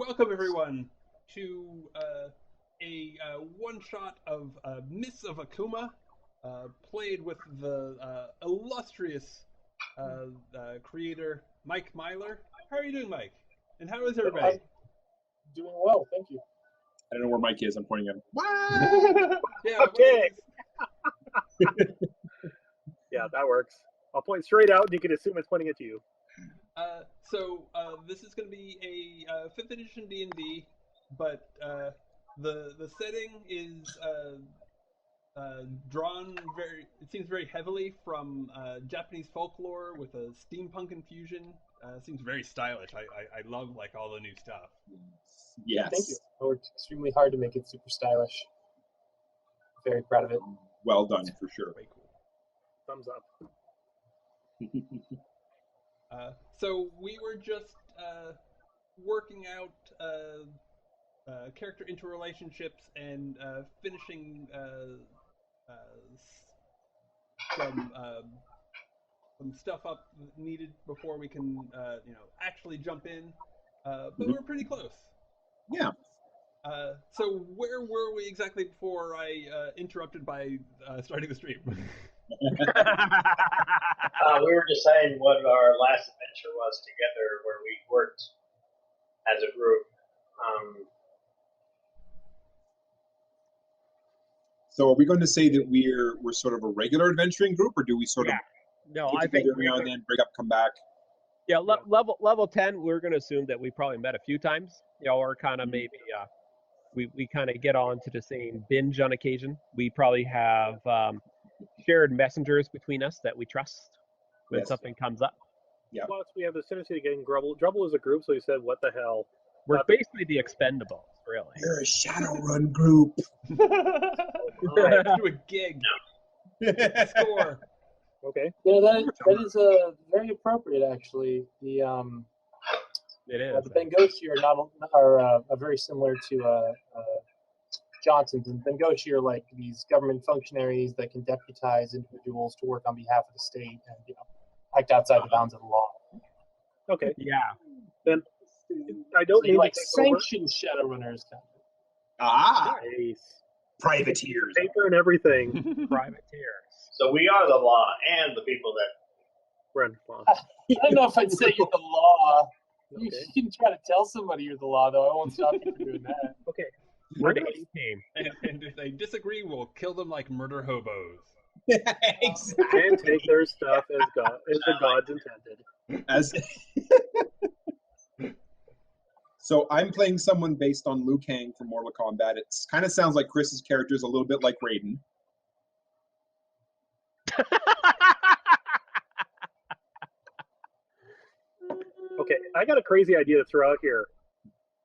welcome everyone to a one-shot of Miss of Akuma, played with the illustrious creator Mike Myler. How are you doing, Mike? And how is everybody? I'm doing well, thank you. I don't know where Mike is. I'm pointing at him. What? Yeah. Okay. Yeah, that works. I'll point straight out, and you can assume it's pointing at you. So this is going to be a 5th edition D&D, but the setting is drawn it seems very heavily from Japanese folklore with a steampunk infusion. Seems very stylish. I love like all the new stuff. Yes. Thank you. I worked extremely hard to make it super stylish. Very proud of it. Well done, for sure. Way cool. Thumbs up. So we were just working out character interrelationships and finishing some stuff up needed before we can actually jump in. But we're pretty close. Yeah. So where were we exactly before I interrupted by starting the stream? We were just saying what our last adventure was together, where we worked as a group. So are we going to say that we're sort of a regular adventuring group, or do we sort of No, get I think together now and then, break up, come back? yeah, level 10, we're going to assume that we probably met a few times, or kind of maybe we kind of get on to the same binge on occasion. We probably have shared messengers between us that we trust when something comes up. Yeah. Plus, we have the tendency to getting Drubble. Drubble is a group, so he said, "What the hell?" We're basically the Expendables, really. We're a Shadowrun group. Do a gig. Score. Okay. Yeah, that is very appropriate, actually. The It is. the Bengoshi are very similar to Johnson's, and Bengoshi are like these government functionaries that can deputize individuals to work on behalf of the state and act outside the bounds of the law. Okay. Yeah. Then I don't need Like to take over. sanctioned Shadowrunners. Ah, Nice. privateers. Paper and everything. Privateers. So we are the law and the people that Run. Well, I don't know if I'd say you're the law. You Okay. can try to tell somebody you're the law, though. I won't stop you from doing that. Okay. We're the A-team. And if they disagree, we'll kill them like murder hobos. Exactly. And take their stuff as the gods intended. As so, I'm playing someone based on Liu Kang from Mortal Kombat. It kind of sounds like Chris's character is a little bit like Raiden. Okay, I got a crazy idea to throw out here.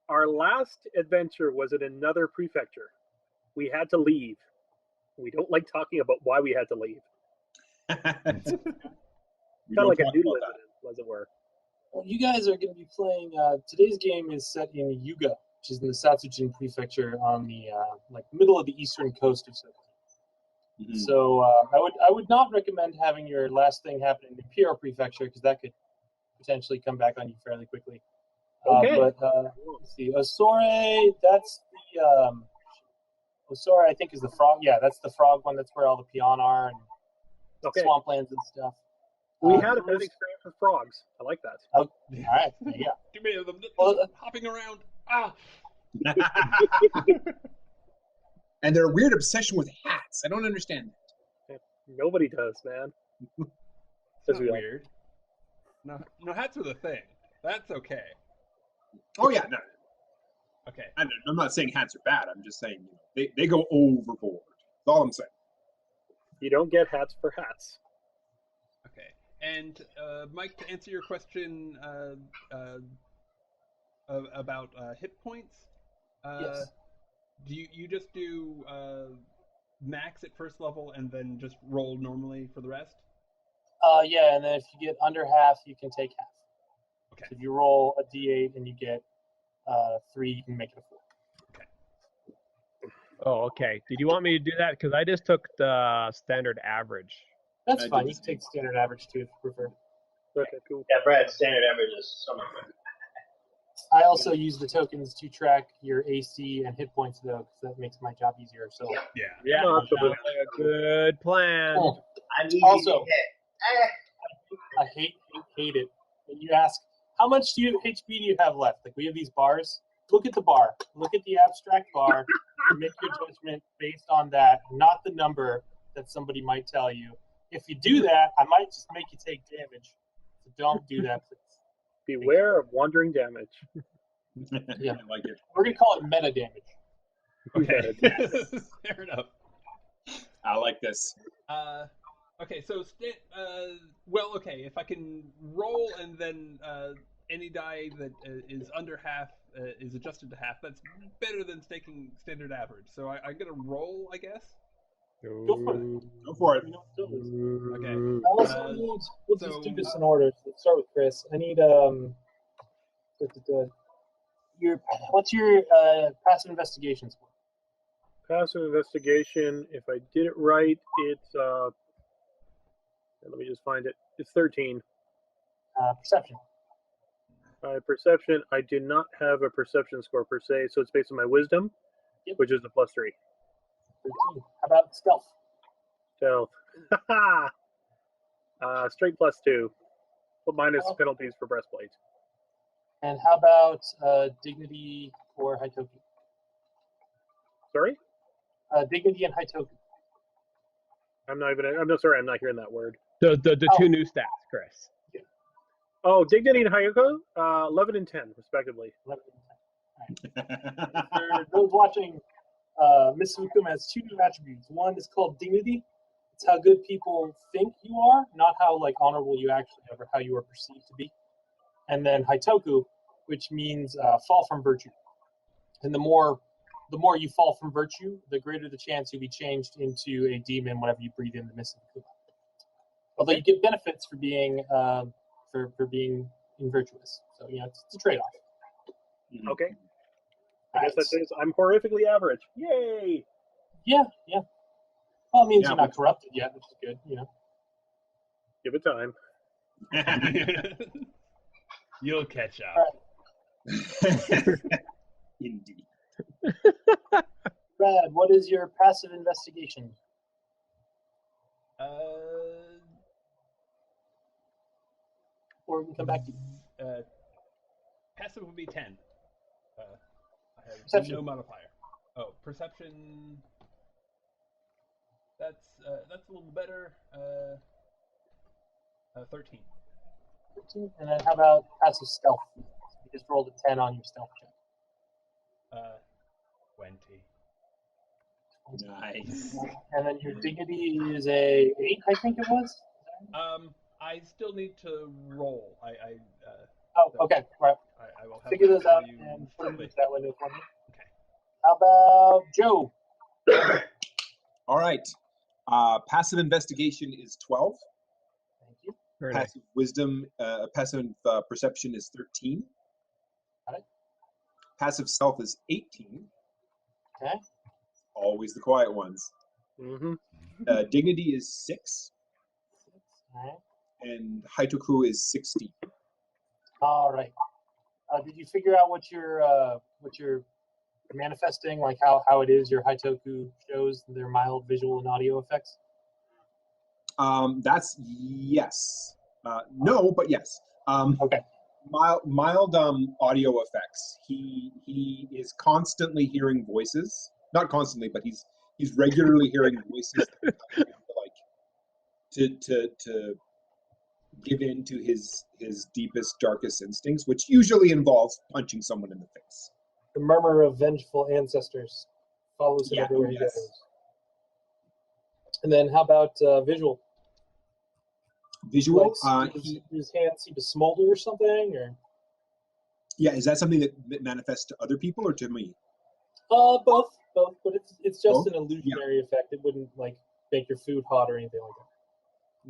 Our last adventure was in another prefecture. We had to leave. We don't like talking about why we had to leave. We Kind of don't like a talk new about that. incident, as it were. Well, you guys are going to be playing. Today's game is set in Yuga, which is in the Satsujin Prefecture on the middle of the eastern coast of Satsujin. Mhm. So I would not recommend having your last thing happen in the Imperial Prefecture because that could potentially come back on you fairly quickly. Okay. But let's see, Osore, that's the Osore, I think, is the frog. Yeah, that's the frog one. That's where all the peon are and Okay. swamplands and stuff. We had a bad experience with frogs. I like that. All right, there you go. Too many of them just Well, hopping around. Ah! And their weird obsession with hats. I don't understand that. Nobody does, man. It's Because not we weird. No, hats are the thing. That's okay. Oh yeah, no, Okay. I'm not saying hats are bad. I'm just saying they go overboard. That's all I'm saying. You don't get hats for hats. Okay. And Mike, to answer your question about hit points, Yes. do you just do max at first level and then just roll normally for the rest? Yeah, and then if you get under half, you can take half. Okay. So if you roll a d8 and you get 3, you can make it a 4. Oh, okay. Did you want me to do that? Because I just took the standard average. That's I fine. did You the can take standard average too if you prefer. Okay, cool. yeah, Brad, standard average is somewhere. I also use the tokens to track your AC and hit points, though, because that makes my job easier. So Yeah. Yeah, No, sounds like a good plan. cool. I'm easy Also- to hit. I hate it. When you ask, how much HP do you have left? Like, we have these bars. Look at the bar. Look at the abstract bar. And make your judgment based on that, not the number that somebody might tell you. If you do that, I might just make you take damage. So don't do that, please. Beware of wandering damage. Yeah. I like it. We're going to call it meta damage. Okay. Fair enough. I like this. Okay, so well, okay. If I can roll and then any die that is under half is adjusted to half, that's better than taking standard average. So I'm gonna roll, I guess. Go for it. Go for it. You know, still lose. Okay. I also need, let's so- just do this in order. Let's start with Chris. I need what's your passive investigation score? Passive investigation. If I did it right, it's let me just find it. It's 13. Perception. Perception. I do not have a perception score per se, so it's based on my wisdom, Yep. which is a +3. 13. How about stealth? Stealth. Straight +2, but minus penalties for breastplate. And how about dignity or Haitoku? Sorry, Dignity and Haitoku. I'm not sorry. I'm not hearing that word. The Oh. two new stats, Chris. Oh, dignity and Hayako, 11 and 10 respectively. 11 and 10. For those watching, Miss Akuma has two new attributes. One is called dignity. It's how good people think you are, not how honorable you actually are, or how you are perceived to be. And then Haitoku, which means fall from virtue. And the more you fall from virtue, the greater the chance you'll be changed into a demon whenever you breathe in the Miss Akuma. Although you get benefits for being for being virtuous. So it's a trade-off. Okay. I guess that says I'm horrifically average. Yay! Yeah. Well, it means Yeah, you're not corrupted yet, which is good, Give it time. You'll catch up. Indeed. Brad, what is your passive investigation? Or we can come back to you. Passive would be 10. I have Perception. no modifier. Oh, perception. That's a little better. 13. 13. And then how about passive stealth? You just rolled a 10 on your stealth check. 20. Nice. And then your dignity is a 8, I think it was. I still need to roll. Okay, right. I will have Figure that those for out you and put them shortly. into that window for me. Okay. How about Joe? All right. Passive investigation is 12. Thank you. Very nice. Passive wisdom, passive perception is 13. Got it. Passive stealth is 18. Okay. Always the quiet ones. Mm-hmm. Dignity is 6. All right. And Haitoku is 16. All right. Did you figure out what you're manifesting, like how it is your Haitoku shows their mild visual and audio effects? That's yes. No, but yes. Okay. Mild audio effects. He is constantly hearing voices. Not constantly, but he's regularly hearing voices that to give in to his deepest, darkest instincts, which usually involves punching someone in the face. The murmur of vengeful ancestors follows him Yeah, everywhere he yes. goes. And then how about visual? Visual. Does his hand seem to smolder or something? Or Yeah, is that something that manifests to other people or to me? both. But it's just Both? an illusionary effect. It wouldn't make your food hot or anything like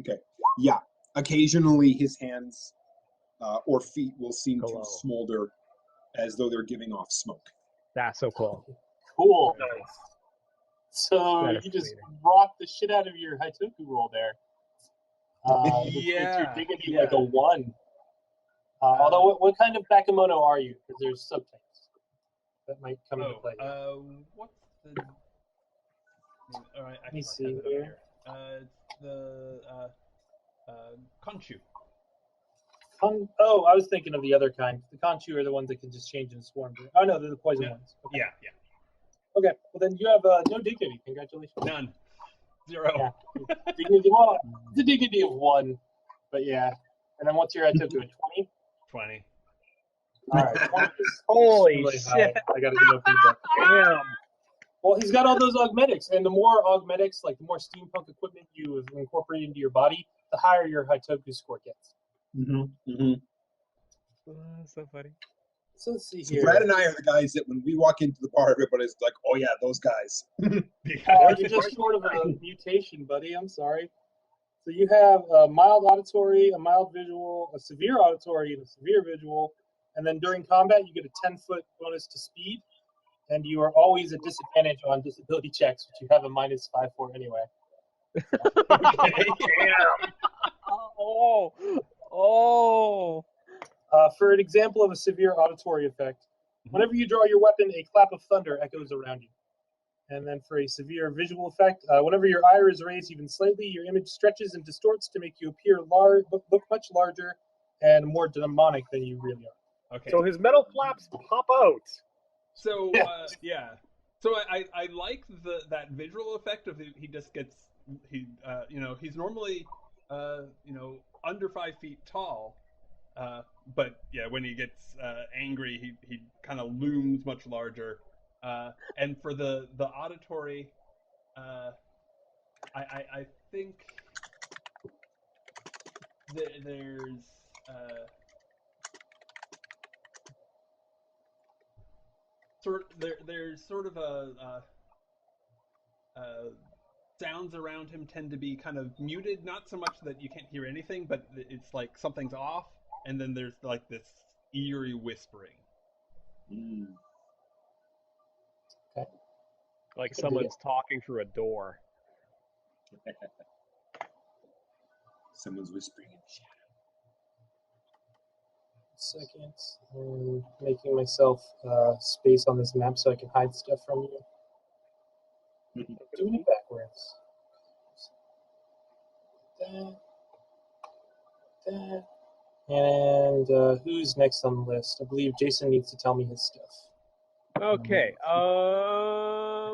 that. Okay. Yeah. Occasionally, his hands or feet will seem Glow. to smolder as though they're giving off smoke. That's so cool. Cool. Nice. So That is you just fleeting. rocked the shit out of your Haitoku roll there. Which makes your Yeah, dignity yeah. like a 1. Although, what kind of bakemono are you? Because there's subtypes that might come into play. What's the? All right, Let me see here. It's the Conchu. I was thinking of the other kind. The Conchu are the ones that can just change and swarm. Oh no, they're the poison ones. Okay. Yeah. Okay, well then you have no dignity. Congratulations. None. 0. Yeah. Dignity. Well, it's a dignity of 1, but yeah. And then what's your Hitoku? 20? 20. All right. 20 is Holy really shit. high. I gotta go open the book. Damn. Well, he's got all those augmetics, and the more augmetics, like the more steampunk equipment you have incorporated into your body, the higher your Hitoku score gets. So funny. So let's see So here. Brad and I are the guys that when we walk into the bar, everybody's like, "Oh yeah, those guys." You're just sort of a mutation, buddy. I'm sorry. So you have a mild auditory, a mild visual, a severe auditory, and a severe visual. And then during combat, you get a 10-foot bonus to speed. And you are always at disadvantage on disability checks, which you have a minus 5 for anyway. Damn. Oh. For an example of a severe auditory effect, whenever you draw your weapon, a clap of thunder echoes around you. And then for a severe visual effect, whenever your ire is raised even slightly, your image stretches and distorts to make you appear large, look much larger and more demonic than you really are. Okay. So his metal flaps pop out. So So I like that visual effect of he just gets he's normally under 5 feet tall, but yeah, when he gets angry, he kind of looms much larger. And for the auditory, I think there's there's sort of a sounds around him tend to be kind of muted, not so much that you can't hear anything, but it's like something's off, and then there's like this eerie whispering. Okay. Like someone's talking through a door. Someone's whispering in the shadow. Second, I'm making myself space on this map so I can hide stuff from you. Doing it backwards. That. And who's next on the list? I believe Jason needs to tell me his stuff. Okay.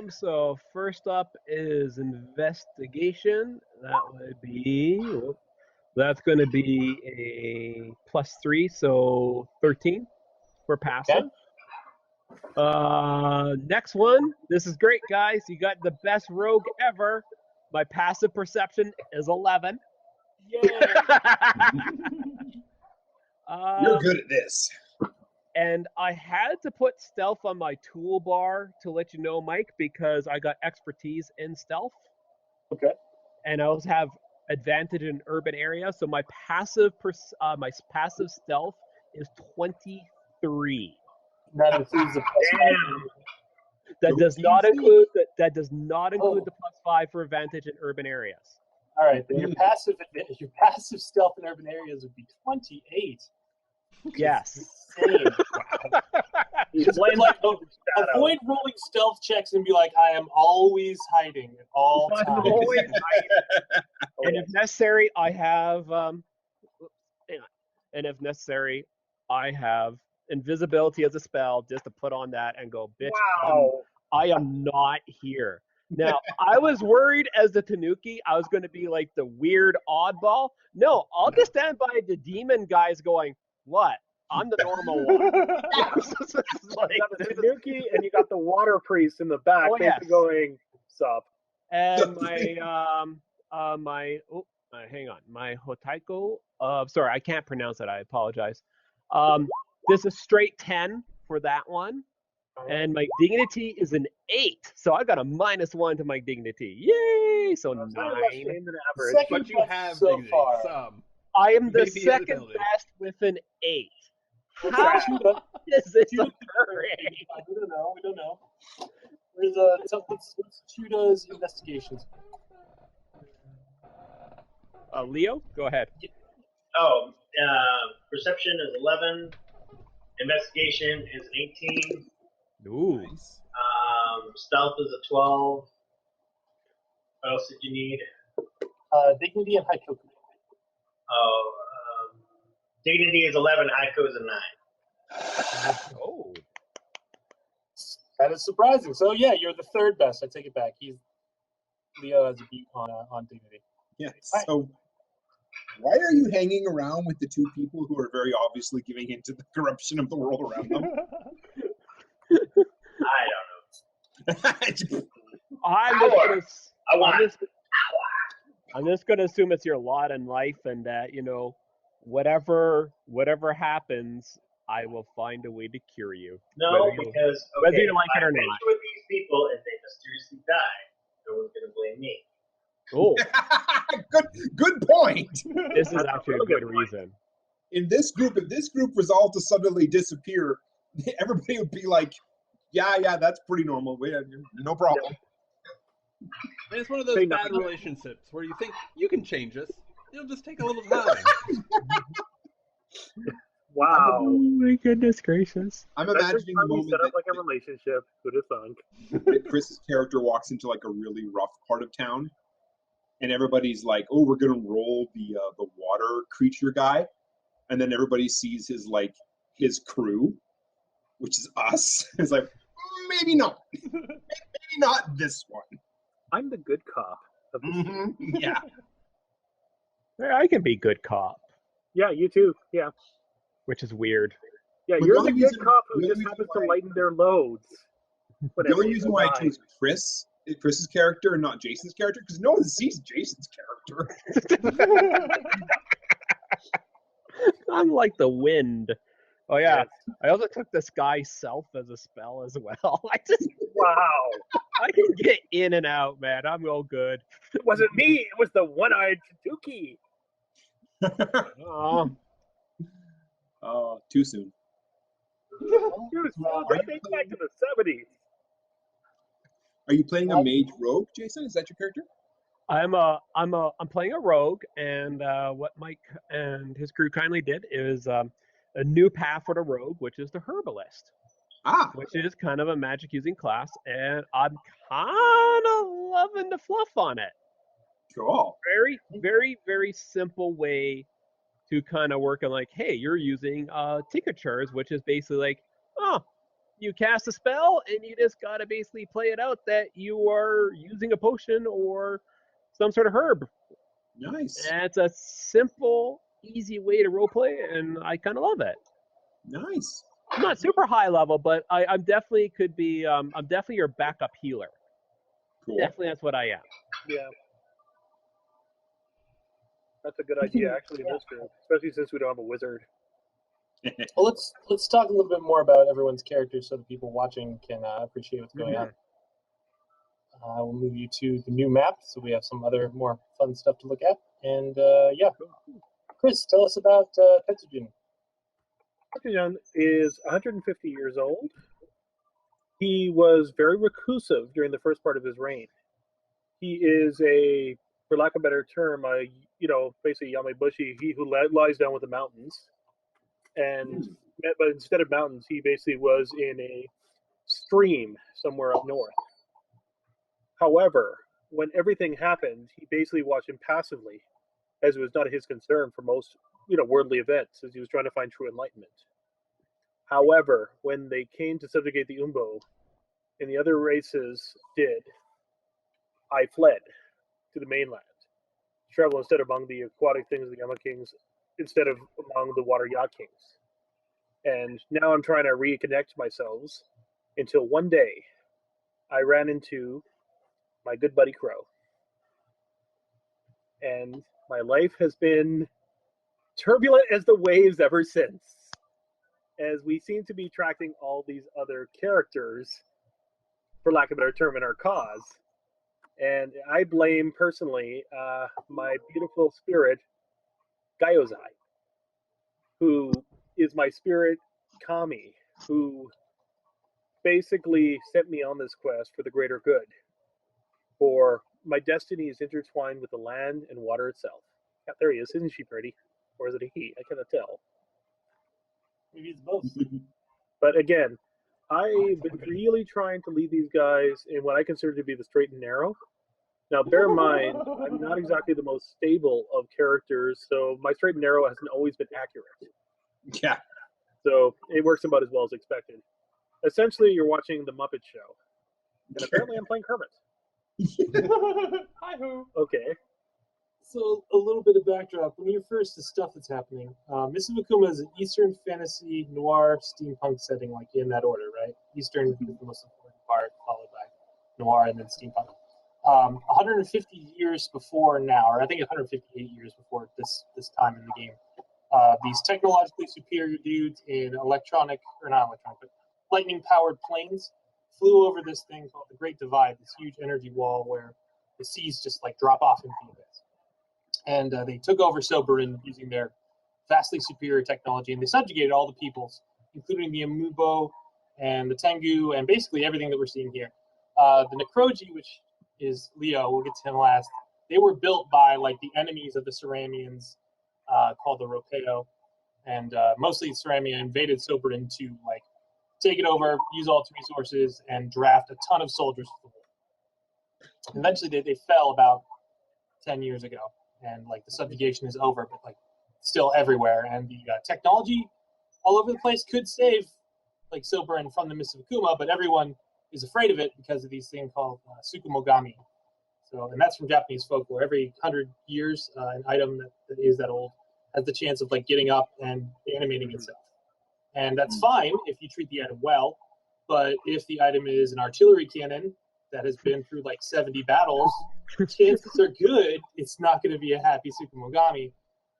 So first up is investigation. That would be. That's going to be a +3, so 13 for passive. Okay. Next one. This is great, guys. You got the best rogue ever. My passive perception is 11. Yeah. You're good at this. And I had to put stealth on my toolbar to let you know, Mike, because I got expertise in stealth. Okay. And I also have advantage in urban area, so my passive stealth is 23. That includes the That does not include the +5 for advantage in urban areas. All right, then your passive stealth in urban areas would be 28. Yes. Insane. Avoid rolling stealth checks and be like, I am always hiding at all times. And if necessary, I have hang on. And if necessary, I have invisibility as a spell just to put on that and go, bitch, wow. I am not here. Now, I was worried as the Tanuki, I was going to be like the weird oddball. No, I'll just stand by the demon guys going, what? I'm the normal one. You got the Tanuki and you got the water priest in the back going, sup. And hang on, my Hotaiko, sorry, I can't pronounce it, I apologize. This is straight 10 for that one. And my dignity is an 8, so I got a -1 to my dignity. Yay! So 9. But you have so dignity. Some. I am the second best with an 8. How is this occurring? We don't know. What's Chuda's investigations? Leo, go ahead. Perception is 11. Investigation is an 18. Ooh. Nice. Stealth is a 12. What else did you need? Dignity and Haikoku. Dignity is 11. Haiku is a 9. Oh. That is surprising. So yeah, you're the third best. I take it back. Leo has a beat on Dignity. Yeah. So, why are you hanging around with the two people who are very obviously giving in to the corruption of the world around them? I don't know. I'm just gonna assume it's your lot in life, and that whatever happens, I will find a way to cure you. No, because whether you like it or if I not. adventure with these people, if they mysteriously die, no one's gonna blame me. Oh, good point. this is actually a good reason. In this group, if this group resolved to suddenly disappear, everybody would be like, yeah, that's pretty normal. No problem. And it's one of those bad relationships where you think you can change us. It'll just take a little time. Wow. Oh my goodness gracious. I'm imagining the moment set up that, like a relationship. Who'd have thunk? that Chris's character walks into like a really rough part of town, and everybody's like, "Oh, we're gonna roll the water creature guy," and then everybody sees his crew, which is us. It's like, maybe not, maybe not this one. I'm the good cop. Of this Mm-hmm. Yeah. I can be good cop, Yeah, you too. Yeah. which is weird. Yeah, But you're the the only good reason- cop who the just only happens reason to why- lighten their loads. The only reason why I chose Chris's character and not Jason's character, because no one sees Jason's character. I'm like the wind. Oh yeah, I also took this guy's self as a spell as well. Wow. I can get in and out, man. I'm all good. It wasn't me. It was the one-eyed Taduki. Oh, Too soon. Dude, that dates back to the 70s. Are you playing a mage rogue, Jason? Is that your character? I'm playing a rogue, and what Mike and his crew kindly did is a new path for the rogue, which is the herbalist, which is kind of a magic using class, and I'm kind of loving the fluff on it. Cool. Very, very, very simple way to kind of work on, like, hey, you're using tinctures, which is basically like, you cast a spell and you just gotta basically play it out that you are using a potion or some sort of herb. Nice. And it's a simple, easy way to roleplay, and I kind of love it. Nice. I'm not super high level, but I'm definitely could be. I'm definitely your backup healer. Cool. Definitely, that's what I am. Yeah. That's a good idea, actually, in this group, especially since we don't have a wizard. Well, let's talk a little bit more about everyone's characters so the people watching can appreciate what's going on. We'll move you to the new map, so we have some other more fun stuff to look at. And Chris, tell us about Tetsujin. Tetsujin is 150 years old. He was very reclusive during the first part of his reign. He is a, for lack of a better term, basically Yamebushi, he who lies down with the mountains. But instead of mountains, he basically was in a stream somewhere up north. However, when everything happened, he basically watched impassively, as it was not his concern for most, worldly events, as he was trying to find true enlightenment. However, when they came to subjugate the Umbo, and the other races did, I fled to the mainland, travel instead among the aquatic things of the Yama Kings, instead of among the water yacht kings. And now I'm trying to reconnect myself until one day I ran into my good buddy Crow. And my life has been turbulent as the waves ever since, as we seem to be attracting all these other characters, for lack of a better term, in our cause. And I blame, personally, my beautiful spirit, Gaiozai, who is my spirit Kami, who basically sent me on this quest for the greater good. For my destiny is intertwined with the land and water itself. Yeah, there he is. Isn't she pretty? or is it a he? I cannot tell. Maybe it's both. But again, I've been really trying to lead these guys in what I consider to be the straight and narrow. Now, bear in mind, I'm not exactly the most stable of characters, so my straight and narrow hasn't always been accurate. Yeah. So it works about as well as expected. Essentially, you're watching The Muppet Show. And apparently I'm playing Kermit. Hi-ho. Okay. So a little bit of backdrop. When you're first, the stuff that's happening. Mists of Akuma is an Eastern fantasy noir steampunk setting, like in that order, right? Eastern is the most important part, followed by noir and then steampunk. 150 years before now, or I think 158 years before this time in the game, these technologically superior dudes in lightning-powered planes flew over this thing called the Great Divide, this huge energy wall where the seas just like drop off into the abyss. And they took over Soberin using their vastly superior technology, and they subjugated all the peoples, including the Amubo and the Tengu, and basically everything that we're seeing here. The Necroji, which is Leo, we'll get to him last, they were built by like the enemies of the Ceramians, called the Ropeo, and mostly Ceramia invaded Soberin to like take it over, use all its resources, and draft a ton of soldiers for the war. And eventually they fell about 10 years ago, and like the subjugation is over, but like still everywhere, and the technology all over the place could save like Soberin from the Mists of Akuma, but everyone is afraid of it because of these things called Tsukumogami. So, and that's from Japanese folklore. Every 100 years, an item that is that old has the chance of like getting up and animating itself. And that's fine if you treat the item well, but if the item is an artillery cannon that has been through like 70 battles, chances are good it's not going to be a happy Tsukumogami.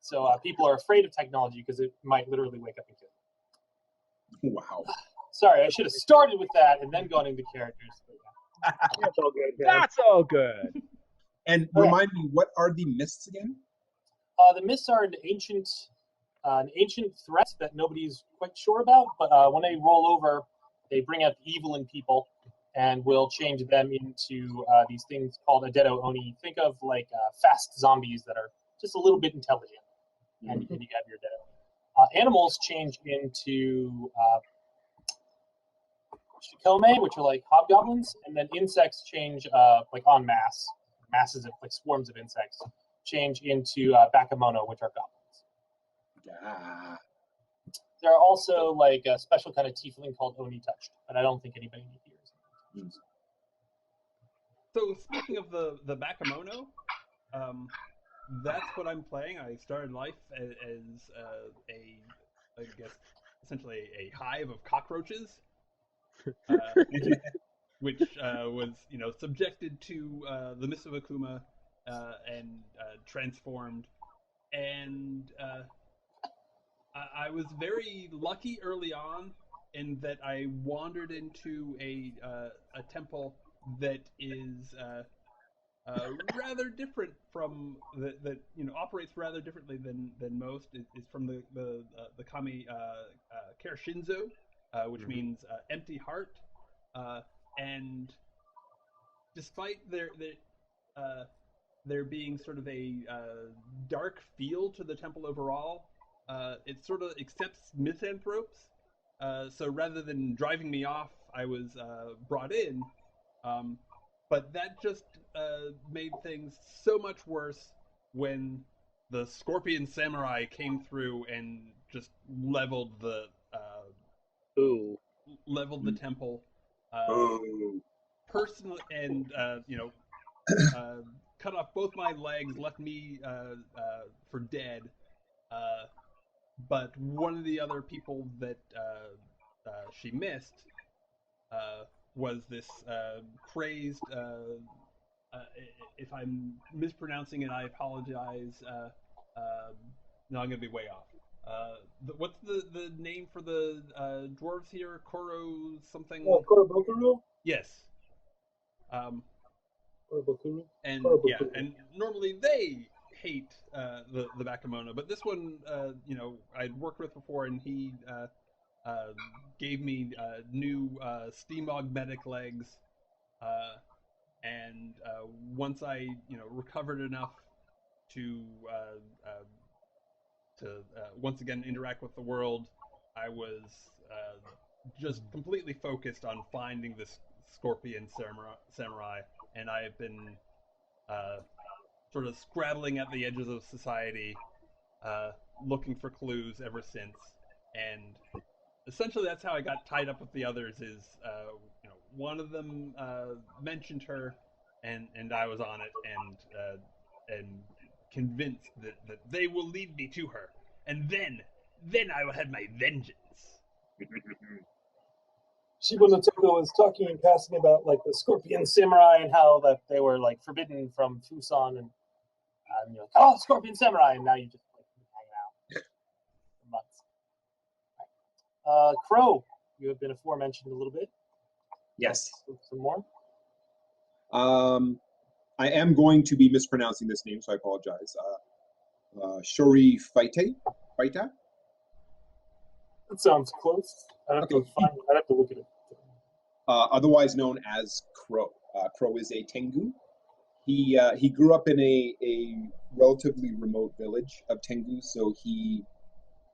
So people are afraid of technology because it might literally wake up and kill them. Wow. Sorry, I should have started with that and then gone into characters. That's all good. Man. That's all good. And remind me, what are the mists again? The mists are an ancient threat that nobody's quite sure about, but when they roll over, they bring out the evil in people and will change them into these things called Adeto Oni. Think of like fast zombies that are just a little bit intelligent, and you have your Adeto. Animals change into Shikome, which are like hobgoblins, and then insects change like en masse, masses of like swarms of insects change into Bakemono, which are goblins. Yeah. There are also like a special kind of tiefling called Oni Touched, but I don't think anybody hears. So speaking of the Bakemono, that's what I'm playing. I started life as I guess, essentially a hive of cockroaches, which was subjected to the Mists of Akuma and transformed. And I was very lucky early on in that I wandered into a temple that is rather different from that operates rather differently than most. It's from the kami Kershinzo, which means empty heart, and despite there being sort of a dark feel to the temple overall, it sort of accepts misanthropes. So rather than driving me off, I was brought in. But that just made things so much worse when the Scorpion Samurai came through and just leveled the temple. Personally, and cut off both my legs, left me for dead. But one of the other people that she missed was this crazed. If I'm mispronouncing it, I apologize. No, I'm gonna be way off. What's the name for the dwarves here? Koro something. Oh, Korobokuru? Yes. Korobokuru? And Korobokuru. yeah, and normally they hate the Bakemono, but this one, I'd worked with before, and he gave me new steam augmetic legs, and once I recovered enough to to once again interact with the world. I was just completely focused on finding this scorpion samurai, and I have been sort of scrabbling at the edges of society, looking for clues ever since. And essentially, that's how I got tied up with the others. Is one of them mentioned her, and I was on it, and convinced that they will lead me to her, and then I will have my vengeance. Shiba no Toko was talking and passing about like the Scorpion Samurai and how that they were like forbidden from Fusan, and you're like, oh, Scorpion Samurai, and now you just like hanging out for months. Crow, you have been aforementioned a little bit. Yes. Some more. I am going to be mispronouncing this name, so I apologize. Shori Faita? That sounds close. I'd have to look at it. Otherwise known as Crow. Crow is a Tengu. He grew up in a relatively remote village of Tengu, so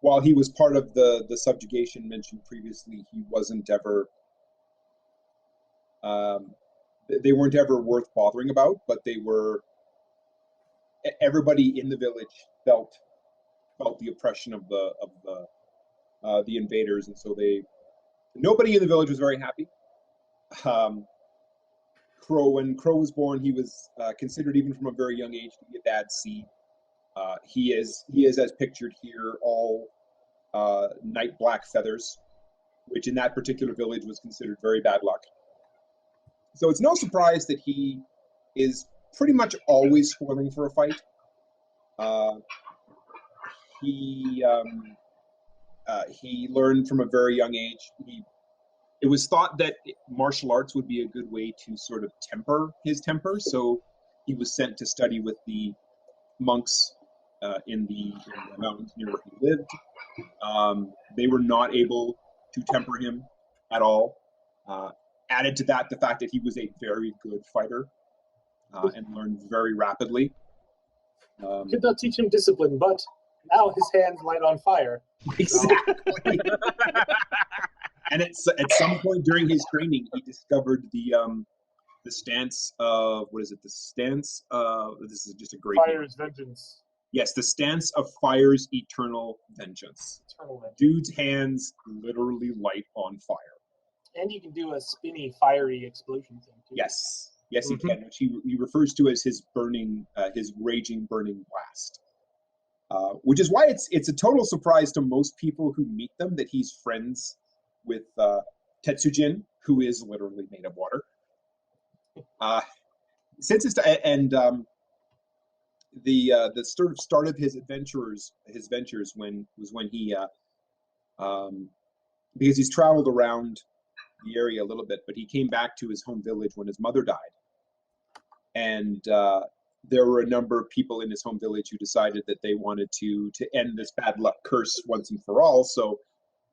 while he was part of the subjugation mentioned previously, he wasn't ever they weren't ever worth bothering about, but everybody in the village felt the oppression of the invaders, and so nobody in the village was very happy. When Crow was born, he was considered, even from a very young age, to be a bad seed. He is as pictured here, all night black feathers, which in that particular village was considered very bad luck. So it's no surprise that he is pretty much always spoiling for a fight. He learned from a very young age. It was thought that martial arts would be a good way to sort of temper his temper, so he was sent to study with the monks in the mountains near where he lived. They were not able to temper him at all. Added to that, the fact that he was a very good fighter and learned very rapidly. Could not teach him discipline, but now his hands light on fire. Exactly. And at some point during his training, he discovered the stance of, what is it? The stance of, this is just a great Fire's name. Vengeance. Yes, the stance of fire's eternal vengeance. Dude's hands literally light on fire. And you can do a spinny, fiery explosion thing too. Yes, he can, which he refers to as his raging, burning blast. Which is why it's a total surprise to most people who meet them that he's friends with Tetsujin, who is literally made of water. The sort of start of his ventures when he because he's traveled around the area a little bit, but he came back to his home village when his mother died, and there were a number of people in his home village who decided that they wanted to end this bad luck curse once and for all. So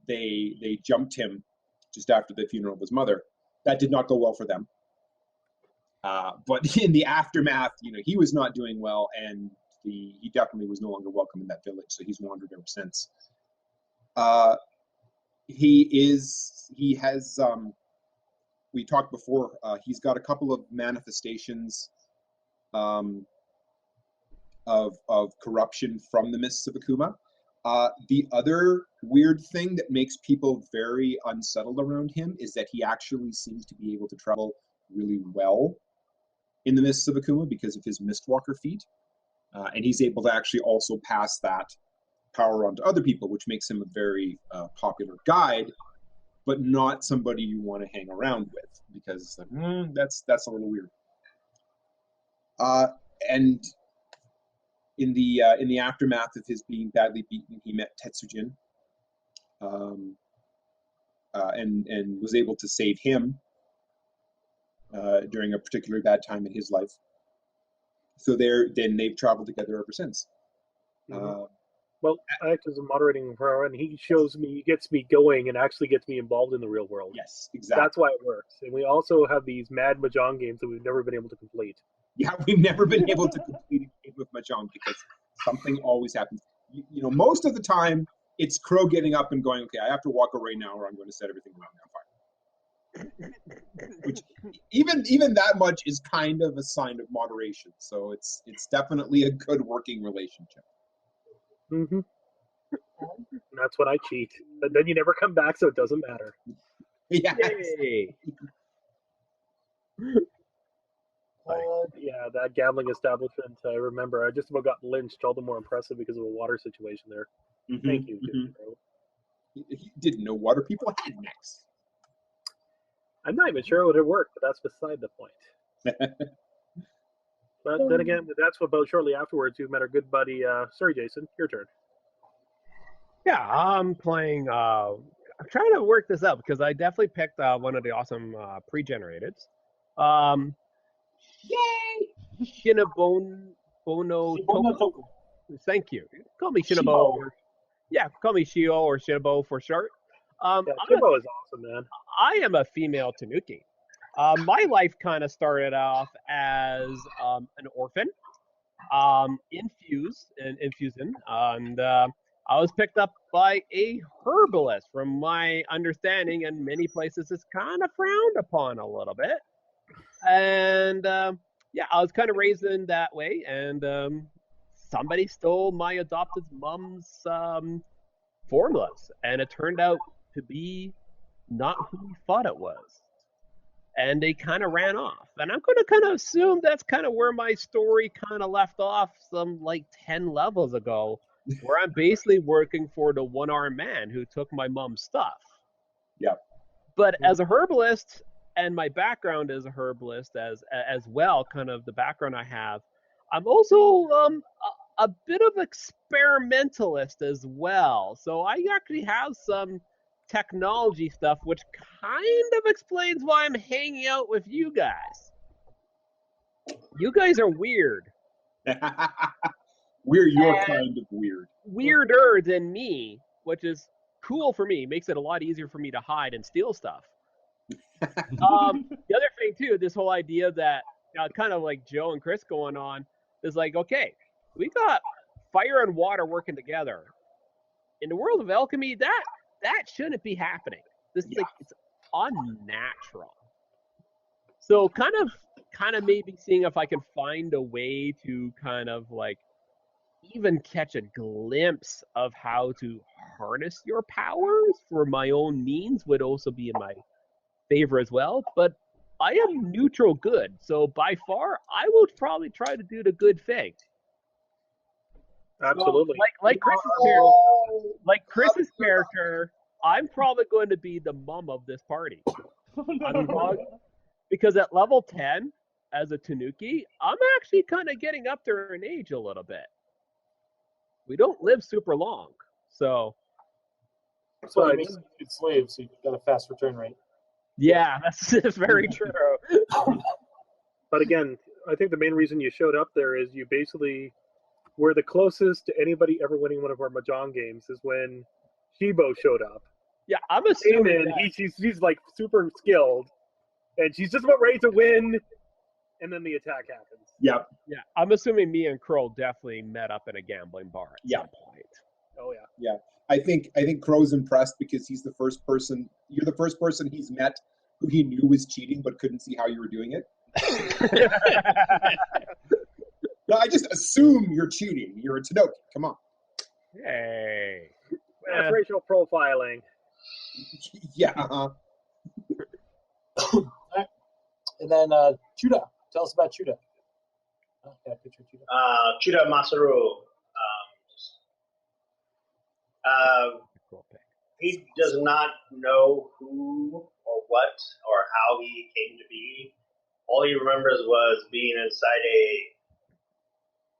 they jumped him just after the funeral of his mother. That did not go well for them. But in the aftermath, he was not doing well, and he definitely was no longer welcome in that village. So he's wandered ever since. He has. We talked before. He's got a couple of manifestations of corruption from the mists of Akuma. The other weird thing that makes people very unsettled around him is that he actually seems to be able to travel really well in the mists of Akuma because of his Mistwalker feat. And he's able to actually also pass that power on to other people, which makes him a very popular guide, but not somebody you want to hang around with because that's a little weird. And in the aftermath of his being badly beaten, he met Tetsujin, and was able to save him during a particularly bad time in his life. So they've traveled together ever since. Well, I act as a moderating power, and he gets me going, and actually gets me involved in the real world. Yes, exactly. That's why it works. And we also have these mad Mahjong games that we've never been able to complete. Yeah, we've never been able to complete a game with Mahjong because something always happens. most of the time it's Crow getting up and going, okay, I have to walk away now, or I'm going to set everything around on fire. Which even that much is kind of a sign of moderation. So it's definitely a good working relationship. Mm-hmm. That's when I cheat. But then you never come back, so it doesn't matter. Yeah. Yay. Yeah, that gambling establishment, I remember, I just about got lynched, all the more impressive because of a water situation there. Mm-hmm, Thank you, mm-hmm. Crow. He didn't know water people had necks. I'm not even sure it would have worked, but that's beside the point. But then again, that's about shortly afterwards you met our good buddy. Sorry, Jason, your turn. Yeah, I'm playing. I'm trying to work this out because I definitely picked one of the awesome pre-generateds. Yay! Shinabono Toku. Thank you. Call me Shinabo. Call me Shio or Shinabo for short. Shinabo is awesome, man. I am a female Tanuki. My life kind of started off as an orphan, infusing, and I was picked up by a herbalist. From my understanding, in many places, it's kind of frowned upon a little bit. And I was kind of raised in that way, and somebody stole my adopted mom's formulas, and it turned out to be not who we thought it was. And they kind of ran off. And I'm going to kind of assume that's kind of where my story kind of left off some like 10 levels ago, where I'm basically working for the one-armed man who took my mom's stuff. Yeah. But as a herbalist, and my background as a herbalist as well, kind of the background I have, I'm also a bit of experimentalist as well. So I actually have some technology stuff, which kind of explains why I'm hanging out with you guys. You guys are weird. We're your kind of weird. Weirder than me, which is cool for me. Makes it a lot easier for me to hide and steal stuff. The other thing too, this whole idea that kind of like Joe and Chris going on is like, okay, we got fire and water working together. In the world of alchemy, that shouldn't be happening. This is like, it's unnatural. So kind of maybe seeing if I can find a way to kind of like even catch a glimpse of how to harness your powers for my own means would also be in my favor as well. But I am neutral good, so by far I will probably try to do the good thing. Absolutely. So, like Chris's character, I'm probably going to be the mum of this party. Because at level 10, as a Tanuki, I'm actually kind of getting up there in age a little bit. We don't live super long, so. That's why you get slaves, so you've got a fast return rate. Yeah, that's very true. But again, I think the main reason you showed up there is you basically were the closest to anybody ever winning one of our Mahjong games is when Shibo showed up. Yeah, I'm assuming she's like super skilled, and she's just about ready to win, and then the attack happens. Yep. Yeah, I'm assuming me and Kroll definitely met up in a gambling bar at some point. Oh yeah. Yeah. I think Crow's impressed because you're the first person he's met who he knew was cheating but couldn't see how you were doing it. No, I just assume you're cheating. You're a Tanuki. Come on. Hey. That's racial profiling. Yeah. And then Chuda. Tell us about Chuda. Yeah, picture Chuda. Chuda Masaru. He does not know who or what or how he came to be. All he remembers was being inside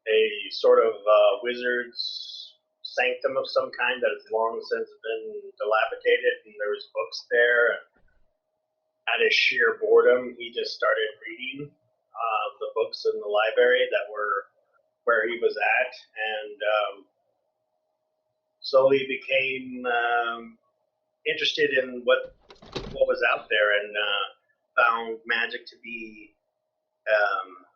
a sort of wizard's sanctum of some kind that has long since been dilapidated, and there was books there. And out of sheer boredom, he just started reading the books in the library that were where he was at, and slowly became interested in what was out there, and found magic to be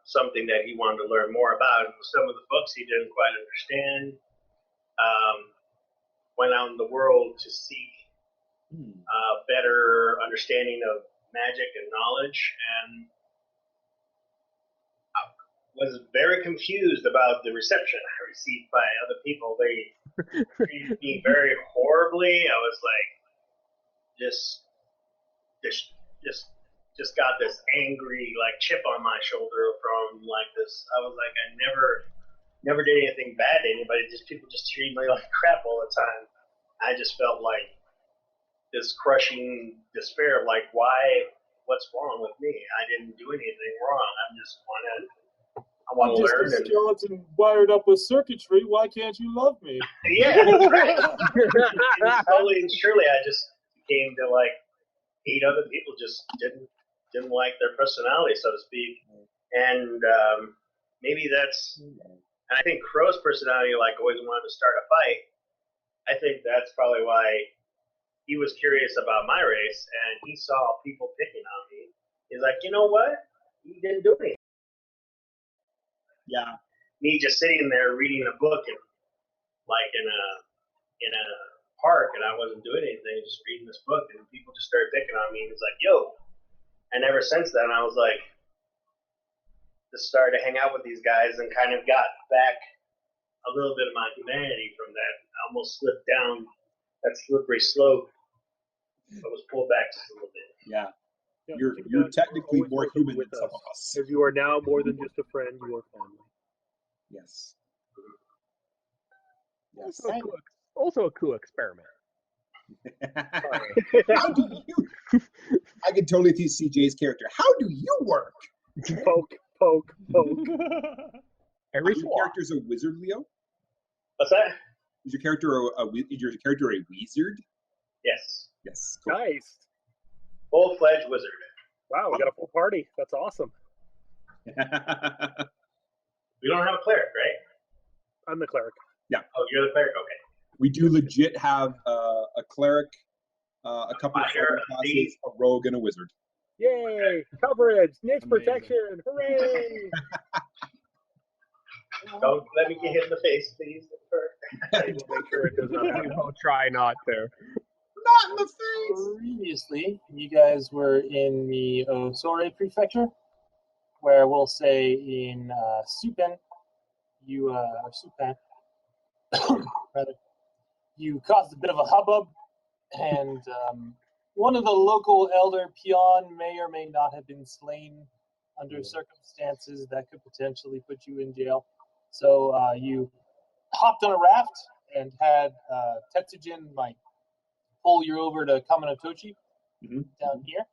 something that he wanted to learn more about. Some of the books he didn't quite understand, went out in the world to seek better understanding of magic and knowledge, and I was very confused about the reception I received by other people. They treated me very horribly. I was like, just got this angry like chip on my shoulder from like this. I was like, I never did anything bad to anybody. Just people just treated me like crap all the time. I just felt like this crushing despair of like, what's wrong with me? I didn't do anything wrong. I want to learn. I'm just a skeleton wired up with circuitry. Why can't you love me? Yeah, that's right. And slowly and surely, I just came to like hate other people. Just didn't like their personality, so to speak. And maybe that's. And I think Crow's personality, like, always wanted to start a fight. I think that's probably why he was curious about my race, and he saw people picking on me. He's like, you know what? He didn't do anything. Yeah. Me just sitting there reading a book and like in a park, and I wasn't doing anything, just reading this book, and people just started picking on me. And he's like, yo. And ever since then, I was like, just started to hang out with these guys and kind of got back a little bit of my humanity from that. I almost slipped down that slippery slope. I was pulled back just a little bit. Yeah. Yeah, You're technically always more welcome human with than some of us. As you are now more than just a friend, you are family. Yes. Also a cool experiment. How do you? I can totally see Jay's character. How do you work? Poke. Every Your character's a wizard, Leo? What's that? Is your character a wizard? Yes. Yes. Cool. Nice. Full-fledged wizard. Wow, we got a full party. That's awesome. We don't have a cleric, right? I'm the cleric. Yeah. Oh, you're the cleric? Okay. We do legit have a cleric, a couple of fighting classes, a rogue, and a wizard. Yay! Coverage! Niche protection! Hooray! Don't let me get hit in the face, please. Make sure it does not happen. I'll try not to. Not in the face! Previously, you guys were in the Osore Prefecture, where we'll say in Supen, or Supen, rather, you caused a bit of a hubbub, and one of the local elder peon may or may not have been slain under circumstances that could potentially put you in jail. So you hopped on a raft and had Tetsujin pull you over to Kamanotochi down here.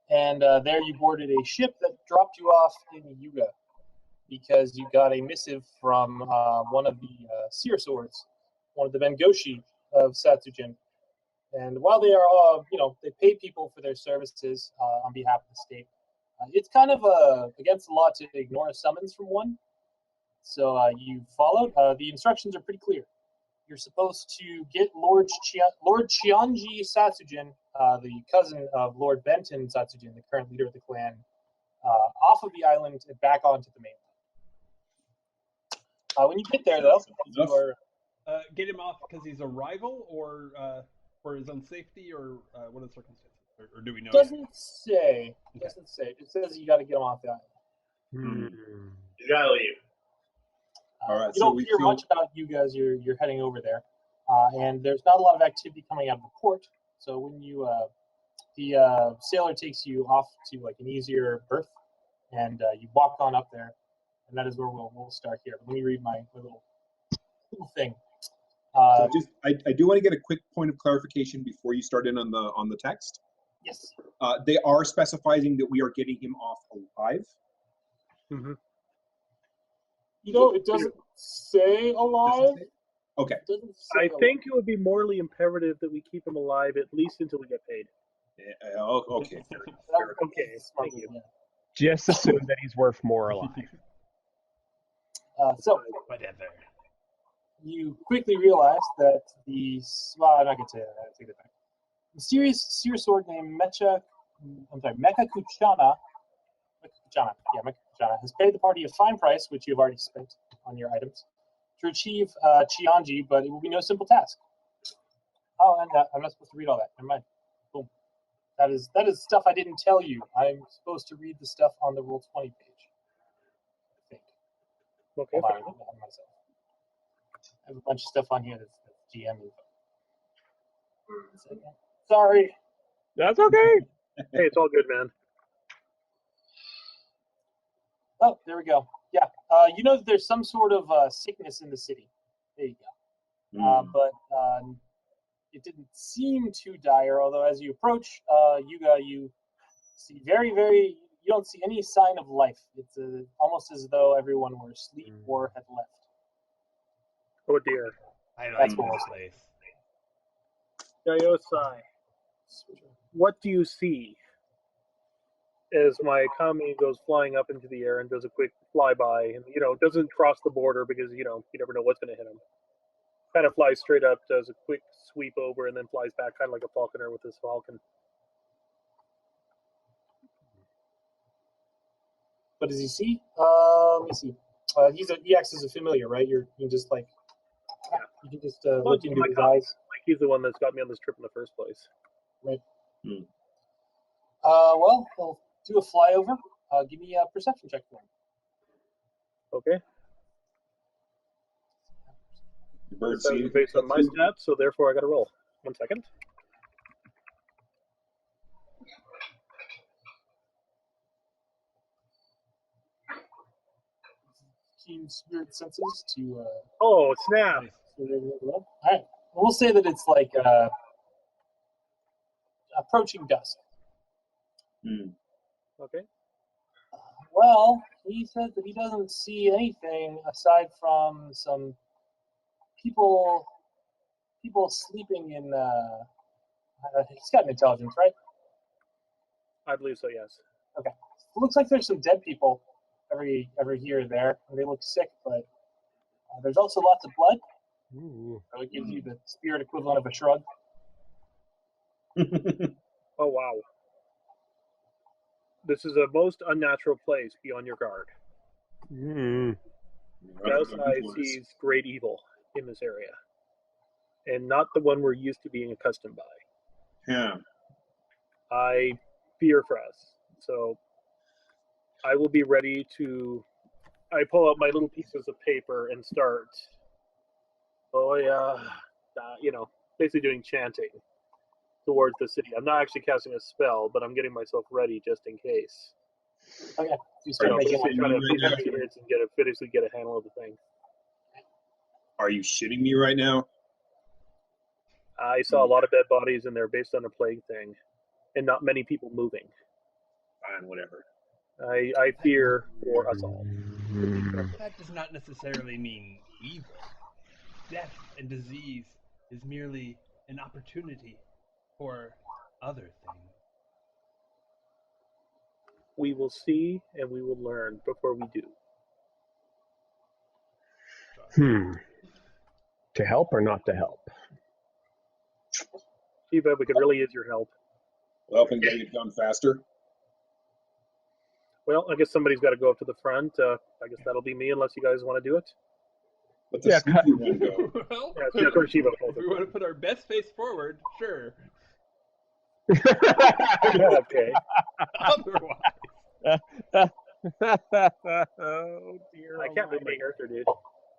And there you boarded a ship that dropped you off in Yuga because you got a missive from one of the seer swords, one of the Bengoshi of Satsujin. And while they are all, they pay people for their services on behalf of the state, it's kind of against the law to ignore a summons from one. So you followed. The instructions are pretty clear. You're supposed to get Lord Chionji Satsujin, the cousin of Lord Benton Satsujin, the current leader of the clan, off of the island and back onto the mainland. When you get there, though, you are... Get him off because he's a rival, or for his own safety, or what are the circumstances? Or do we know? Doesn't say. Doesn't say. It says you got to get him off the island. You gotta leave. All right, you don't hear much about you guys. You're heading over there, and there's not a lot of activity coming out of the port. So when you the sailor takes you off to an easier berth, and you walk on up there, and that is where we'll start here. But let me read my little thing. So I do want to get a quick point of clarification before you start in on the text. Yes. They are specifying that we are getting him off alive. Mm-hmm. It doesn't say alive. Okay. I think it would be morally imperative that we keep him alive at least until we get paid. Okay. Okay. Thank you. Just assume that he's worth more alive. So Whatever. you quickly realize that I'm not going to say that. I take it back. Mysterious seer sword named Mecha Kuchana has paid the party a fine price, which you've already spent on your items, to achieve Chianji, but it will be no simple task. Oh, and I'm not supposed to read all that. Never mind. Boom. That is stuff I didn't tell you. I'm supposed to read the stuff on the Roll20 page. I think. Okay. Hold on, I'm ahead of myself. I have a bunch of stuff on here that's GM info. Sorry. That's okay. Hey, it's all good, man. Oh, there we go. Yeah. You know that there's some sort of sickness in the city. There you go. But it didn't seem too dire, although as you approach Yuga, you see you don't see any sign of life. It's almost as though everyone were asleep or had left. Oh dear. I That's like what this I place. Yosai, what do you see? As my Kami goes flying up into the air and does a quick flyby, and doesn't cross the border because you never know what's going to hit him. Kind of flies straight up, does a quick sweep over, and then flies back, kind of like a falconer with his falcon. What does he see? Let me see. He acts as a familiar, right? You can just look into his eyes. Like he's the one that's got me on this trip in the first place. Right. Well, I'll do a flyover. Give me a perception check for him. Okay. Bird So based on my stats, so therefore I got to roll. 1 second. Keen spirit senses to. Oh snap! All right. We'll say that it's like approaching dusk. Okay. Well, he said that he doesn't see anything aside from some people sleeping in. He's got an intelligence, right? I believe so. Yes. Okay. It looks like there's some dead people every here or there, and they look sick, but there's also lots of blood. Ooh. So it gives you the spirit equivalent of a shrug. Oh wow. This is a most unnatural place. Be on your guard. Yosai sees great evil in this area, and not the one we're used to being accustomed by. Yeah. I fear for us, so I will be ready to. I pull out my little pieces of paper and start. Basically doing chanting towards the city. I'm not actually casting a spell, but I'm getting myself ready just in case. Okay. You start making basically trying to physically get a handle of the thing. Are you shitting me right now? I saw a lot of dead bodies, and they're based on a plague thing, and not many people moving. Fine, whatever. I fear for us all. That does not necessarily mean evil. Death and disease is merely an opportunity for other things. We will see and we will learn before we do. To help or not to help? Shiva, we could really use your help. Well, and getting it done faster. Well, I guess somebody's got to go up to the front. I guess that'll be me, unless you guys want to do it. Let the sneaky one go. Well, Yeah, so Shiva. if we want to put our best face forward, sure. Okay. Otherwise, Oh dear! I can't move my character, dude.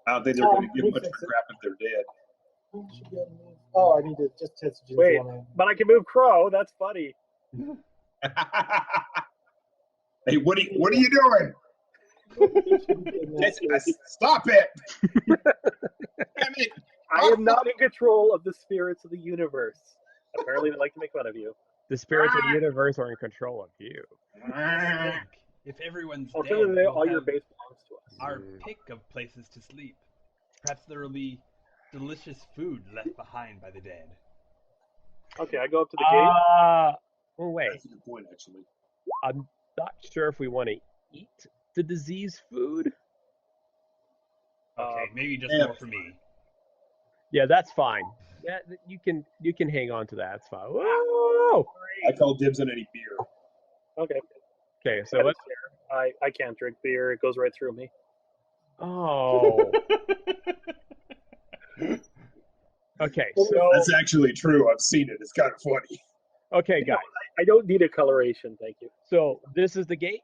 I don't think they're going to give much of a crap if they're dead. Oh, I need to just test. Wait, but I can move Crow. That's funny. Hey, what are you doing? Stop it! Damn it! I am not in control of the spirits of the universe. Apparently, they like to make fun of you. The spirits of the universe are in control of you. if everyone's dead, Ultimately, we'll all your have base belongs to us. our pick of places to sleep. Perhaps there will be delicious food left behind by the dead. Okay, I go up to the gate. Oh wait. That's a good point, actually. I'm not sure if we want to eat the disease food. Okay, maybe just yeah. more for me. Yeah, that's fine. Yeah, you can hang on to that. It's fine. Whoa! I call dibs on any beer. Okay. Okay, so let's. I can't drink beer. It goes right through me. Oh. Okay, so That's actually true. I've seen it. It's kind of funny. okay, guys. I don't need a coloration, thank you. So this is the gate.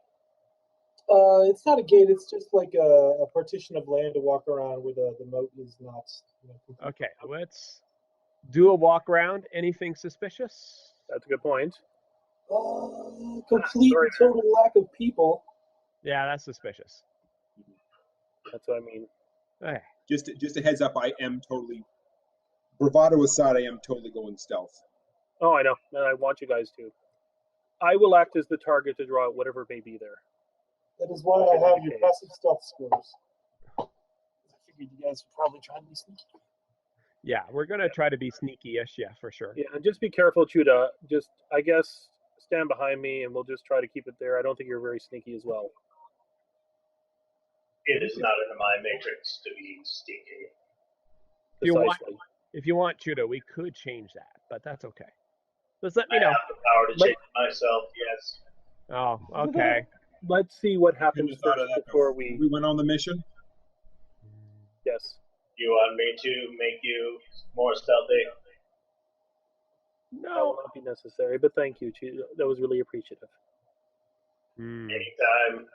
It's not a gate. It's just like a partition of land to walk around where the moat is not. Complete. Okay, let's do a walk around. Anything suspicious? That's a good point. Complete sorry. and total lack of people. Yeah, that's suspicious. That's what I mean. Okay. Just a heads up. I am totally bravado aside. I am totally going stealth. Oh, I know, and I want you guys to. I will act as the target to draw out whatever may be there. That is why I have your passive stealth scores. I figured you guys would probably try to be sneaky. Yeah, we're gonna try to be sneaky-ish. Yeah, for sure. Yeah, and just be careful, Chuda. Just, I guess, stand behind me, and we'll just try to keep it there. I don't think you're very sneaky as well. It is not in my matrix to be sneaky. Precisely. If you want, Chuda, we could change that, but that's okay. Just let me I know. have the power to change myself, yes. Oh, okay. Let's see what happens thought first of that before we we. went on the mission. Yes. You want me to make you more stealthy? That will No. not be necessary, but thank you, Chuda. That was really appreciative. Anytime.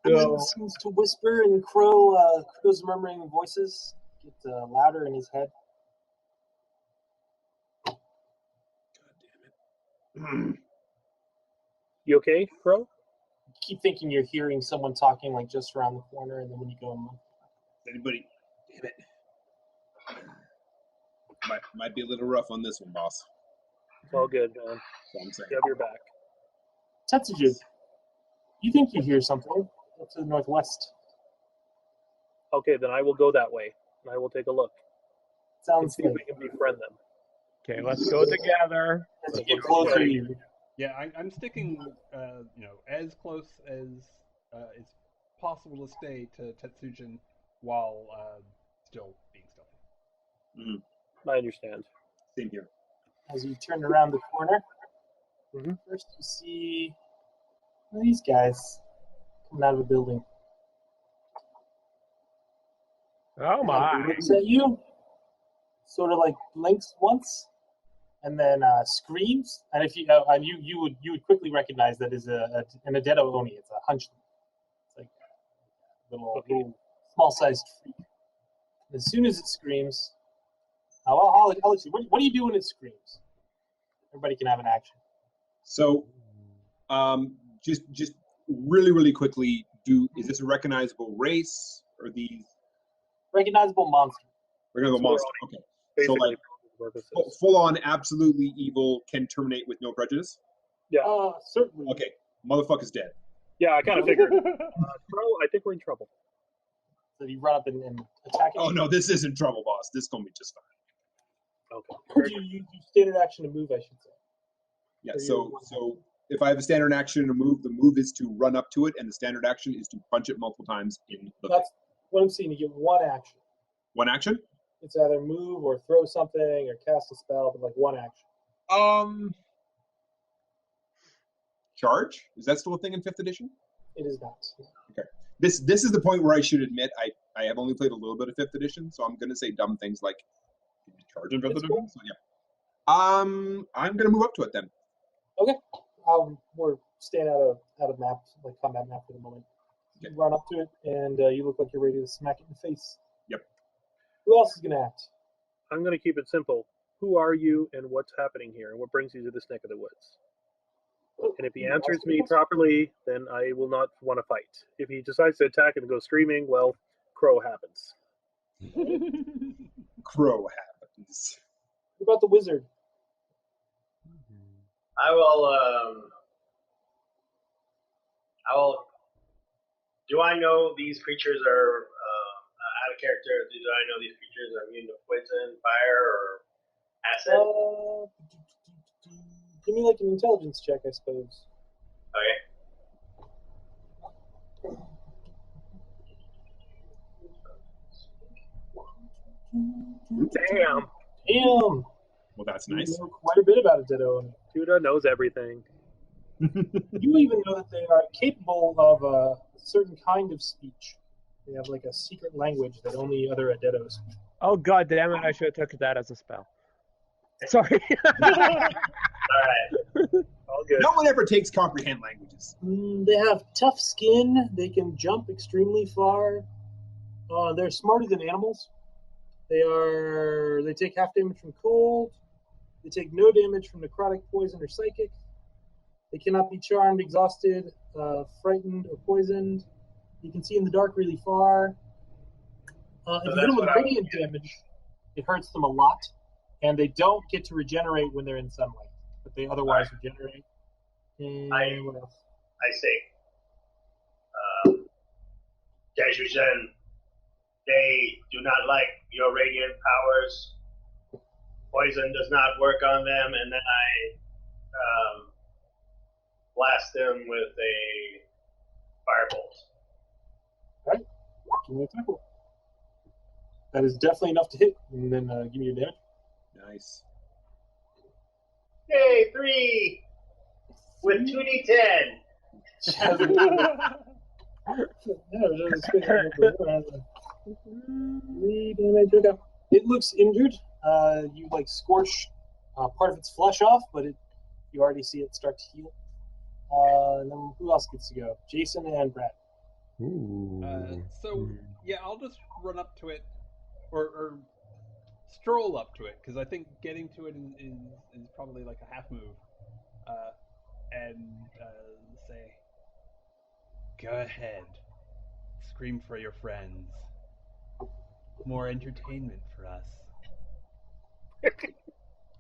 It seems to whisper, and Crow's murmuring voices get louder in his head. God damn it. You okay, Crow? You keep thinking you're hearing someone talking like just around the corner, and then when you go in, Anybody? Damn it. Might be a little rough on this one, boss. It's all good, man. That's all I'm saying. You have your back. Tetsuju, you think you hear something up to the northwest? Okay, then I will go that way, and I will take a look. and Sounds see if like we can befriend them. Okay, let's go together. as you get closer, you Yeah, I'm sticking, as close as it's possible to stay to Tetsujin while still being stealthy. I understand. Same here. as you turn around the corner. Mhm. First, you see these guys coming out of a building. Oh my. Looks at you, sort of like blinks once, and then screams. And if you you would quickly recognize that is an Adeto Oni. It's a hunchling. It's like a little small-sized freak. As soon as it screams, I'll let you. What do you do when it screams? Everybody can have an action. So, just really quickly, is this a recognizable race or these Recognizable monster. recognizable monster? Okay, so Basically, like for purposes. full on, absolutely evil, can terminate with no prejudice. Certainly. Okay, motherfucker's dead. Yeah, I kind of figured. Bro, I think we're in trouble. So you run up and attack it. Oh no, this isn't trouble, boss. This is gonna be just fine. Okay. You standard action to move, I should say. Yeah. So So if I have a standard action to move, the move is to run up to it, and the standard action is to punch it multiple times in the face. That's what I'm seeing. You get one action. One action. It's either move or throw something or cast a spell, but like one action. Charge. Is that still a thing in 5th edition? It is not. Okay. This is the point where I should admit I have only played a little bit of 5th edition, so I'm gonna say dumb things like charge in 5th It's edition. cool. So yeah. I'm gonna move up to it then. Okay. We're staying out of map, like combat map for the moment. You Okay. run up to it, and you look like you're ready to smack it in the face. Yep. Who else is gonna act? I'm going to keep it simple. Who are you, and what's happening here, and what brings you to this neck of the woods? And if he answers me properly, then I will not want to fight. If he decides to attack and go screaming, well, crow happens. Crow happens. What about the wizard? I will. Do I know these creatures are out of character? Do I know these creatures are immune to poison, fire, or acid? Give me like an intelligence check, I suppose. Okay. Damn! Damn! Well, that's You nice. know quite a bit about it, Ditto. Judah knows everything. You even know that they are capable of a certain kind of speech. They have like a secret language that only other Adetto speak. Oh god damn it! I should have took that as a spell. Sorry. All right. All good. No one ever takes comprehend languages. They have tough skin. They can jump extremely far. They're smarter than animals. They take half damage from cold. They take no damage from necrotic, poison, or psychic. They cannot be charmed, exhausted, frightened, or poisoned. You can see in the dark really far. If you hit them with radiant damage, it hurts them a lot. And they don't get to regenerate when they're in sunlight, but they otherwise regenerate. And what else? I say, Daishuzen, they do not like your radiant powers. Poison does not work on them, and then I blast them with a firebolt. Right? Give me a tackle. That is definitely enough to hit. And then give me your damage. Nice. Yay, 3 with 2d10. It looks injured. You like scorch part of its flesh off, but you already see it start to heal. And then who else gets to go? Jason and Brad. So yeah, I'll just run up to it, or stroll up to it, because I think getting to it is probably like a half move, and say, "Go ahead, scream for your friends. More entertainment for us."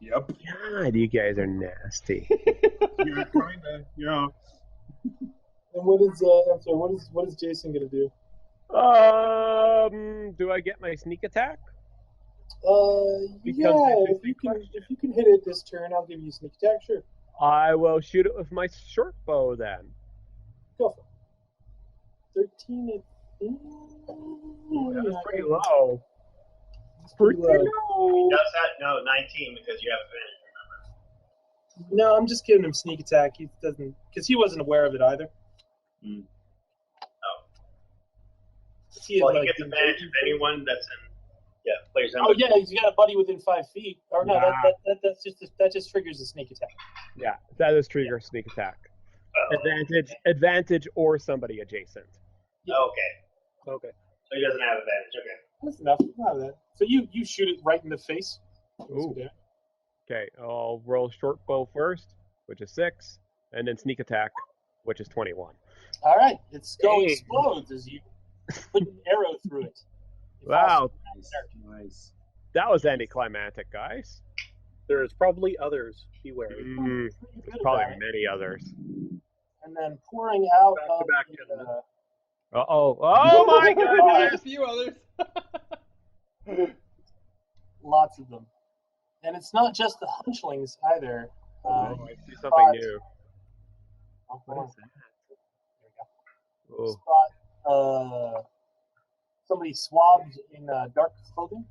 Yep. God, you guys are nasty. Yeah, kinda. Yeah. And what is I'm sorry, what is Jason gonna do? Do I get my sneak attack? Yeah, if you can hit it this turn, I'll give you sneak attack, sure. I will shoot it with my short bow then. Go for it. 13 That was pretty low. Pretty low. He does that? No, 19 because you have advantage. No, I'm just giving him sneak attack. He doesn't, because he wasn't aware of it either. Oh. He Well, he gets advantage of anyone that's in. Yeah, players. Oh yeah, he's got a buddy within 5 feet. Or no, that just triggers the sneak attack. Yeah, that is trigger sneak attack. Advantage, or somebody adjacent. Yeah. Okay. So he doesn't have advantage. Okay. That's enough. Not that. So you shoot it right in the face. Ooh. Okay, I'll roll short bow first, which is 6, and then sneak attack, which is 21. All right, its skull explodes as you put an arrow through it. Wow, Nice. that was anticlimactic, guys. There's probably others. Be wary. There's probably many others. And then pouring out Back to of back, the, gentlemen. Oh my There's goodness! a few others. lots of them. And it's not just the hunchlings either. I see something new. What is that? Oh. Spot somebody swabbed in dark clothing.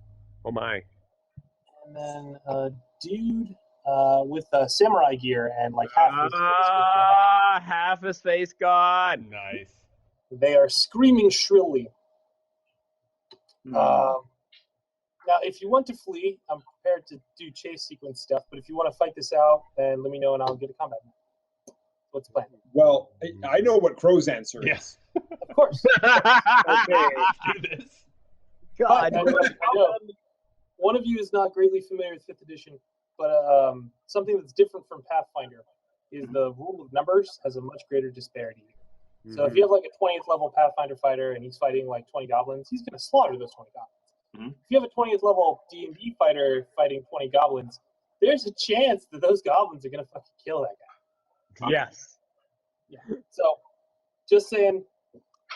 Oh my. And then a dude with samurai gear and like half his face gone. Half his face gone. Nice. They are screaming shrilly. Now, if you want to flee, I'm prepared to do chase sequence stuff. But if you want to fight this out, then let me know and I'll get a combat. What's the plan? Well, I know what Crow's answer is. Yes. Of course. Okay, let's do this. God. I know one of you is not greatly familiar with 5th edition, but something that's different from Pathfinder is the rule of numbers has a much greater disparity. So if you have like a 20th level Pathfinder fighter and he's fighting like 20 goblins, he's going to slaughter those 20 goblins. If you have a 20th level D&D fighter fighting 20 goblins, there's a chance that those goblins are going to fucking kill that guy. Yes. Yeah. So, just saying,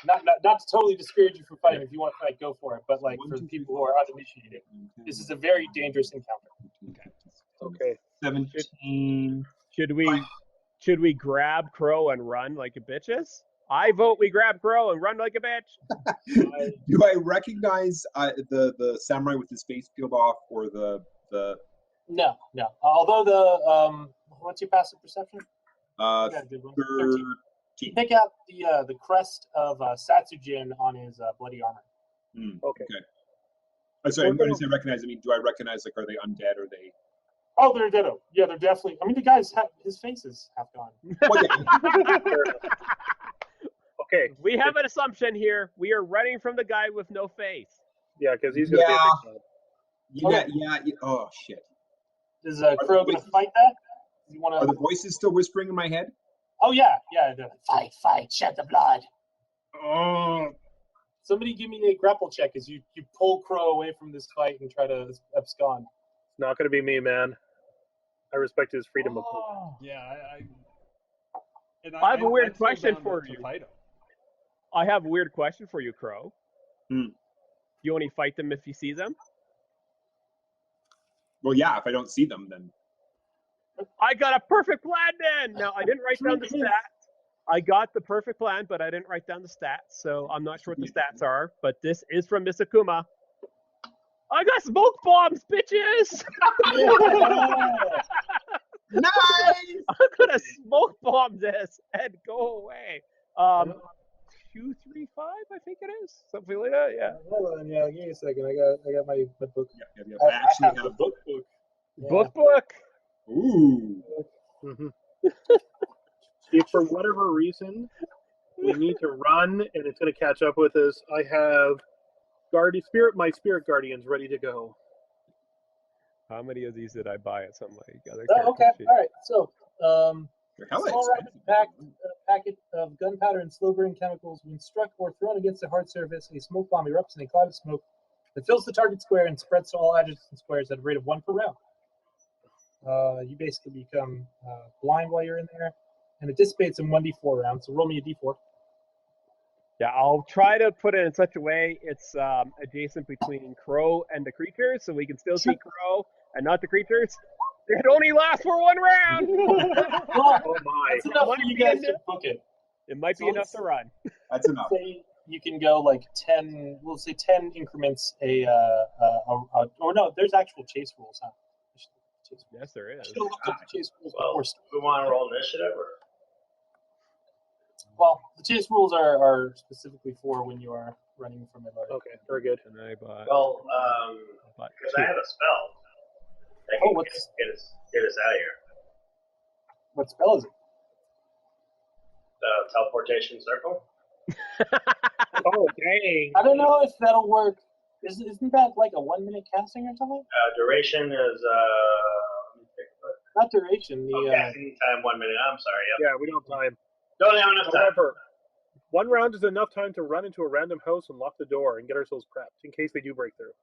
not to totally discourage you from fighting. If you want to fight, go for it. But like for the people who are uninitiated, this is a very dangerous encounter. Okay. 17. Should we grab Crow and run like a bitches? I vote we grab Crow and run like a bitch. Do I recognize the samurai with his face peeled off, or the? No. Although the what's your passive perception? You got a good one. 13. 13. Pick out the crest of Satsujin on his bloody armor. Okay. Sorry, We're when I say recognize, I mean, do I recognize, like, are they undead? Or are they... Oh, they're ditto. Yeah, they're definitely. I mean, the guy's his face is half gone. Well, yeah. Okay. We have an assumption here. We are running from the guy with no face. Yeah, because he's going to be a big Yeah. Oh, shit. Is Crow going to fight that? You want Are the to? voices still whispering in my head? Oh yeah. Fight, shed the blood. Oh. Somebody give me a grapple check as you pull Crow away from this fight and try to abscond. It's not going to be me, man. I respect his freedom of movement. Oh. Yeah, I have a weird I'd slow question down for to you. fight him. I have a weird question for you, Crow. Hmm. You only fight them if you see them? Well, yeah, if I don't see them, then... I got a perfect plan then! Now, I didn't write down the stats. I got the perfect plan, but I didn't write down the stats, so I'm not sure what the stats are. But this is from Miss Akuma. I got smoke bombs, bitches! Nice! I'm gonna smoke bomb this and go away. 2, 3, 5, I think it is. Something like that, yeah. Hold on, yeah, give me a second. I got my book. Yeah. I actually have a book. Yeah. Book. Ooh. Mm-hmm. If for whatever reason we need to run and it's going to catch up with us, I have my spirit guardians ready to go. How many of these did I buy at some like other Oh, okay, character sheet? all right. So, They're hella small rapid expensive. packet of gunpowder and slow-burning chemicals. When struck or thrown against a hard surface, a smoke bomb erupts in a cloud of smoke that fills the target square and spreads to all adjacent squares at a rate of 1 per round. You basically become blind while you're in there, and it dissipates in 1d4 rounds. So roll me a d4. Yeah, I'll try to put it in such a way it's adjacent between Crow and the creatures, so we can still see Crow and not the creatures. It only lasts for 1 round. Oh my! That's enough for you guys to book it. It might be So enough to run. That's enough. Say you can go like 10. We'll say 10 increments. Or no, there's actual chase rules, huh? Yes, there is. Should have looked up the chase rules Well, before. we want to roll initiative, or Well, the chase rules are specifically for when you are running from a load. Okay, very good. And I bought. well, bought because 2. I have a spell that Oh, can what's- get us out of here. What spell is it? The teleportation circle. Oh dang! I don't know if that'll work. Isn't that like a 1-minute casting or something? Duration is let me take a look. Not duration. The Casting time 1 minute. I'm sorry. Yep. Yeah, we don't have time. Don't have enough time. However, 1 round is enough time to run into a random house and lock the door and get ourselves prepped in case they do break through.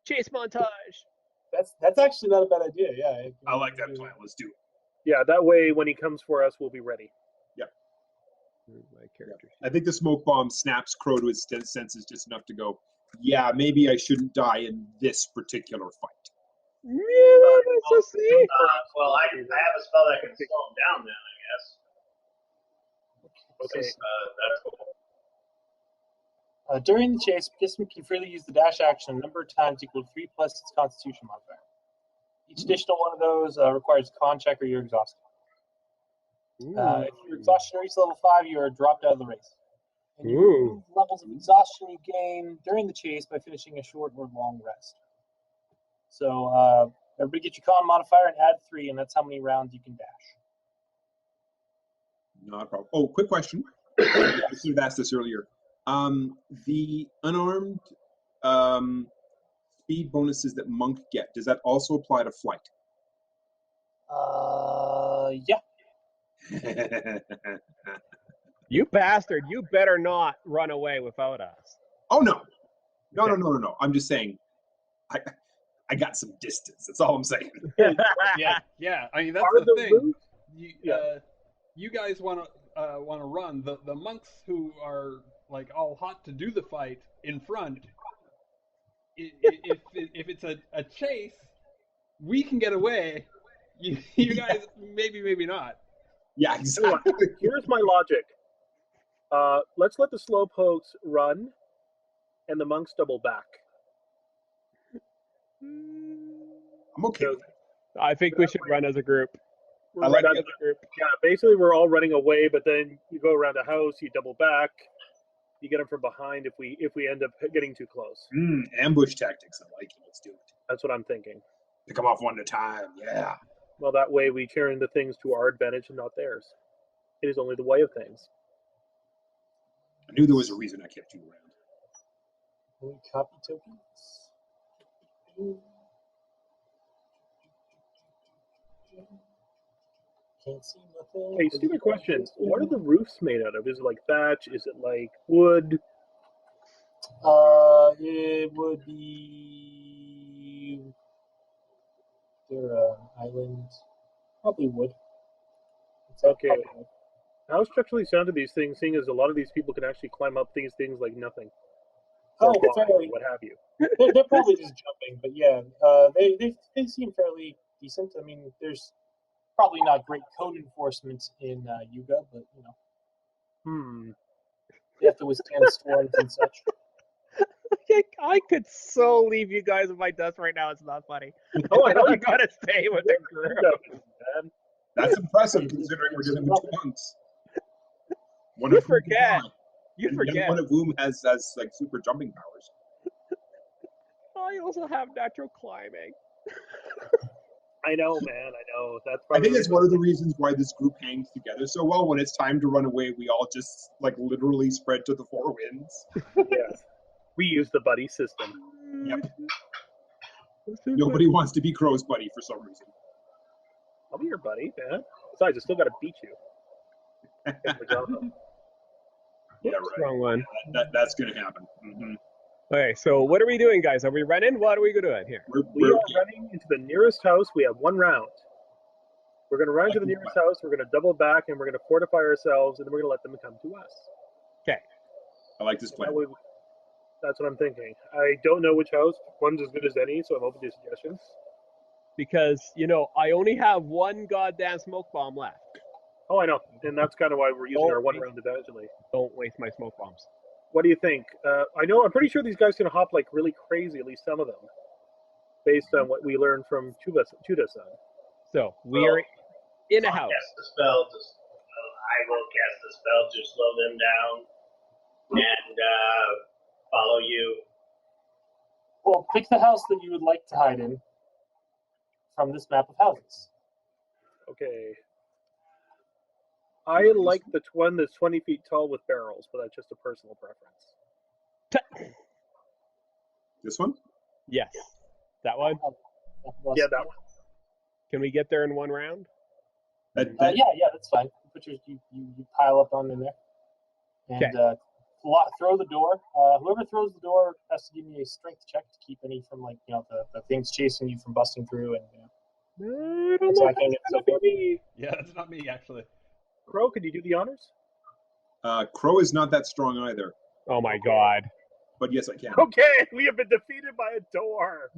Chase montage. that's actually not a bad idea. Yeah. I like that plan. Let's do it. Yeah, that way when he comes for us, we'll be ready. My character sheet. I think the smoke bomb snaps Crow to his senses just enough to go, yeah, maybe I shouldn't die in this particular fight. Yeah, let's just see. Well, I have a spell that can slow him down. Then I guess. Okay. That's cool. During the chase, participant can freely use the dash action a number of times equal to 3 plus its Constitution modifier. Each additional one of those requires a con check or you're exhausted. If your exhaustion reaches level 5, you are dropped out of the race. And you remove levels of exhaustion you gain during the chase by finishing a short or long rest. So everybody get your con modifier and add 3, and that's how many rounds you can dash. Not a problem. Oh, quick question. I should have asked this earlier. The unarmed speed bonuses that Monk get, does that also apply to flight? Yeah. You bastard! You better not run away without us. Oh, no. No. I'm just saying, I got some distance. That's all I'm saying. Yeah. I mean, that's Are the the thing. boots- You guys want to run. The monks who are like all hot to do the fight in front. If it's a chase, we can get away. You guys maybe not. Yeah, exactly. Here's my logic. Let's let the slowpokes run, and the monks double back. I'm okay with that. I think we should run as a group. I like running as a group. Yeah, basically we're all running away, but then you go around the house, you double back, you get them from behind if we end up getting too close. Ambush tactics. I like it. Let's do it. That's what I'm thinking. Pick them off one at a time. Yeah. Well, that way we turn the things to our advantage and not theirs. It is only the way of things. I knew there was a reason I kept you around. Any copy tokens? Can't see nothing. Hey, stupid question. What are the roofs made out of? Is it like thatch? Is it like wood? It would be their island, probably wood. Okay. How structurally sound are these things, seeing as a lot of these people can actually climb up these things like nothing? Oh, Or fly, fairly. what have you. They're probably just jumping, but yeah, they seem fairly decent. I mean, there's probably not great code enforcement in Yuga, but you know, they have to withstand storms and such. I could so leave you guys at my desk right now. It's not funny. Oh, I know. I gotta stay with the group. That's impressive considering we're dealing with 2 monks. One You of whom can forget. fly, You and forget. one of whom has like super jumping powers. I also have natural climbing. I know, man. I know. That's I probably think it's one of the reasons why this group hangs together so well. When it's time to run away, we all just like literally spread to the 4 winds. Yeah. We use the buddy system. Yep. Nobody wants to be Crow's buddy for some reason. I'll be your buddy, man. Besides, I still got to beat you. Yeah, right. Wrong one. That's going to happen. Okay, so what are we doing, guys? Are we running? What are we doing here? We are running into the nearest house. We have 1 round. We're going to run to the nearest house. We're going to double back, and we're going to fortify ourselves, and then we're going to let them come to us. Okay. I like this plan. That's what I'm thinking. I don't know which house. One's as good as any, so I'm open to suggestions. Because, I only have 1 goddamn smoke bomb left. Oh, I know. And that's kind of why we're using our 1 round eventually. Don't waste my smoke bombs. What do you think? I'm pretty sure these guys can hop like really crazy, at least some of them, based on what we learned from Chuda-san. So, we are in a house. Cast the spell. I will cast the spell to slow them down and follow you. Well, pick the house that you would like to hide in from this map of houses. Okay. I like the one that's 20 feet tall with barrels, but that's just a personal preference. This one? Yes. That one? Yeah, that one. Can we get there in 1 round? Yeah, that's fine. You pile up on in there. And throw the door. Whoever throws the door has to give me a strength check to keep any from the things chasing you from busting through and I don't know. That's not me. Yeah, that's not me actually. Crow, could you do the honors? Crow is not that strong either, Oh my god. but yes, I can. Okay, we have been defeated by a door.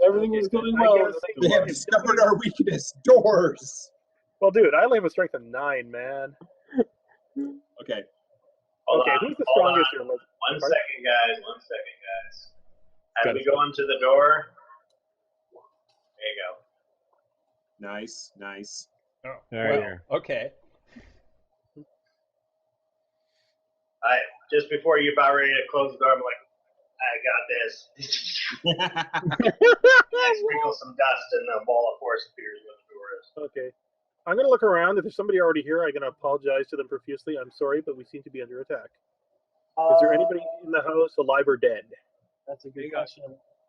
everything is going I well. guess They have discovered our weakness. Doors. Well, dude, I only have a strength of 9, man. Okay. Hold on, who's the hold strongest on. here? 1 second, guys. 1 second, guys. As we go into the door, there you go. Nice. Oh, There. okay. Just before you're about ready to close the door, I'm like, I got this. I sprinkle some dust and a ball of force appears where the door is. Okay. I'm going to look around. If there's somebody already here, I'm going to apologize to them profusely. I'm sorry, but we seem to be under attack. Is there anybody in the house alive or dead? That's a good question.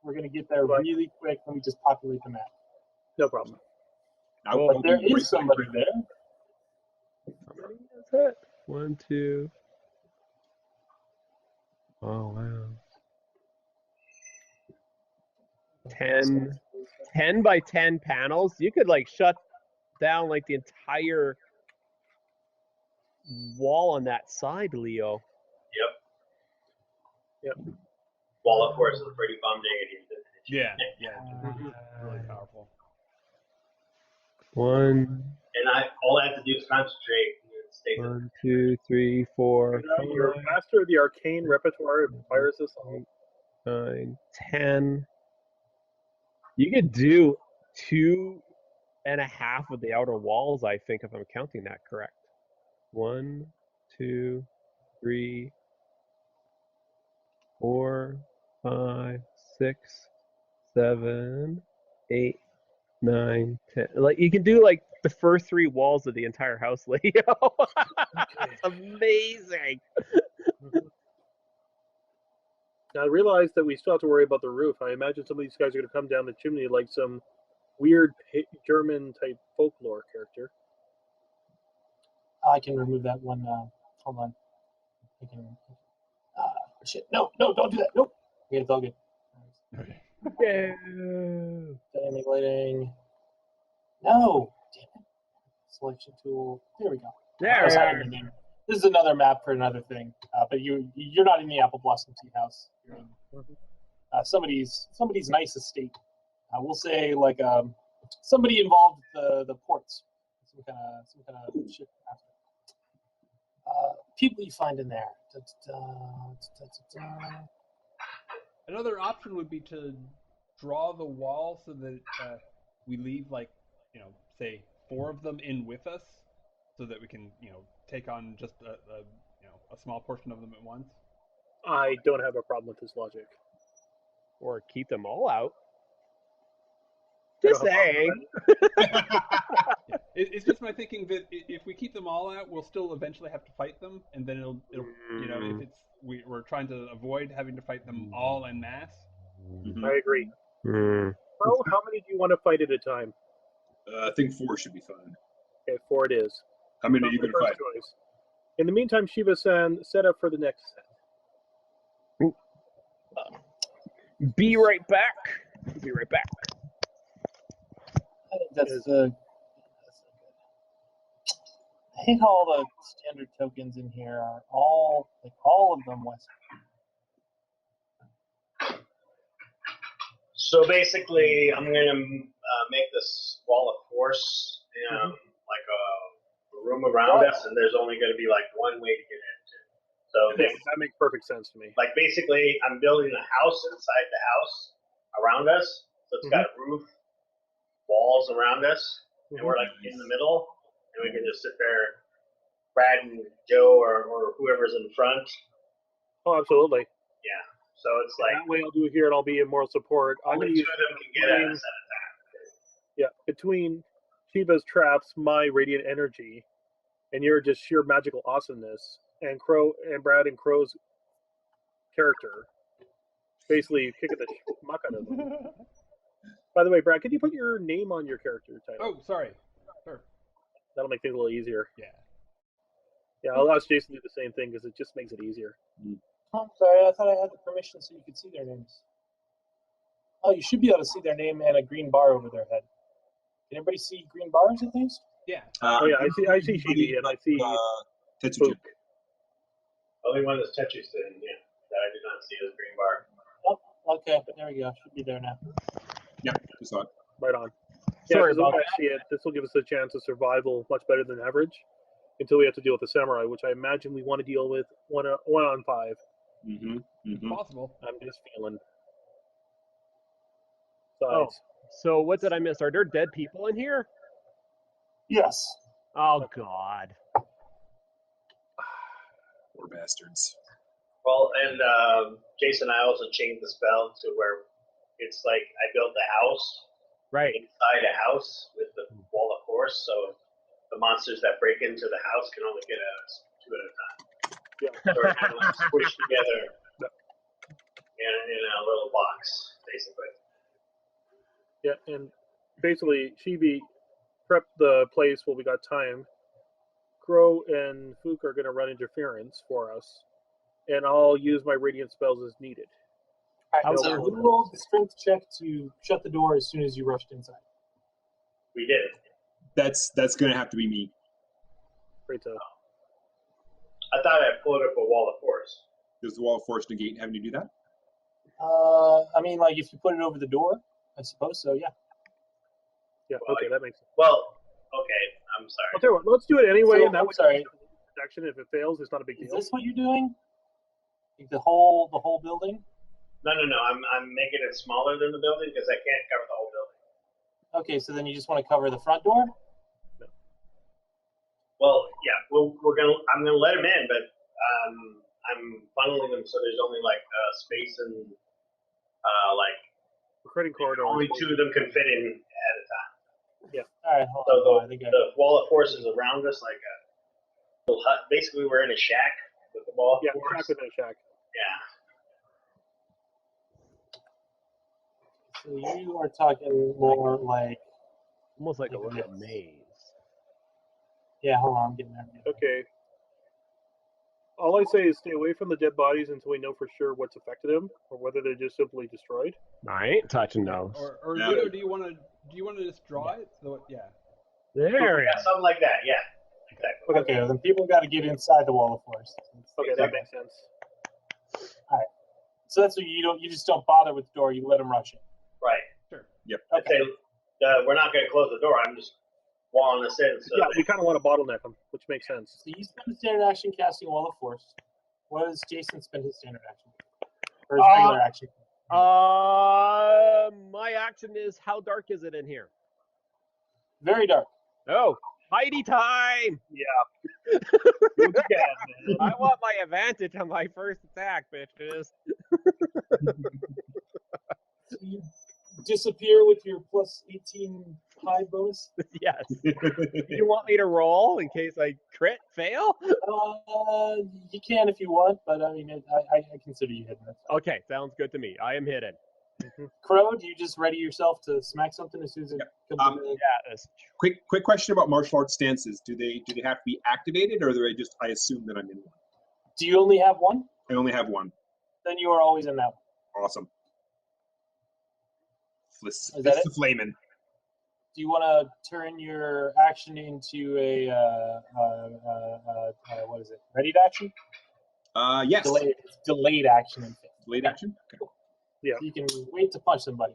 We're going to get there really quick when we just populate the map. No problem. But there is somebody there. That's it. 1, 2. Oh, wow. 10 by 10 panels. You could shut down the entire wall on that side, Leo. Yep. Wall of force is pretty bummed. Yeah. Really powerful. 1. And all I have to do is concentrate and stay. 1, 2, 3, 4, You're a master of the arcane repertoire of fire system. 9, 10. You could do 2 and a half of the outer walls, I think, if I'm counting that correct. 1, 2, 3, 4, 5, 6, 7, 8, 9, 10. Like you can do like the first 3 walls of the entire house, Leo. That's amazing. Now I realize that we still have to worry about the roof. I imagine some of these guys are going to come down the chimney like some weird German type folklore character. I can remove that one. Hold on. I can. Shit. No, don't do that. Nope. Okay, it's all good. Yeah. Dynamic lighting. No. Damn it. Selection tool. There we go. There we are. This is another map for another thing. But you're not in the Apple Blossom Tea House. You're in somebody's nice estate. We'll say like somebody involved with the ports. Some kind of ship after. People you find in there. Another option would be to draw the wall so that we leave, like, say 4 of them in with us, so that we can, take on just a small portion of them at once. I don't have a problem with this logic. Or keep them all out. Just saying. It's just my thinking that if we keep them all out, we'll still eventually have to fight them, and then it'll if it's we're trying to avoid having to fight them all en masse. Mm-hmm. I agree. Well, how many do you want to fight at a time? I think 4 should be fine. Okay, 4 it is. How many are you going to fight? Choice. In the meantime, Shiva-san, set up for the next set. Be right back. Be right back. I think that's good. I hate how all the standard tokens in here are all of them Western. So basically, I'm going to make this wall of force, like a room around us, and there's only going to be like one way to get into. So that makes perfect sense to me. Like basically, I'm building a house inside the house around us, so it's got a roof, walls around us, and we're like in the middle, and we can just sit there, Brad and Joe or whoever's in front. Oh, absolutely. Yeah. So it's like that way I'll do it here, and I'll be in moral support. only 2 of them can get at us at a time. Yeah, between Shiva's traps, my radiant energy, and your just sheer magical awesomeness, and Brad and Crow's character, basically kicking the muck out of them. By the way, Brad, could you put your name on your character title? Oh, sorry. Sure. That'll make things a little easier. Yeah. Yeah, I'll ask Jason to do the same thing because it just makes it easier. Oh, I'm sorry, I thought I had the permission so you could see their names. Oh, you should be able to see their name and a green bar over their head. Can everybody see green bars at least? Yeah. I see Shibi and I see Tetsuji. Only one that's Tetris in, that I did not see as green bar. Oh, okay, there we go. Should be there now. Yeah, just saw it. Right on. Sorry about that. See it. This will give us a chance of survival much better than average until we have to deal with the samurai, which I imagine we want to deal with one on 5. Possible. I'm just feeling. Oh, so what did I miss? Are there dead people in here? Yes. Oh, God. Poor bastards. Well, and Jason, I also changed the spell to where it's like I built a house inside a house with the wall of force, so the monsters that break into the house can only get us 2 at a time. Yeah. So we're kind of like squished together in a little box, basically. Yeah, and basically, Shibi prepped the place while we got time. Crow and Fook are going to run interference for us, and I'll use my radiant spells as needed. All right, so who rolled the strength check to shut the door as soon as you rushed inside? We did it. That's going to have to be me. Great job. I thought I pulled up a wall of force. Does the wall of force negate having to do that? I mean, like if you put it over the door, I suppose so. Yeah. Yeah. Okay, that makes sense. Well, okay. I'm sorry. I'll tell you what. Let's do it anyway. So, and that I'm sorry. Protection. If it fails, it's not a big Is deal. this what you're doing? Like the whole building? No. I'm making it smaller than the building because I can't cover the whole building. Okay, so then you just want to cover the front door? Well, yeah, I'm gonna let him in, but I'm funneling them so there's only like space and like Recruiting corridor. only 2 of them can fit in at a time. All right, hold So on. I think the wall of force is around us like a little hut. Basically, we're in a shack with the wall of Yeah, force. shack within a shack. Yeah. So you are talking more like, Almost like a little maze. yeah, hold on, I'm getting there. Okay. All I say is stay away from the dead bodies until we know for sure what's affected them, or whether they're just simply destroyed. I ain't touching those. Or Yeah. Ludo, do you want to just draw it? So, yeah. There. Yeah, something like that. Yeah. Exactly. Okay, then people got to get inside the wall of force. Okay, that makes sense. So that's what you just don't bother with the door. You let them rush in. Right. Sure. Yep. I'd say we're not going to close the door. I'm just walling us in. So Yeah, we kind of want to bottleneck them, which makes sense. So you spend a standard action casting wall of force. What does Jason spend his standard action? Or his regular action? My action is, how dark is it in here? Very dark. Oh, Heidi time! Yeah. I want my advantage on my first attack, bitches. You disappear with your plus 18 hide bonus. Yes. You want me to roll in case I crit fail? You can if you want, but I mean, I consider you hidden. Okay, sounds good to me. I am hidden. Crow, do you just ready yourself to smack something as soon as it comes in? Yeah, Quick question about martial arts stances. Do they have to be activated, or do they just? I assume that I'm in one. Do you only have one? I only have one. Then you are always in that one. Awesome. Fist Is that it? the flamin'. Do you want to turn your action into a what is it? Readied action? Yes. Delayed action. In fact. Delayed action. Okay. Yeah. So you can wait to punch somebody.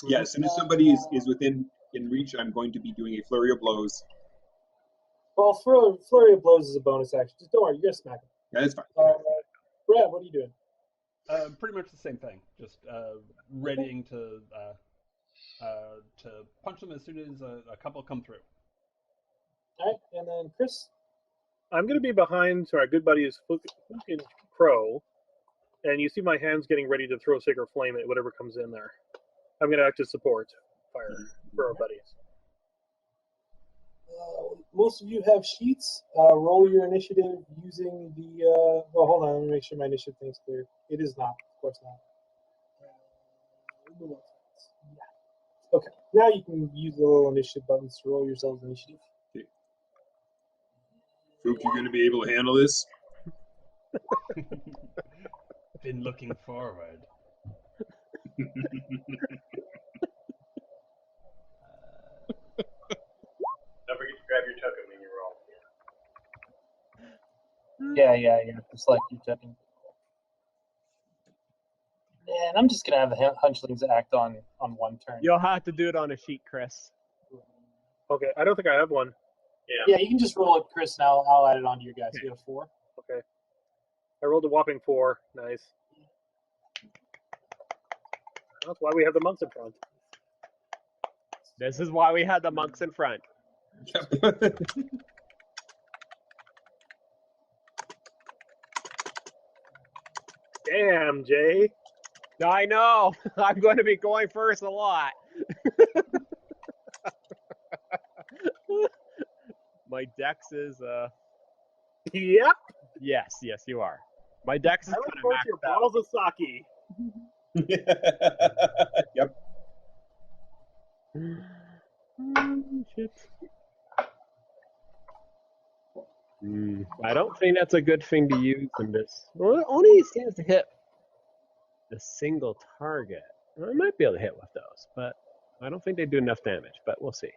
Yeah. As soon as somebody is within reach, I'm going to be doing a flurry of blows. Well, flurry of blows is a bonus action. Just don't worry, you're gonna smack him. Yeah, that's fine. Brad, what are you doing? Pretty much the same thing. Just readying to punch them as soon as a couple come through. All right, and then Chris. I'm going to be behind, so our good buddy is fucking Crow, and you see my hands getting ready to throw Sacred Flame at whatever comes in there. I'm going to act as support fire for our buddies. Most of you have sheets. Roll your initiative using the. Well, hold on. Let me make sure my initiative thing's clear. It is not. Of course not. Yeah. Okay. Now you can use the little initiative buttons to roll yourselves initiative. Fook, you going to be able to handle this? Been looking forward. don't forget to grab your token when you roll. Yeah. Just like you took. Man, I'm just gonna have the hunchlings act on one turn. You'll have to do it on a sheet, Chris. Okay, I don't think I have one. Yeah, you can just roll it, Chris, and I'll add it on to your guys. Okay. You have 4. Okay. I rolled a whopping 4. Nice. That's why we have the monks in front. This is why we had the monks in front. Damn, Jay. I know. I'm going to be going first a lot. My dex is Yep. yes, you are. My dex is I kind look of forward to your maxed out. bottles of sake. Yep. Shit. I don't think that's a good thing to use in this. Well, it only seems to hit the single target. I might be able to hit with those, but I don't think they do enough damage, but we'll see.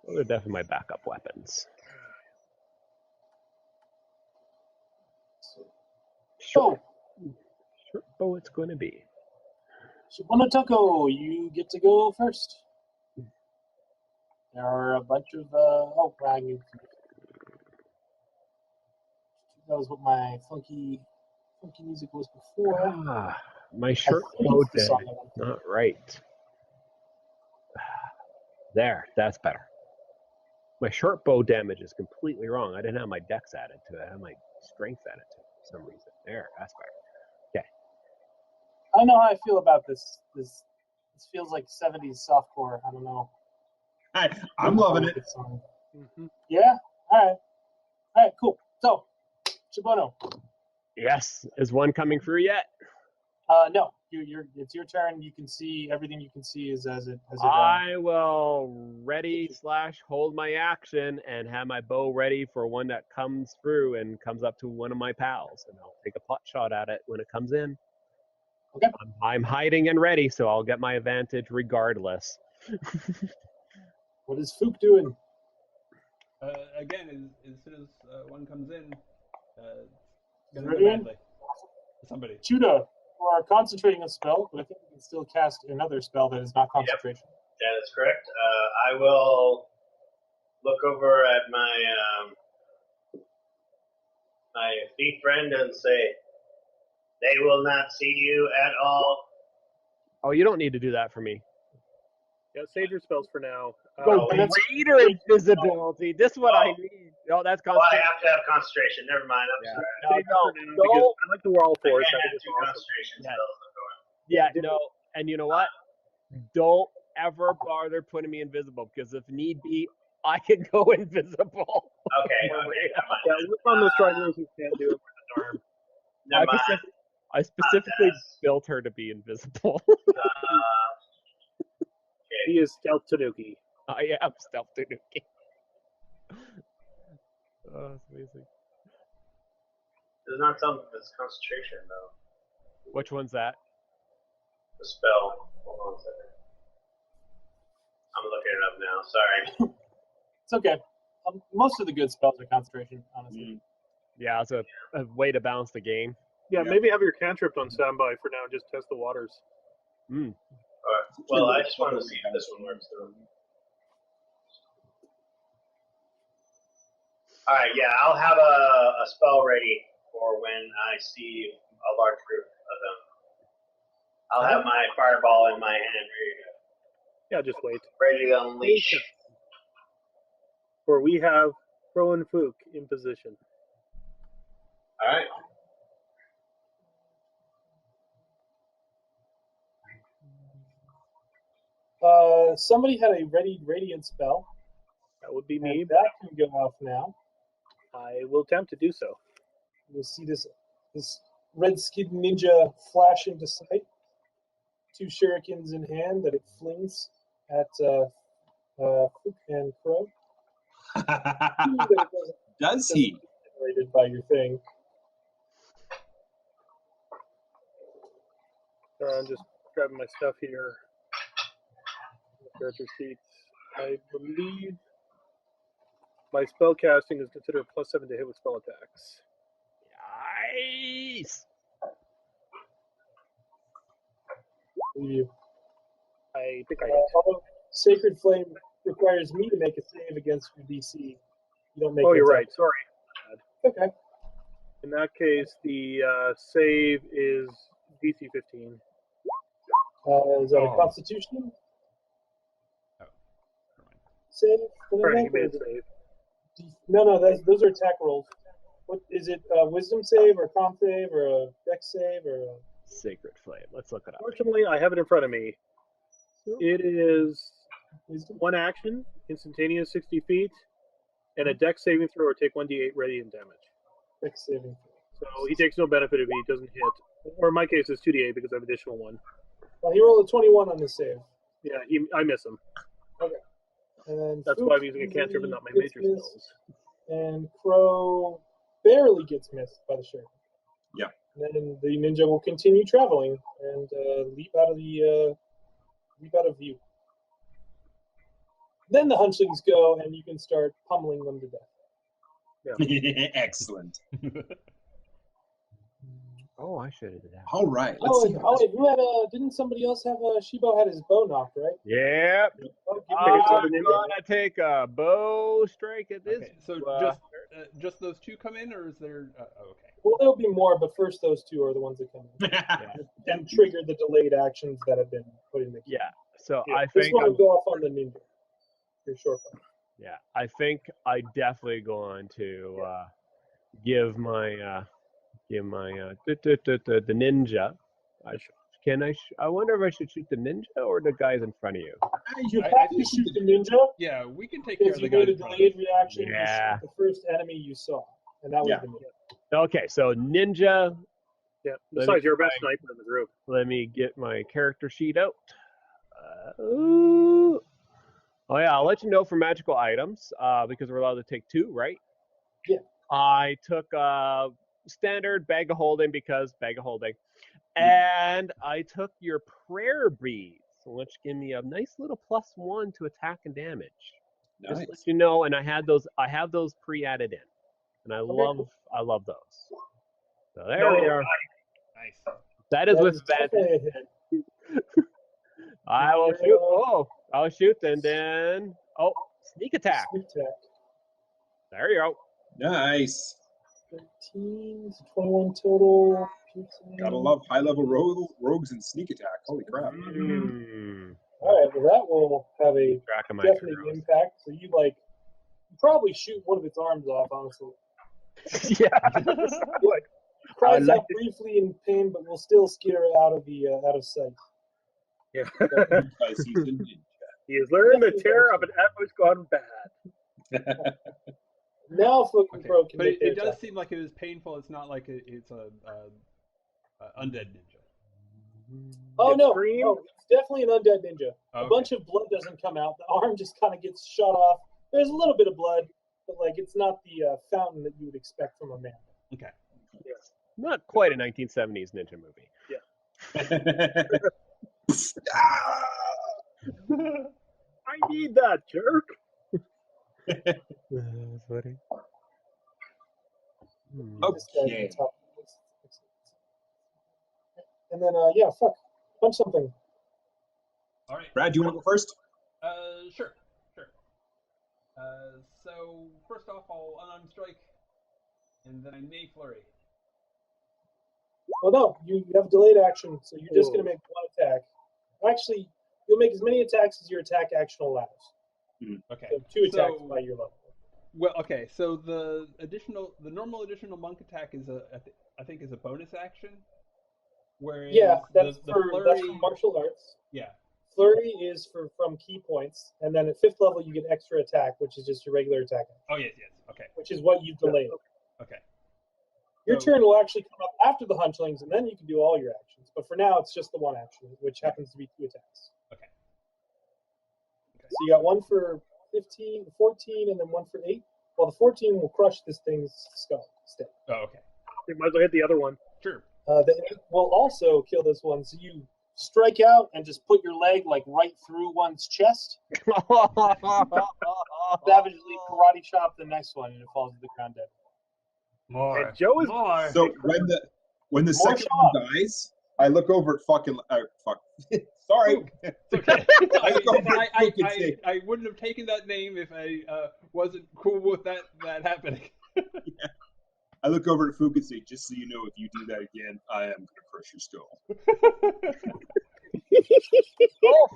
Well, they're definitely my backup weapons. Short bow it's going to be. Shibuna Toko, you get to go first. There are a bunch of that was what my funky funky music was before. My short think bow it's the song damage. I want. Not right. There, that's better. My short bow damage is completely wrong. I didn't have my dex added to it. I had my strength added to it for some reason. There, that's better. I don't know how I feel about this. This feels like 70s softcore. I don't know. I'm loving it. Yeah? All right, cool. So, Shibono. Yes. Is one coming through yet? No. It's your turn. You can see everything you can see is as it. I will ready / hold my action and have my bow ready for one that comes through and comes up to one of my pals, and I'll take a pot shot at it when it comes in. Okay. I'm hiding and ready, so I'll get my advantage regardless. What is Fook doing? Again, as soon as one comes in, gonna Ready? go badly. Somebody. Judah, you are concentrating a spell, but I think you can still cast another spell that is not concentration. That is correct. I will look over at my my thief friend and say, "They will not see you at all." Oh, you don't need to do that for me. Yeah, save your spells for now. Go and that's- greater invisibility. This is what I need. Oh, that's Well, I concentration. have to have concentration. Never mind. I'm sorry. Save it for now because Don't. I like the Wall I Force. can't I have think it's two awesome. concentration Yeah. spells going. Yeah, no. And you know what? Don't ever bother putting me invisible, because if need be, I can go invisible. Okay. Never mind. Yeah, work on those stragglers who can't do it with the arm. Never mind. I specifically built her to be invisible. He is Stealth Tanuki. I am stealth Tanuki. Oh, that's amazing. Does not tell me if it's concentration though. Which one's that? The spell. Hold on a second. I'm looking it up now. Sorry. It's okay. Most of the good spells are concentration, honestly. Yeah, it's a way to balance the game. Yeah, maybe have your cantrip on standby for now. Just test the waters. Alright. Well, I just wanted to see if this one works through. Alright, yeah, I'll have a spell ready for when I see a large group of them. I'll have my fireball in my hand Yeah, just wait. ready to unleash. For we have Crow and Fook in position. Alright. Somebody had a ready radiant spell. That would be me, And but that can go off now. I will attempt to do so. You'll see this red-skinned ninja flash into sight. 2 shurikens in hand that it flings at Fook and Crow. Does he? Generated by your thing. I'm just grabbing my stuff here. Character sheets. I believe my spell casting is considered +7 to hit with spell attacks. Nice. You. I think I hit. Although Sacred Flame requires me to make a save against your DC. You don't make. Oh, you're it. right. Sorry. Okay. In that case, the save is DC 15. Is that a Constitution save? For the Sorry, make, you or made is a it- save. No, those are attack rolls. What is it? A Wisdom save, or a Con save, or a Dex save, or a... Sacred Flame. Let's look it up. Fortunately, I have it in front of me. It is Wisdom? one action, instantaneous 60 feet, and a dex saving throw or take 1d8 radiant damage. Dex saving. So he takes no benefit if he doesn't hit. Or in my case, it's 2d8 because I have additional one. Well, he rolled a 21 on the save. Yeah, I miss him. And then That's why I'm using a cantrip and not my major gets missed, spells. And Crow barely gets missed by the shirt. Yeah. And then the ninja will continue traveling and leap out of view. Then the hunchlings go, and you can start pummeling them to death. Excellent. Oh, I should have did that. All right. Let's see. Wait, who had didn't somebody else have Shibo had his bow knocked, right? Yep. Oh, give me I'm a second. gonna take a bow strike at this. Okay, so uh, just just those two come in, or is there? Okay. Well, there'll be more, but first those two are the ones that come in. And trigger the delayed actions that have been put in the queue. Yeah. So Yeah, I this think one will go off on the ninja. Your short one. yeah, I think I definitely going to give my the ninja. I wonder if I should shoot the ninja or the guys in front of you. You have to shoot the ninja Yeah, we can take care because of the you made guys a in front of delayed us. reaction. Yeah. You shoot the first enemy you saw, and that was Yeah. the ninja. Okay, so ninja. Yeah. Let Besides, me- you're best sniper in the group. Let me get my character sheet out. Ooh. Oh yeah, I'll let you know for magical items because we're allowed to take 2, right? Yeah. I took standard bag of holding because bag of holding, and I took your prayer beads, which give me a nice little +1 to attack and damage. Just to let you know, and I have those pre-added in, and I love those. So there we are. Nice. That is That with is advantage. definitely a hit. I will shoot. Oh, I'll shoot and then sneak attack. Sneak attack. There you go. Nice. 13 to 21 total. Gotta love high-level rogues and sneak attack. Holy crap. All right, well that will have a Track of my definite heroes. impact. So you probably shoot one of its arms off, honestly. Yeah. It cries out briefly in pain, but will still skitter out of sight. Yeah. Because he's a ninja. He has learned the terror of an epic gone bad. Now Fucking Okay. Pro can But make it their does attack. seem like it was painful. It's not like it's a undead ninja. Oh It no, screamed? no, it's definitely an undead ninja. Okay. A bunch of blood doesn't come out. The arm just kind of gets shot off. There's a little bit of blood, but it's not the fountain that you would expect from a man. Okay. Not quite a 1970s ninja movie. I need that, jerk. Sorry. This guy's Okay. on top of this. And then punch something. All right. Brad, do you want to go first? Sure. So first off, I'll unarmed strike, and then I may flurry. Well, no, you have delayed action, so you're just going to make one attack. Actually, you'll make as many attacks as your attack action allows. Okay. So 2 attacks by your level. Well, okay. So the normal additional monk attack is I think is a bonus action. Whereas that's the for flurry, martial arts. Yeah. Flurry is from key points, and then at 5th level you get extra attack, which is just your regular attack, Oh yes. Okay. which is what you've delayed. Okay. Your So- turn will actually come up after the hunchlings, and then you can do all your actions. But for now, it's just the one action, which happens to be 2 attacks. Okay. So you got one for 15, 14, and then one for 8. Well, the 14 will crush this thing's skull. Stick. Oh, okay. You might as well hit the other one. Sure. The 8 will also kill this one. So you strike out and just put your leg right through one's chest. Savagely karate chop the next one, and it falls to the ground dead. More. And Joe is More. So when the More second one dies, I look over at fucking fuck. Sorry. It's okay. I wouldn't have taken that name if I wasn't cool with that happening. I look over at Fukusi, just so you know, if you do that again, I am going to crush your skull.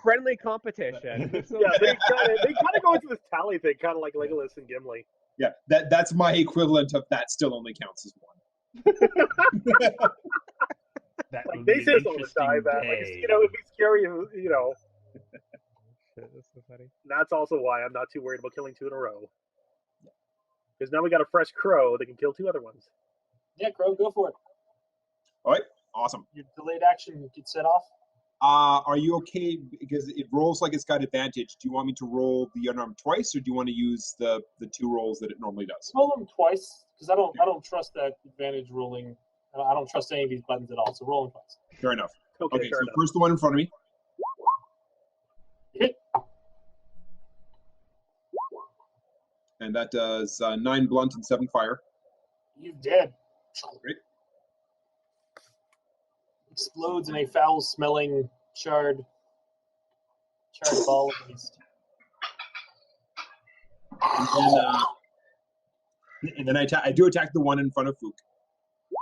Friendly competition. Yeah, they kind of go into this tally thing, kind of like Legolas and Gimli. Yeah, that's my equivalent of that still only counts as one. That Like would they be say an this all the interesting time, man. Like, day. it'd be scary, Shit, that's so funny. That's also why I'm not too worried about killing 2 in a row. Because now we got a fresh crow that can kill 2 other ones. Yeah, Crow, go for it. All right, awesome. Your delayed action gets set off. Are you okay? Because it rolls like it's got advantage. Do you want me to roll the unarmed twice, or do you want to use the 2 rolls that it normally does? Roll them twice, because I don't trust that advantage rolling. I don't trust any of these buttons at all. So roll them twice. Fair enough. Okay, Okay, fair so enough. first the one in front of me. Hit. And that does 9 blunt and 7 fire. You're dead. Great. Explodes in a foul-smelling charred ball of waste. And then And then I do attack the one in front of Fook.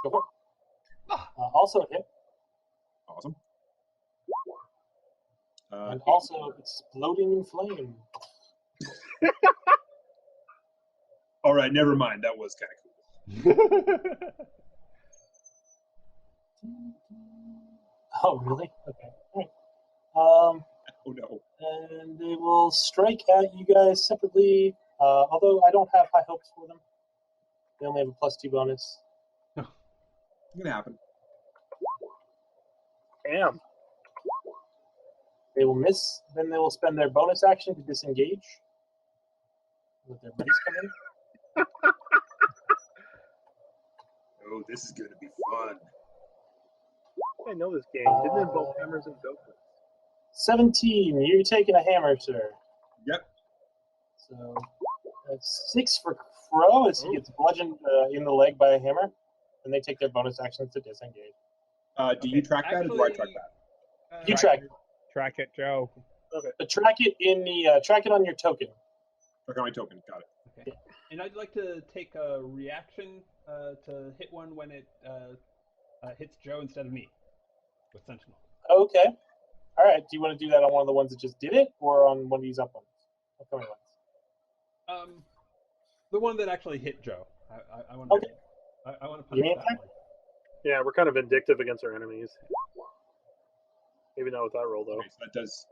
Go for it. Also hit. Awesome. And also exploding in flame. All right, never mind. That was kind of cool. Oh, really? Okay. All right. Oh no. And they will strike at you guys separately. Although I don't have high hopes for them. They only have a +2 bonus. It's gonna happen. Damn. They will miss. Then they will spend their bonus action to disengage. Let their buddies come in. Oh, this is gonna be fun. I know this game. Didn't it involve hammers and gophers? 17. You're taking a hammer, sir. Yep. So that's 6 for Crow as he gets bludgeoned in the leg by a hammer. And they take their bonus actions to disengage. Do you track that, or do I track that? You track it. Track it, Joe. Okay. But track it in the track it on your token. Track on my token. Got it. Okay. And I'd like to take a reaction to hit one when it hits Joe instead of me with Sentinel. Okay. All right. Do you want to do that on one of the ones that just did it, or on one of these up ones? Upcoming ones. The one that actually hit Joe. I want. Okay. I want to You punish mean that attack? one. Yeah, we're kind of vindictive against our enemies. Maybe not with that roll, though. Okay, so that does.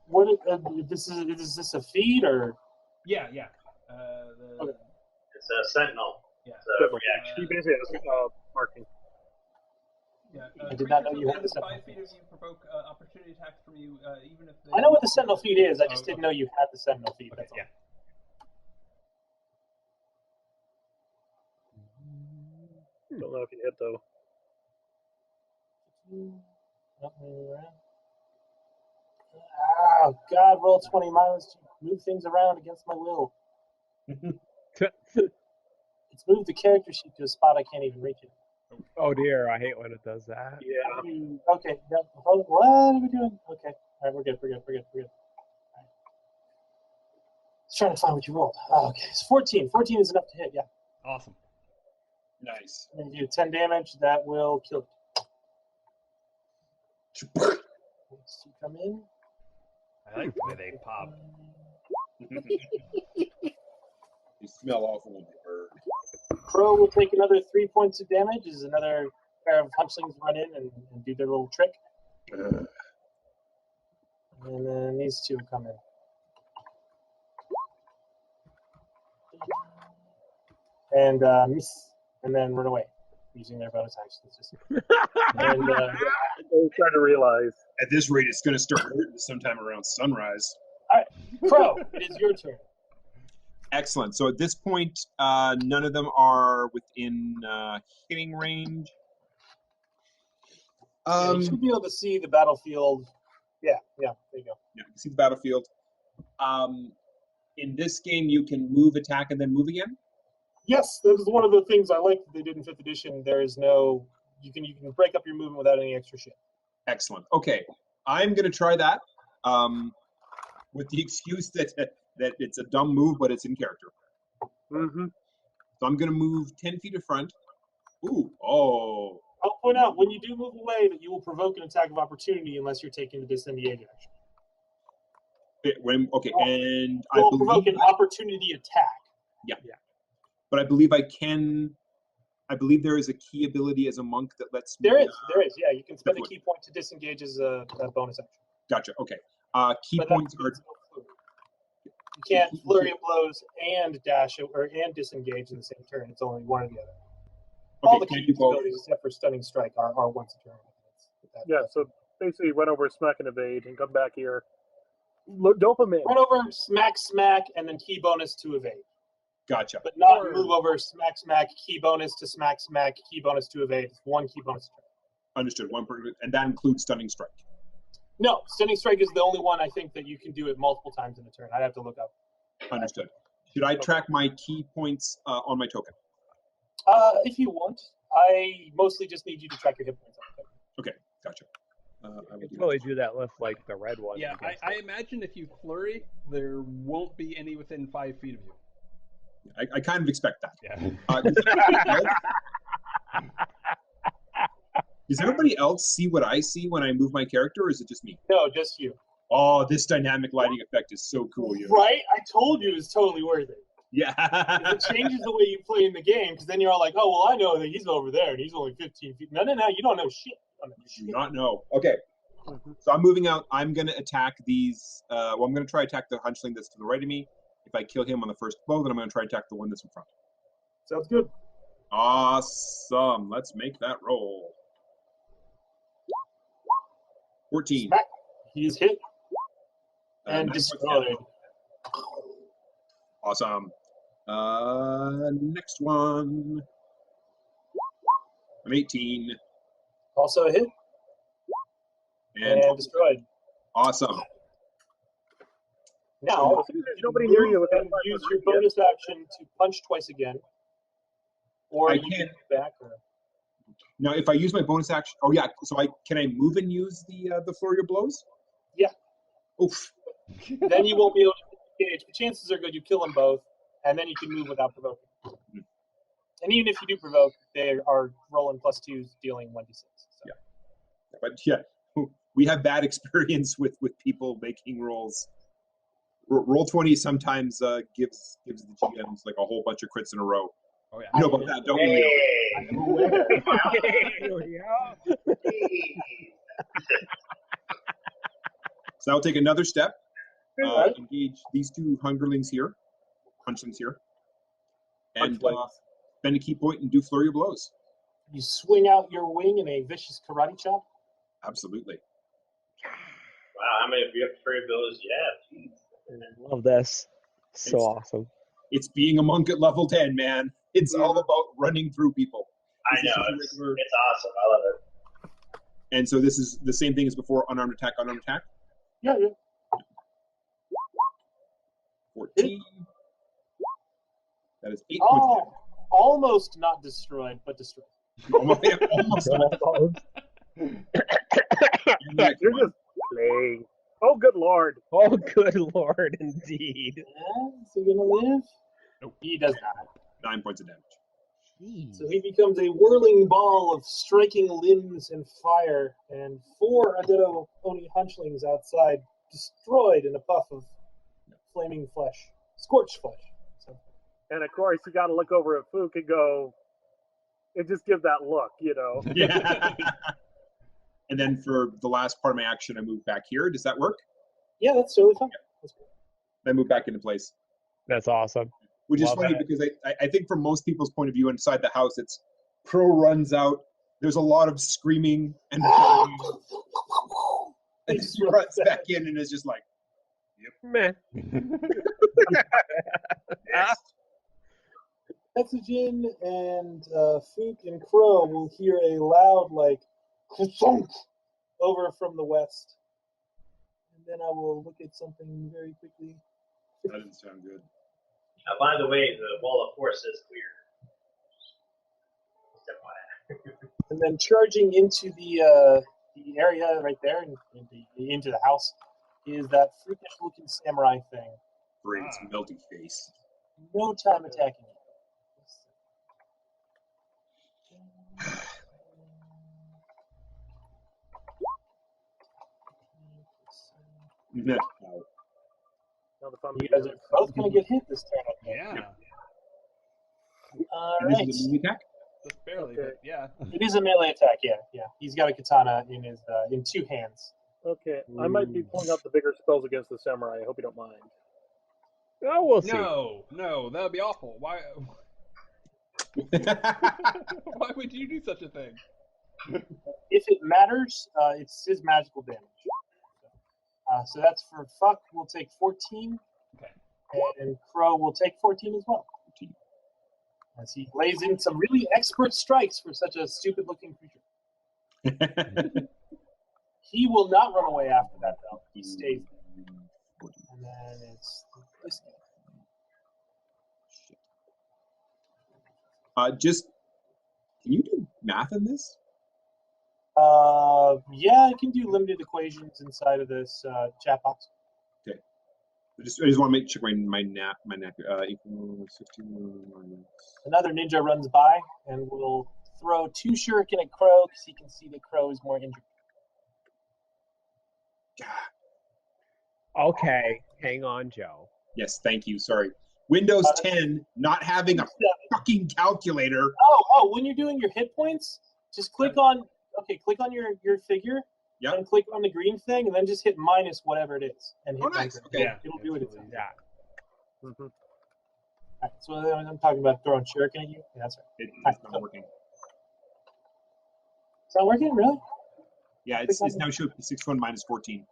What is this a feed or? Yeah. Okay. It's a sentinel. Yeah. So reaction. He basically has marking. Yeah. I did not know you had within the 5 feet of you provoke opportunity attacks from you, even if they. I know what the Sentinel feed is. I just Oh, didn't okay. know you had the Sentinel feed. Okay. That's all. Yeah. Don't know if you hit, though. Oh, God, roll 20 miles to move things around against my will. It's moved the character sheet to a spot I can't even reach it. Oh dear, I hate when it does that. Yeah. Okay, yep. What are we doing? Okay, all right, we're good. All right. Just trying to find what you rolled. Oh, okay, it's 14. 14 is enough to hit, yeah. Awesome. Nice. And you do 10 damage, that will kill it. Next to come in. I like the way they pop. You smell awful when they burn. Crow will take another 3 points of damage as another pair of hunchlings run in and do their little trick. And then these two come in. And miss, and then run away using their bonus actions. And I was trying to realize. At this rate, it's going to start hurting sometime around sunrise. Crow, it is your turn. Excellent. So at this point, none of them are within hitting range. You should be able to see the battlefield. Yeah, there you go. Yeah, you can see the battlefield. In this game, you can move, attack, and then move again. Yes, that is one of the things I like that they did in 5th edition. There is no you can break up your movement without any extra shit. Excellent. Okay, I'm going to try that with the excuse that it's a dumb move, but it's in character. Mm-hmm. So I'm going to move 10 feet in front. Ooh, oh. I'll point out when you do move away that you will provoke an attack of opportunity unless you're taking the disengage action. Okay, and You I will provoke believe an opportunity attack. Yeah. But I believe I can. I believe there is a key ability as a monk that lets me. There is. Yeah, you can spend a definitely. key point to disengage as a bonus action. Gotcha. Okay. Key But points that are. means no flurry. You can't flurry of blows and dash and disengage in the same turn. It's only one or the other. All Okay, the can I key do both? abilities except for stunning strike are once a turn. Yeah, so basically run over, smack, and evade, and come back here. Dopamine. Run over, smack, and then key bonus to evade. Gotcha. But not move over, smack, key bonus to smack, key bonus to evade. It's one key bonus to turn. Understood. And that includes stunning strike. No, stunning strike is the only one I think that you can do it multiple times in a turn. I'd have to look up. Understood. Should I track my key points on my token? If you want, I mostly just need you to track your hit points. Okay, gotcha. I will You do can always do that with like the red one. Yeah, I imagine if you flurry, there won't be any within 5 feet of you. I kind of expect that. Yeah. Does everybody else see what I see when I move my character, or is it just me? No, just you. Oh, this dynamic lighting effect is so cool. Right? I told you it's totally worth it. Yeah. It changes the way you play in the game, because then you're all like, oh, well, I know that he's over there, and he's only 15 feet. No, you don't know shit. Do not know. Okay. So I'm moving out. I'm going to attack these. I'm going to try to attack the hunchling that's to the right of me. If I kill him on the first blow, then I'm going to try to attack the one that's in front. Sounds good. Awesome. Let's make that roll. 14. Smack. He's hit and 9 points destroyed. down. Awesome. Next one. I'm 18. Also a hit And and destroyed. awesome. Now, There's nobody near you with that. use your bonus action to punch twice again. Or I you can. can back. Or... Now, if I use my bonus action, so can I move and use the flurry of blows? Yeah. Oof. Then you won't be able to engage. The chances are good you kill them both, and then you can move without provoking. And even if you do provoke, they are rolling +2s, dealing 1d6. So. Yeah. But yeah, we have bad experience with people making rolls. Roll20 sometimes gives the GMs like a whole bunch of crits in a row. Oh yeah. You know about that, don't you? So I'll take another step. Engage these two hungerlings here, hunchlings here, and spend a key point and do flurry of blows. You swing out your wing in a vicious karate chop. Absolutely. Wow, how many free abilities do you have? Jeez. I love this. So awesome. It's being a monk at level 10, man. It's all about running through people. I know. It's awesome. I love it. And so this is the same thing as before, unarmed attack, unarmed attack. Yeah. 14. That is 8 points. Almost not destroyed, but destroyed. Almost not. You're just playing. Oh, good lord. Oh, good lord, indeed. Yeah, is he gonna live? Nope. He does not. 9 points of damage. Jeez. So he becomes a whirling ball of striking limbs and fire, and 4 Adetto Oni hunchlings outside destroyed in a puff of flaming flesh. Scorched flesh. So. And of course, you got to look over at Fook and go, and just give that look, you know. Yeah. And then for the last part of my action, I move back here. Does that work? Yeah, that's totally fine. Yeah. Then move back into place. That's awesome. Which is funny because I think from most people's point of view inside the house, it's Crow runs out. There's a lot of screaming and crying. And he runs back in and is just like, Meh. Oxygen and Fook and Crow will hear a loud, like, ka-thunk over from the west. And then I will look at something very quickly. that doesn't sound good. By the way, the wall of force is clear. And then charging into the area right there, into the house, is that freakish-looking samurai thing. Great, it's melty face. No time attacking it. No. Now the fun You guys are both going to get hit this turn. Yeah. All And right. this is a melee attack? Just barely, Okay. but yeah. It is a melee attack, yeah. He's got a katana in his in 2 hands. Okay, I might be pulling out the bigger spells against the samurai. I hope you don't mind. Oh, we'll see. No, that would be awful. Why? Why would you do such a thing? If it matters, it's his magical damage. So that's for Fuck, we'll take 14. Okay. And Crow will take 14 as well. As he lays in some really expert strikes for such a stupid-looking creature. He will not run away after that, though. He stays there. And then it's this guy. Just, can you do math in this? Yeah, I can do limited equations inside of this chat box. Okay. I just want to check my nap equal 16. Another ninja runs by and will throw 2 shuriken at Crow because he can see that Crow is more injured. Okay, hang on, Joe. Yes, thank you. Sorry. Windows 10 not having a fucking calculator. Oh, when you're doing your hit points, just click on your figure. Yep. And click on the green thing, and then just hit minus whatever it is, and hit nice. enter. Okay. Yeah, It'll do it itself. Yeah. Mm-hmm. All right, so I'm talking about throwing shuriken at you. Yeah, that's right. It's not working. It's not working, really? Yeah, it's now showing 61 minus 14.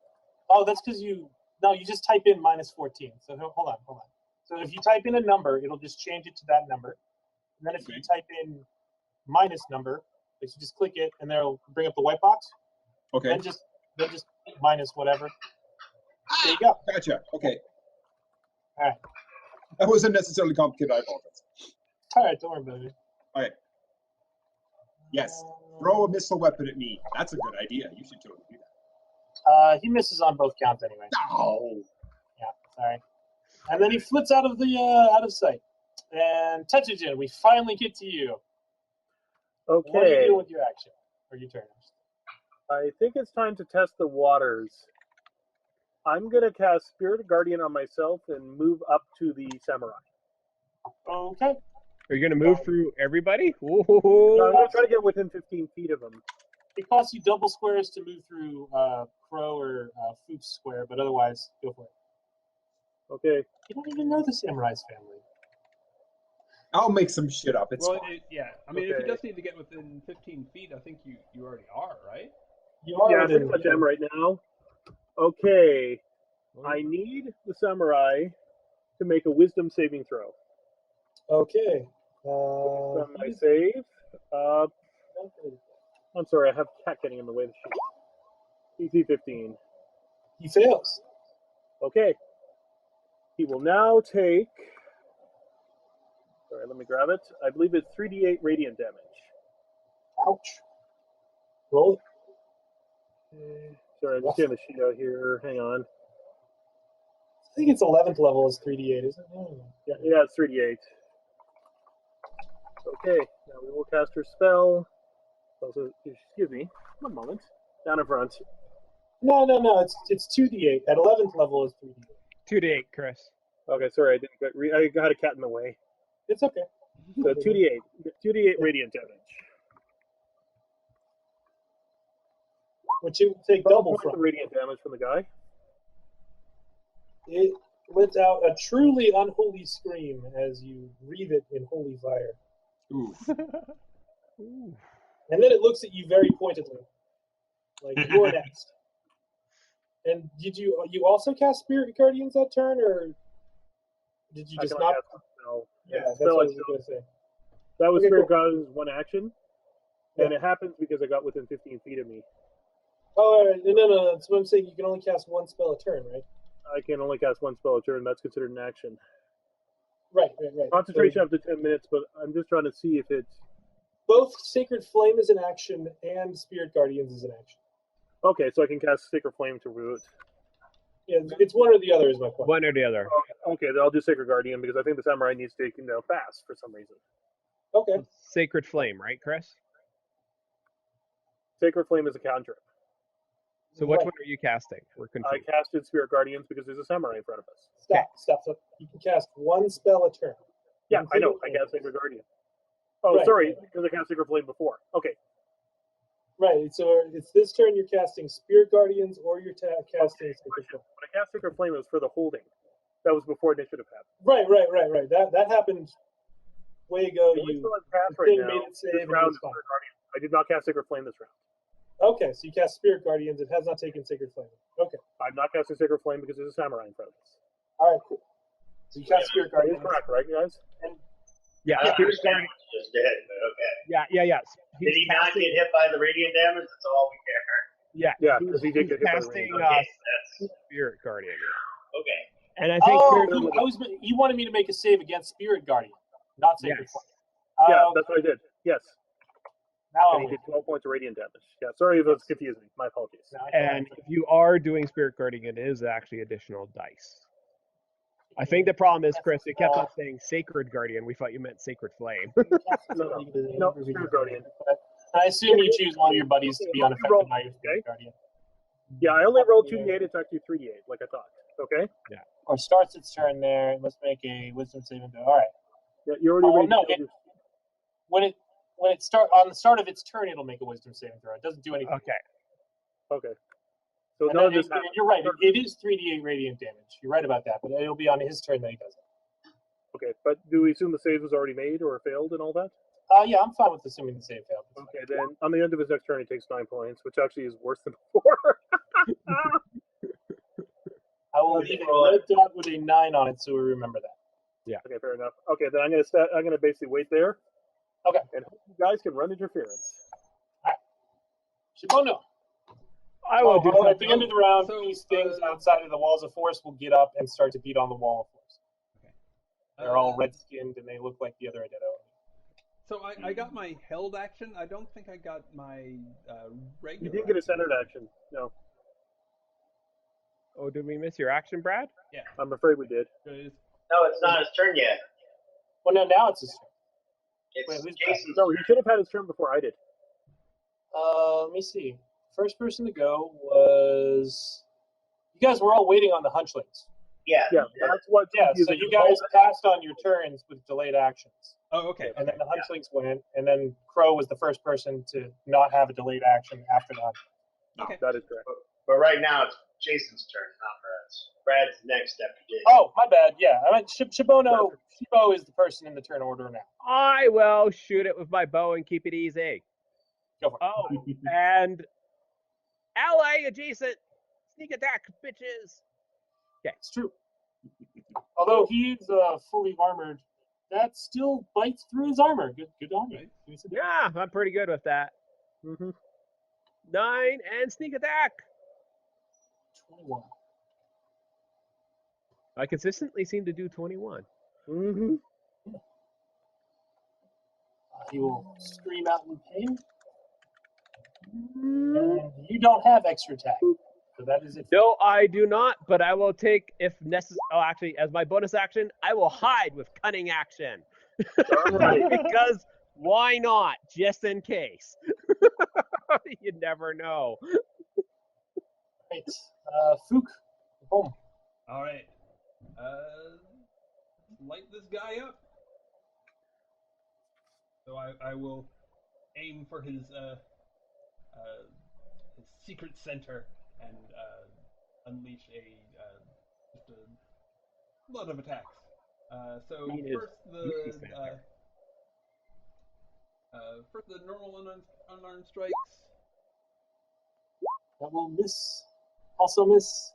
Oh, that's because you just type in minus 14. So hold on. So if you type in a number, it'll just change it to that number. And then if you type in minus number, you just click it, and then it'll bring up the white box. Okay. Then just minus whatever. There you go. Gotcha. Okay. All right. That wasn't necessarily complicated. I apologize. All right, don't worry about it. All right. Yes. Throw a missile weapon at me. That's a good idea. You should totally do that. He misses on both counts anyway. No. Yeah, sorry. And then he flits out of sight. And Tetsugen, we finally get to you. Okay. What are you doing with your action? Or your turn? I think it's time to test the waters. I'm going to cast Spirit Guardian on myself and move up to the samurai. Okay. Are you going to move through everybody? So I'm going to try to get within 15 feet of him. It costs you double squares to move through Crow or Fuchs square, but otherwise, go for it. Okay. You don't even know the samurai's family. I'll make some shit up. It's Well, fine. I mean, if he does need to get within 15 feet, I think you already are, right? You are Yeah, I within, pretty much am right now. Okay. I need the samurai to make a wisdom saving throw. Okay. On my save. I'm sorry, I have cat getting in the way of the sheet. DC 15. He fails. Okay. He will now take. Sorry, let me grab it. I believe it's 3d8 radiant damage. Ouch. Roll it. Sorry, I'm just getting the sheet out here. Hang on. I think it's 11th level is 3d8, isn't it? Yeah, it's 3d8. Okay, now we will cast her spell. Also, excuse me, one moment. Down in front. No. It's 2d8. At 11th level is 3d8. 2 to 8, Chris. Okay, sorry, I didn't. I got a cat in the way. It's okay. So 2d8. 2d8 radiant damage. Which you take double Points of from. radiant damage from the guy. It lets out a truly unholy scream as you wreathe it in holy fire. Ooh. And then it looks at you very pointedly. Like, you're next. And did you also cast Spirit Guardians that turn, or did you just not? No. Yeah, that's what I was going to say. That was Okay, Spirit cool. Guardians one action. And it happens because I got within 15 feet of me. Oh, all right. No. That's what I'm saying. You can only cast one spell a turn, right? I can only cast one spell a turn. That's considered an action. Right. Concentration up to 10 minutes, but I'm just trying to see if it's... Both Sacred Flame is an action and Spirit Guardians is an action. Okay, so I can cast Sacred Flame to root. Yeah, it's one or the other is my point. One or the other. Okay, then I'll do Sacred Guardian because I think the Samurai needs to take him down fast for some reason. Okay. Sacred Flame, right, Chris? Sacred Flame is a cantrip. So which one are you casting? We're I confused. casted Spirit Guardians because there's a Samurai in front of us. Stop. You can cast one spell a turn. Yeah, I know. I cast Sacred Guardian. Oh, Right. sorry, because I cast Sacred Flame before. Okay. Right, so it's this turn you're casting Spirit Guardians or you're casting Sacred Flame. When I cast Sacred Flame, it was for the holding. That was before initiative happened. Right. That happened way ago. The only You spell I've cast right thing now made it save this and it round was is fine. Spirit Guardian. I did not cast Sacred Flame this round. Okay, so you cast Spirit Guardians. It has not taken Sacred Flame. Okay. I'm not casting Sacred Flame because there's a Samurai in front of us. All right, cool. So you cast Spirit That is Guardians. correct, right, guys? Yeah, I Spirit understand Guardian. what you just did, but okay. Yeah. Did he not get hit by the radiant damage? That's all we care. Yeah, Yeah, because he did get hit by the casting radiant Okay, that's Spirit Guardian. okay. And I think You wanted me to make a save against Spirit Guardian, not Sacred Yes. Flame. Yeah, that's what I did. Yes. Now And he did 12 points of radiant damage. Yeah, sorry if it was confusing. My apologies. And if you are doing Spirit Guardian, it is actually additional dice. I think the problem is, Chris, you kept on saying Sacred Guardian. We thought you meant Sacred Flame. No, Spirit Guardian. I assume you choose one of your buddies to be unaffected by your Spirit Guardian. Yeah, I only rolled 2d8. It's actually 3d8, like I thought. Okay. Or starts its turn there. Let's make a Wisdom saving throw. All right. Yeah, you already. When it start on the start of its turn, it'll make a Wisdom saving throw. It doesn't do anything. Okay. So none of this. You're right. It is 3d8 radiant damage. You're right about that, but it'll be on his turn that he does it. Okay, but do we assume the save was already made or failed and all that? Yeah, I'm fine with assuming the save failed. Okay, then on the end of his next turn, he takes 9 points, which actually is worse than before. I will leave a red dot with a 9 on it, so we remember that. Yeah. Okay, fair enough. Okay, then I'm gonna basically wait there. Okay. And you guys can run interference. All right. Shibono. I will do at the end of the round, So, these things outside of the walls of force will get up and start to beat on the wall of force. Okay. They're all red-skinned, and they look like the other Adetto. So I got my held action. I don't think I got my regular. You didn't get a action. centered action. No, Oh, did we miss your action, Brad? Yeah. I'm afraid we did. No, it's not his turn yet. Well, no, now it's his turn. It's Wait, who's Jason's No, he should have had his turn before I did. Let me see. First person to go was... You guys were all waiting on the hunchlings. Yeah. Yeah, that's what. Yeah, so you guys passed on your turns with delayed actions. Oh, okay. And then the hunchlings went, and then Crow was the first person to not have a delayed action after the hunchlings. Okay. That is correct. But right now it's Jason's turn, not Brad's. Brad's next after Jason. Oh, my bad. Yeah, I meant Shibo is the person in the turn order now. I will shoot it with my bow and keep it easy. Go for it. Oh, and ally adjacent. Sneak attack, bitches. It's true. Although he is fully armored, that still bites through his armor. Good on you. Right. Yeah, I'm pretty good with that. Mm-hmm. 9 and sneak attack. 21. I consistently seem to do 21. Mm-hmm. He will scream out in pain. And you don't have extra attack. So that is it. No, I do not, but I will take, if necessary, actually, as my bonus action, I will hide with cunning action. Because why not? Just in case. You never know. Right. Fook, home. All right. Light this guy up. So I will aim for his secret center and unleash just a lot of attacks. So first the normal unarmed strikes. That will miss. Also miss.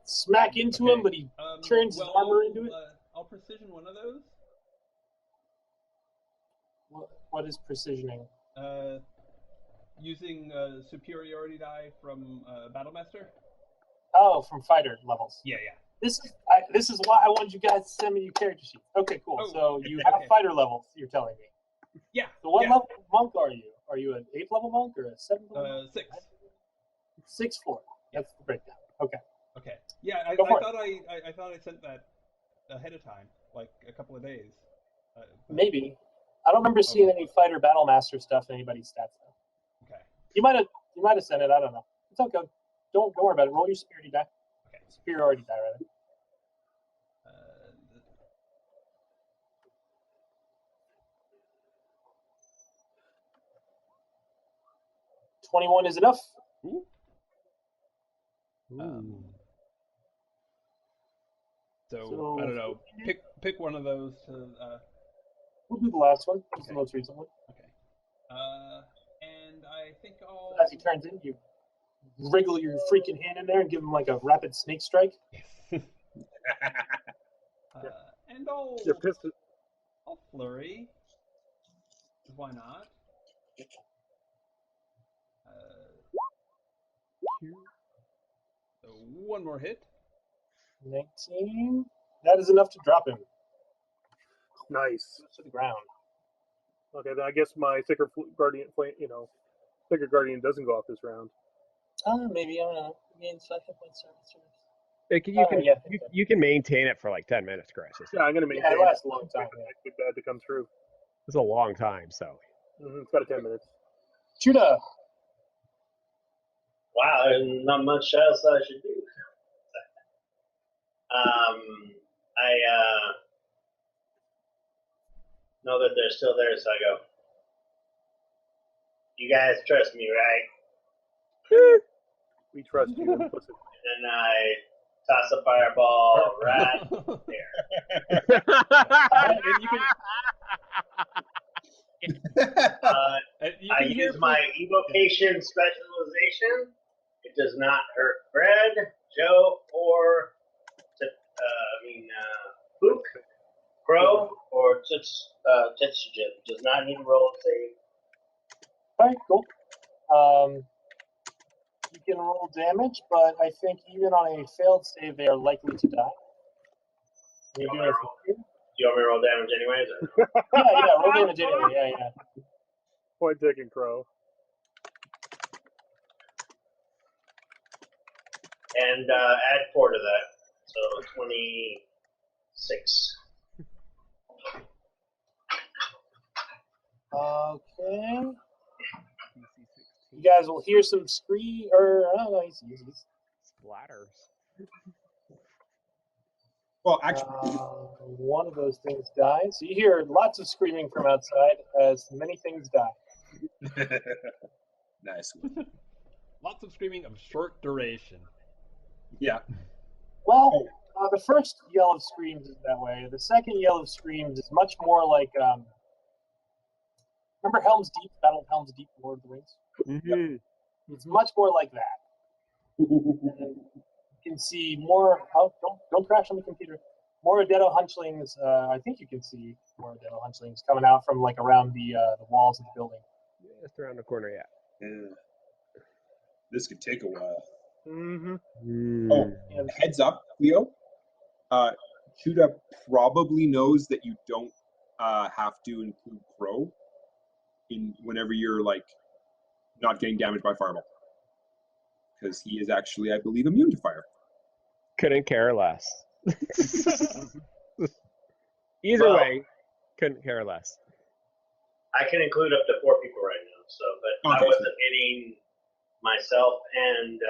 Smack into him, but he turns his armor into it. I'll precision one of those. What is precisioning? Using superiority die from Battlemaster. Oh, from fighter levels. Yeah. This is why I wanted you guys to send me your character sheet. Okay, cool. Oh, so you have fighter levels. You're telling me. Yeah. So what level monk are you? Are you an 8th level monk or a 7th level monk? 6. 6-4. That's the breakdown. Okay. Okay. Yeah, I Go for thought I sent that ahead of time, like a couple of days. Maybe. I don't remember seeing any fighter battlemaster stuff in anybody's stats though. Okay. You might have sent it. I don't know. It's okay. Don't worry about it. Roll your superiority die. Okay. Superiority die rather. 21 is enough. So I don't know. Pick one of those to. We'll do the last one. It's the most recent one. Okay. And I think I'll. As he turns in, you wriggle your freaking hand in there and give him like a rapid snake strike. And I'll. You're pissed. I'll flurry. Why not? So one more hit. 19. That is enough to drop him Nice. to the ground. Okay, then I guess my Sacred Guardian, Sacred Guardian doesn't go off this round. Maybe I don't know. Gain 5 hit points. Like, yeah. you can maintain it for like 10 minutes, Chris. Yeah, I'm gonna maintain. Yeah, it lasts a long time. Yeah. It's bad to come through. It's a long time, so. It's about 10 minutes. Judah. Wow, there's not much else I should do. I know that they're still there, so I go, you guys trust me, right? We trust you, implicit. And then I toss a fireball right there. And you can, I use my evocation specialization. It does not hurt Fred, Joe, or Book, Crow, or Tetsugen. Does not need to roll a save. All right, cool. You can roll damage, but I think even on a failed save, they are likely to die. You want me to roll damage anyways? Or? Yeah, roll damage anyway. Yeah. point taken, Crow. And add 4 to that. So 26. Okay. You guys will hear some scream, or I don't know, he's Splatters. Well, actually, one of those things dies. So you hear lots of screaming from outside as many things die. nice. Lots of screaming of short duration. Yeah. Well, the first yell of screams is that way. The second yell of screams is much more like, remember Helm's Deep, Battle of Helm's Deep, Lord of the Rings? Mm-hmm. It's much more like that. And you can see more. Oh, don't crash on the computer. More Adetto hunchlings. I think you can see more Adetto hunchlings coming out from like around the walls of the building. Just around the corner, yeah. This could take a while. Mm-hmm. Oh, heads up, Leo. Judah probably knows that you don't have to include Crow in whenever you're like not getting damaged by fireball, because he is actually, I believe, immune to fire. Couldn't care less. Either way, couldn't care less. I can include up to 4 people right now. So, but Okay. I wasn't hitting myself and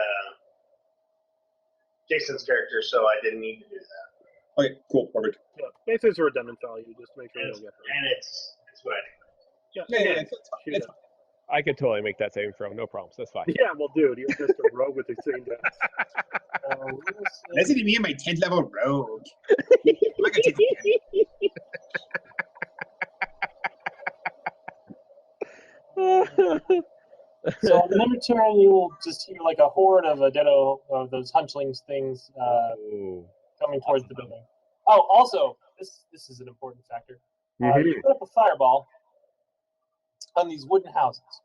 Jason's character, so I didn't need to do that. Okay, cool, perfect. Yeah, basically it's a redundant value, just to make sure you don't get hurt. And it's what I do. Yeah, Yeah, again, it's fine. shoot It's it. fine. I could totally make that saving throw, no problems. That's fine. Yeah, well, dude, you're just a rogue with the same death. Listen to me and my 10th level rogue. I'm not gonna take the So on their turn, you will just hear like a horde of Adetto, of those hunchlings things coming towards the building. Oh, also, this is an important factor. You put up a fireball on these wooden houses.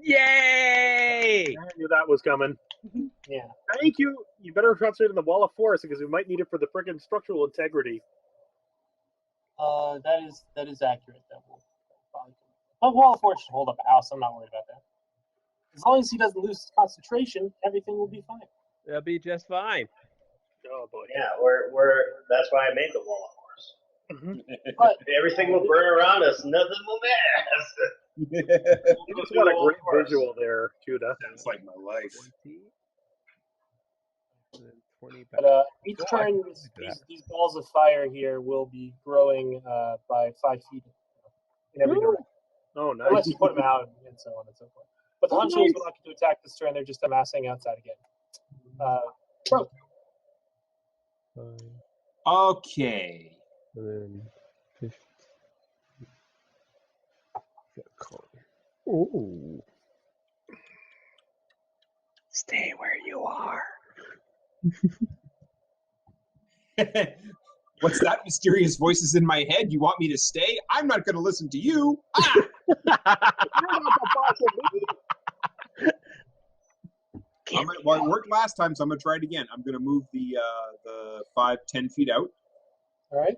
Yay! I knew that was coming. Yeah. Thank you. You better concentrate on the wall of forest because we might need it for the frickin' structural integrity. That is accurate. That will probably. But Wall of Force should hold up a house. I'm not worried about that. As long as he doesn't lose his concentration, everything will be fine. That'll be just fine. Oh boy. Yeah, we're that's why I made the wall, of course. But Everything will burn around us. Nothing will matter. You just got a great visual there, Judah. Sounds like my life. 20 But each turn, these balls of fire here will be growing by 5 feet in every direction. Oh, nice. Unless you put them out and so on and so forth. But the hunchlings will not get to attack this turn. They're just amassing outside again. Bro. Okay. And then 50. Ooh. Stay where you are. What's that mysterious voices in my head? You want me to stay? I'm not going to listen to you. Ah! Well, it worked last time, so I'm going to try it again. I'm going to move the 5-10 feet out. All right.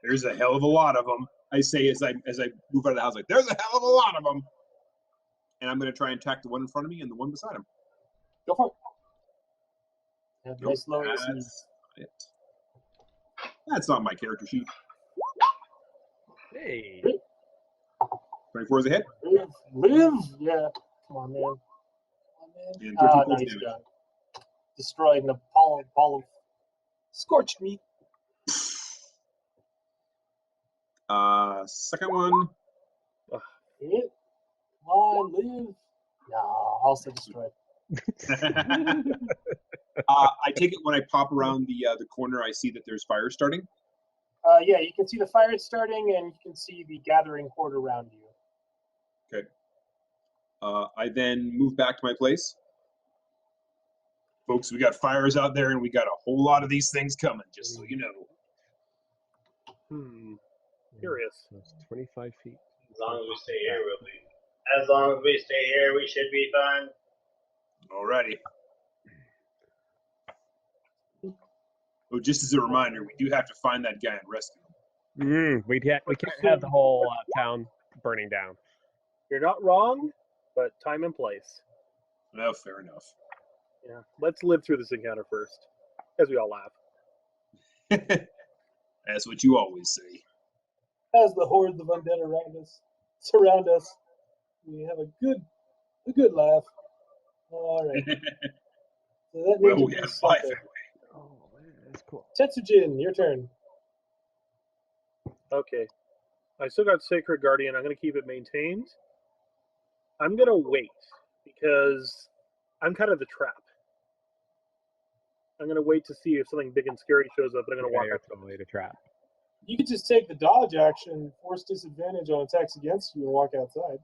There's a hell of a lot of them. I say as I move out of the house, like there's a hell of a lot of them. And I'm going to try and attack the one in front of me and the one beside him. Go for it. Have nice low ACs. That's not my character sheet. Hey. 24 is a hit. Live. Yeah. Come on, man. And 13 Oh, points nice damage. guy. Destroyed in a ball of scorched meat. Second one. Hit. Come on, live. No, also destroyed. I take it when I pop around the corner, I see that there's fire starting. Yeah, you can see the fire starting, and you can see the gathering horde around you. Okay. I then move back to my place. Folks, we got fires out there, and we got a whole lot of these things coming, just so you know. Curious. That's 25 feet. As long as we stay here, we'll be. As long as we stay here, we should be fine. Alrighty. Oh, just as a reminder, we do have to find that guy and rescue him. We can't have the whole town burning down. You're not wrong, but time and place. Well, fair enough. Yeah. Let's live through this encounter first, as we all laugh. That's what you always say. As the hordes of undead surround us, we have a good laugh. All right. So that Well, means we have 5 anyway. Oh, that's cool. Tetsujin, your turn. Okay. I still got Sacred Guardian. I'm going to keep it maintained. I'm going to wait because I'm kind of the trap. I'm going to wait to see if something big and scary shows up, and I'm going to walk up. Totally the trap. You could just take the dodge action, force disadvantage on attacks against you, and walk outside.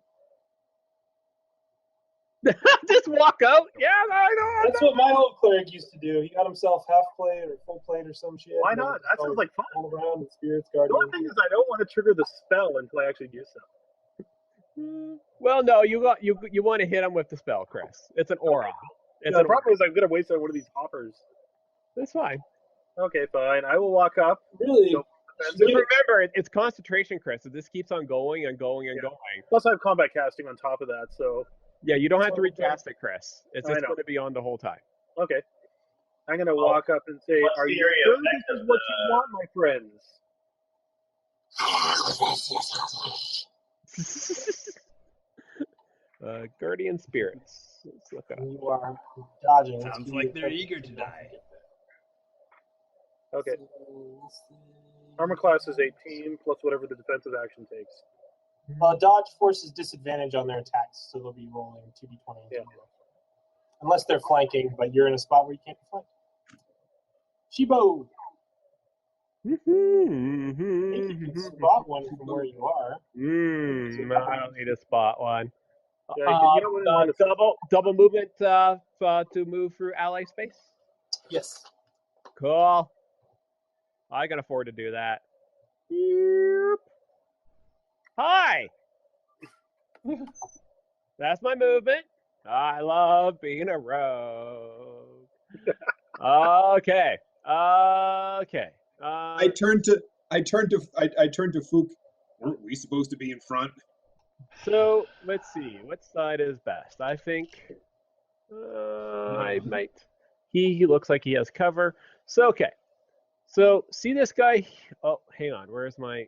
Just walk out? Yeah, I know. That's what my old cleric used to do. He got himself half plate or full plate or some shit. Why not? That sounds like fun. All around with spirits, The guardian. only thing is I don't want to trigger the spell until I actually do so. Well, no, you want to hit him with the spell, Chris. It's an aura. The problem is I'm going to waste on one of these hoppers. That's fine. Okay, fine. I will walk up. Really? Go- Just remember, it's concentration, Chris. So this keeps on going and going and going. Plus, I have combat casting on top of that, so Yeah, you don't have to recast it, Chris. It's I just know. going to be on the whole time. okay. I'm going to walk up and say, what's "Are the you area sure effect this is of what the- you want, my friends?" Guardian spirits. Let's look it up. You are dodging. Sounds like they're eager to die. Okay. Armor class is 18 plus whatever the defensive action takes. Dodge forces disadvantage on their attacks, so they'll be rolling 2d20. Yeah. Unless they're flanking, but you're in a spot where you can't flank. Shibo! I think you can spot one from where you are. I don't need to spot one. Yeah, you don't want to Double movement to move through ally space. Yes. Cool. I can afford to do that. Yep. Hi. That's my movement. I love being a rogue. Okay. I turn to Fook. Weren't we supposed to be in front? So let's see. What side is best? I think I might. He looks like he has cover. So okay. So see this guy. Oh, hang on. Where's my?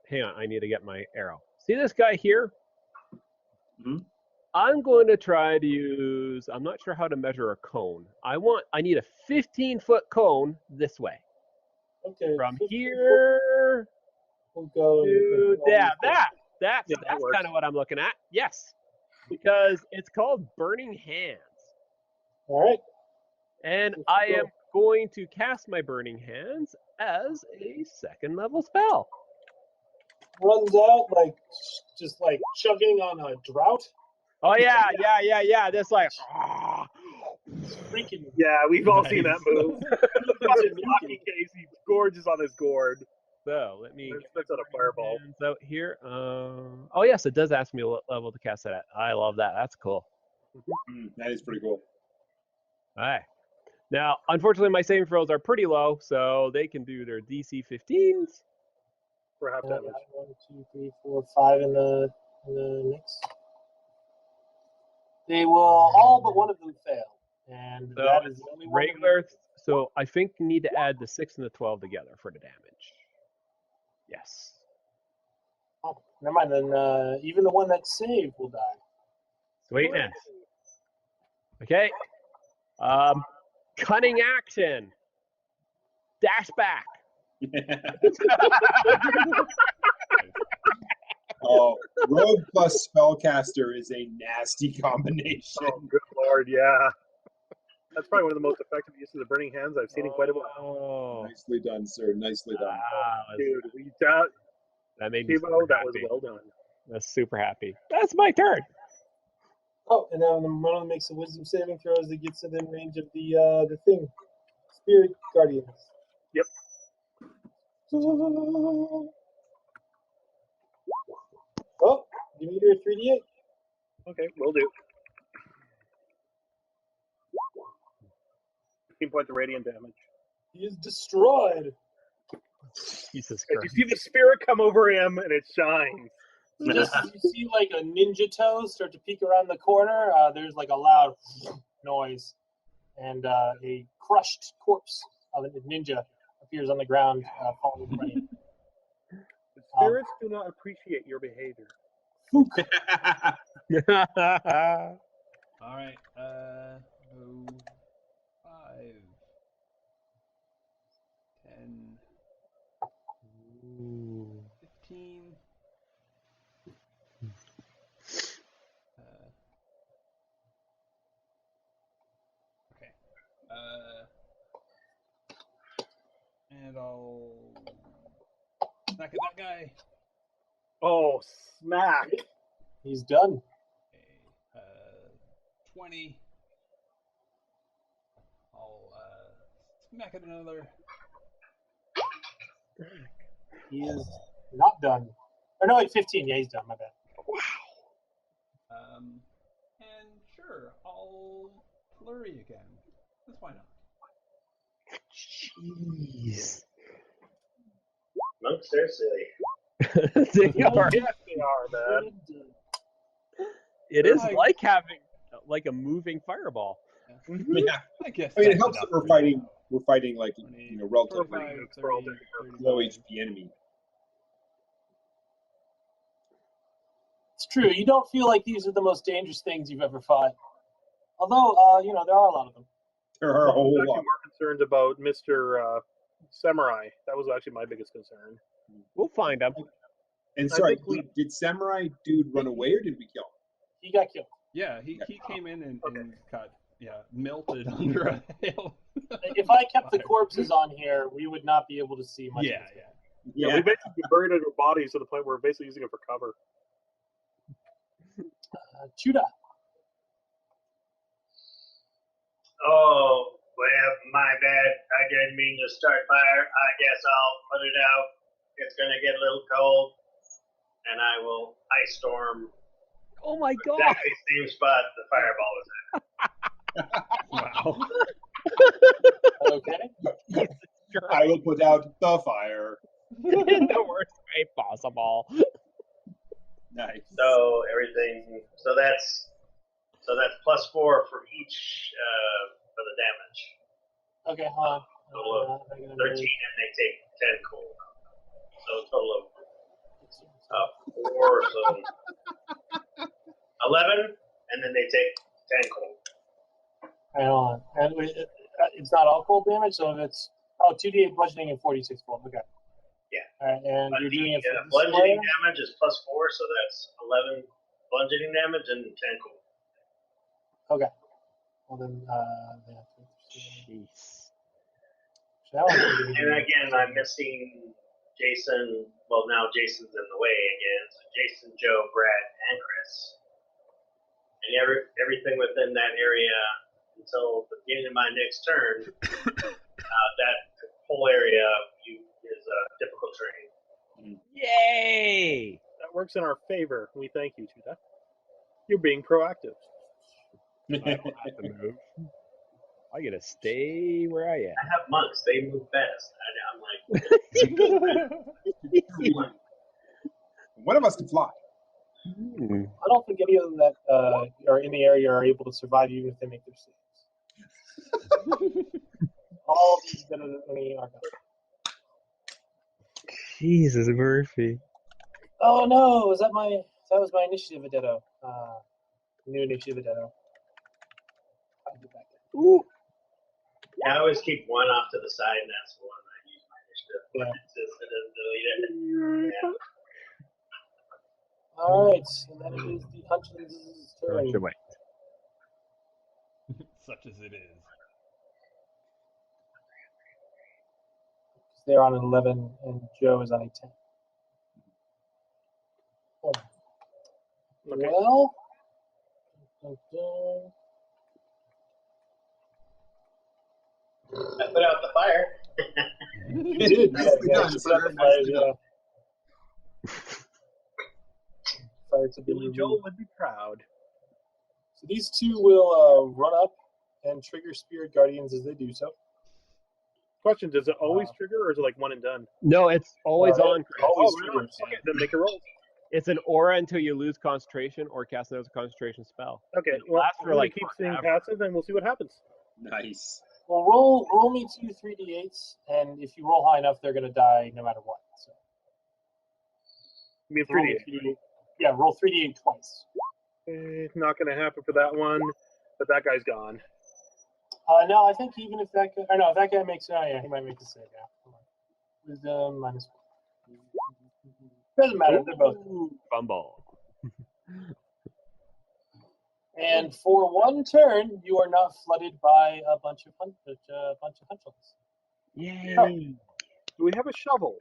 Hang on. I need to get my arrow. See this guy here? Mhm. I'm going to try to use. I'm not sure how to measure a cone. I need a 15-foot cone this way. Okay. From here We'll go to that's works. kind of what I'm looking at. Yes, because it's called Burning Hands, All right. and Let's I go. am going to cast my Burning Hands as a second level spell. Runs out just like chugging on a drought. Oh yeah. This like. Freaking Yeah, we've all seen that move. Fucking Lucky Casey gorges on his gourd. So let me. That's not a fireball. So here. Oh yes, it does ask me what level to cast that at. I love that. That's cool. That is pretty cool. All right. Now, unfortunately, my saving throws are pretty low, so they can do their DC 15s. For half damage. 1, 2, 3, 4, 5 in the mix. They will all but one of them fail. And So that is the only one. regular. So I think you need to add the 6 and the 12 together for the damage. Yes. Oh, never mind. Then even the one that's saved will die. Sweetness. Okay. Cunning action. Dash back. Oh, rogue plus spellcaster is a nasty combination. Oh, good lord, yeah. That's probably one of the most effective uses of Burning Hands I've seen in quite a while. Oh, Nicely done, sir. Nicely done. Dude, that made me Tivo, super that was happy. well done. That's super happy. That's my turn. Oh, and then one of them makes a wisdom saving throw as it gets within range of the thing. Spirit Guardians. Yep. Oh, give me your 3d8. Okay, will do. 15 points of radiant damage. He is destroyed. Jesus And you Christ. see the spirit come over him, and it shines. Just you see like a ninja toe start to peek around the corner. There's like a loud noise, and a crushed corpse of a ninja appears on the ground, falling in front of you. The spirits do not appreciate your behavior. All right. 5, 10, 15. Okay. And I'll smack at that guy. Oh, smack. He's done. Okay. 20. I'll smack at another. He is not done. Or no, wait, 15. Yeah, he's done. My bad. And sure, I'll flurry again. That's why not. Jeez. Monks are silly. They are. Yes, they are, man. It is Like- like having like a moving fireball. Yeah. I guess. I mean, it that's helps that enough we're for fighting. now. We're fighting like 20, relatively 25, for all 30, intents and purposes. low 35. HP enemy. It's true. You don't feel like these are the most dangerous things you've ever fought. Although, there are a lot of them. There are a I was whole actually lot. more concerned about Mr. Samurai. That was actually my biggest concern. We'll find them. And I sorry, think we- did Samurai Dude run away or did we kill him? He got killed. Yeah, he came in and got melted under a hail. If I kept the corpses on here, we would not be able to see much. Yeah, of it. Yeah, we basically buried our bodies to the point where we're basically using it for cover. Chuda. Oh, well, my bad. I didn't mean to start fire. I guess I'll put it out. It's going to get a little cold, and I will ice storm Oh my god. exactly the same spot the fireball was at. Wow. Okay. I will put out the fire. In the worst way possible. Nice. So everything. So that's +4 for each for the damage. Okay, hold on. Total of 13, and they take 10 cold. So a total of 4, so 11, and then they take 10 cold. Hang on. And it's not all cold damage, so if it's 2d8 bludgeoning and 46 cold. Okay. Yeah. All right, and But you're doing it for bludgeoning damage is +4, so that's 11 bludgeoning damage and 10 cold. Okay. Well then, Jeez. And again, I'm missing Jason. Well, now Jason's in the way again. So Jason, Joe, Brad, and Chris. And everything within that area until the beginning of my next turn, that whole area is difficult terrain. Yay! That works in our favor. We thank you, Chuda. You're being proactive. I don't have to move. I gotta stay where I I have monks; they move fast. I'm like, One of us can fly. am. I don't think any of them that are in the area are able to survive even if they make their saves. All these that are gone. Jesus, Murphy. Oh no! That was my initiative, Adetto. New initiative, Adetto. Ooh. Yeah, I always keep one off to the side, and that's the one I use my initiative. Yeah. It's just, it doesn't delete it. Yeah. All right, and then it is the Huntsman's turn. Wait. Such as it is. They're on an 11, and Joe is on a 10. Oh. Okay. Well, I put out the fire. you did. Nicely done, you sir. put out the fires, Nicely done. Fire to be Billy removed. Joel would be proud. So these two will run up and trigger Spirit Guardians as they do so. Question: does it always trigger, or is it like one and done? No, it's always on. Chris. Always really? triggers. Okay, then make a roll. It's an aura until you lose concentration or cast another concentration spell. Okay, It well, lasts for I'm gonna like keep staying forever. passive, and we'll see what happens. Nice. Well, roll me 2 3d8s, and if you roll high enough, they're going to die no matter what. So Give me a roll me 3D. 3d8. Yeah, roll 3d8 twice. It's not going to happen for that one, but that guy's gone. No, I think even if that guy, or no, if that guy makes, oh yeah, he might make the save. Yeah, come on. Wisdom minus 1. Doesn't matter. They're both. Ooh, fumble. And for one turn, you are not flooded by a bunch of huntons. Yay! Do we have a shovel?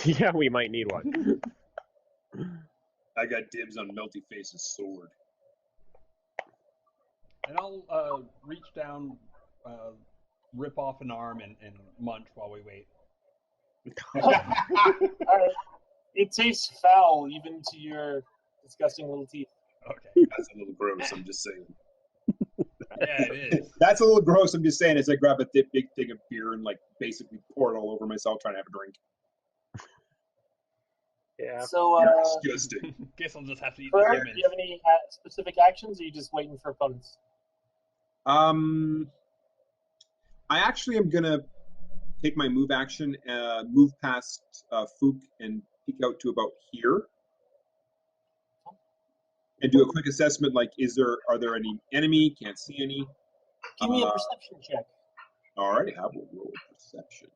Yeah, we might need one. I got dibs on Melty Face's sword. And I'll reach down, rip off an arm, and munch while we wait. All right. It tastes foul even to your disgusting little teeth. Okay. That's a little gross, I'm just saying. Yeah, it is. That's a little gross, I'm just saying, as I grab a big thing of beer and, like, basically pour it all over myself trying to have a drink. Yeah. So, Disgusting. Guess I'll just have to eat Bert, the do humans. you have any specific actions, or are you just waiting for opponents? I actually am gonna take my move action, move past Fook and peek out to about here, and do a quick assessment. Like, are there any enemy? Can't see any. Give me a perception check. All right, I will roll perception.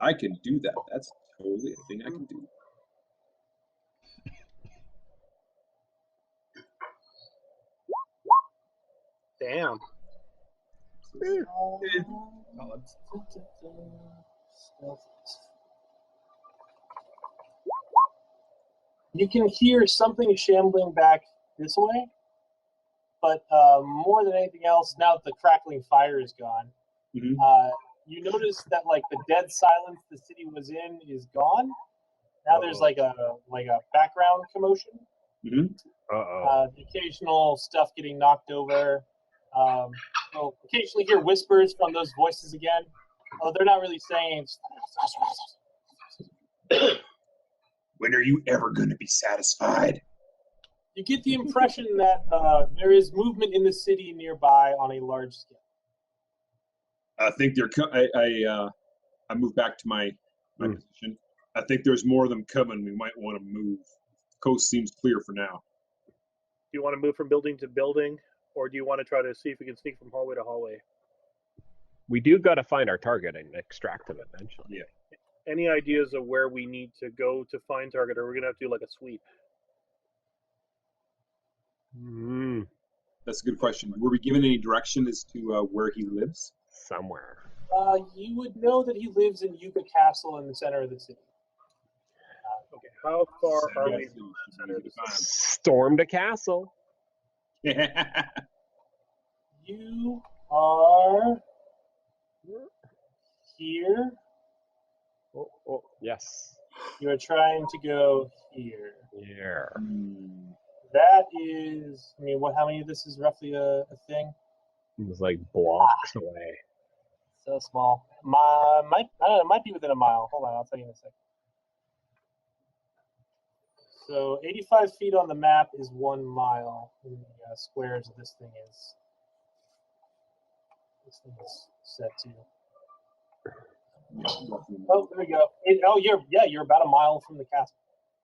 I can do that. That's totally a thing I can do. Damn. You can hear something shambling back this way, but more than anything else, now that the crackling fire is gone, Mhm. you notice that like the dead silence the city was in is gone. Now there's like a background commotion. Uh-oh. The occasional stuff getting knocked over. You'll occasionally hear whispers from those voices again, although they're not really saying. When are you ever going to be satisfied? You get the impression that there is movement in the city nearby on a large scale. I think I move back to my position. I think there's more of them coming. We might want to move. Coast seems clear for now. Do you want to move from building to building, or do you want to try to see if we can sneak from hallway to hallway? We do got to find our target and extract them eventually. Yeah. Any ideas of where we need to go to find target, or we're going to have to do like a sweep? That's a good question. Were we given any direction as to where he lives? Somewhere. You would know that he lives in Yucca Castle in the center of the city. Okay, how far are we Yes, from you the center of the city? Stormed a castle. You are here. Oh, yes. You are trying to go here. Yeah. That is, I mean, how many of this is roughly a thing? It was like blocks away. So small. I don't know, it might be within a mile. Hold on, I'll tell you in a second. So 85 feet on the map is 1 mile in the squares of this thing is. This thing is set to. Yeah, nothing. Oh, there we go. You're about a mile from the castle,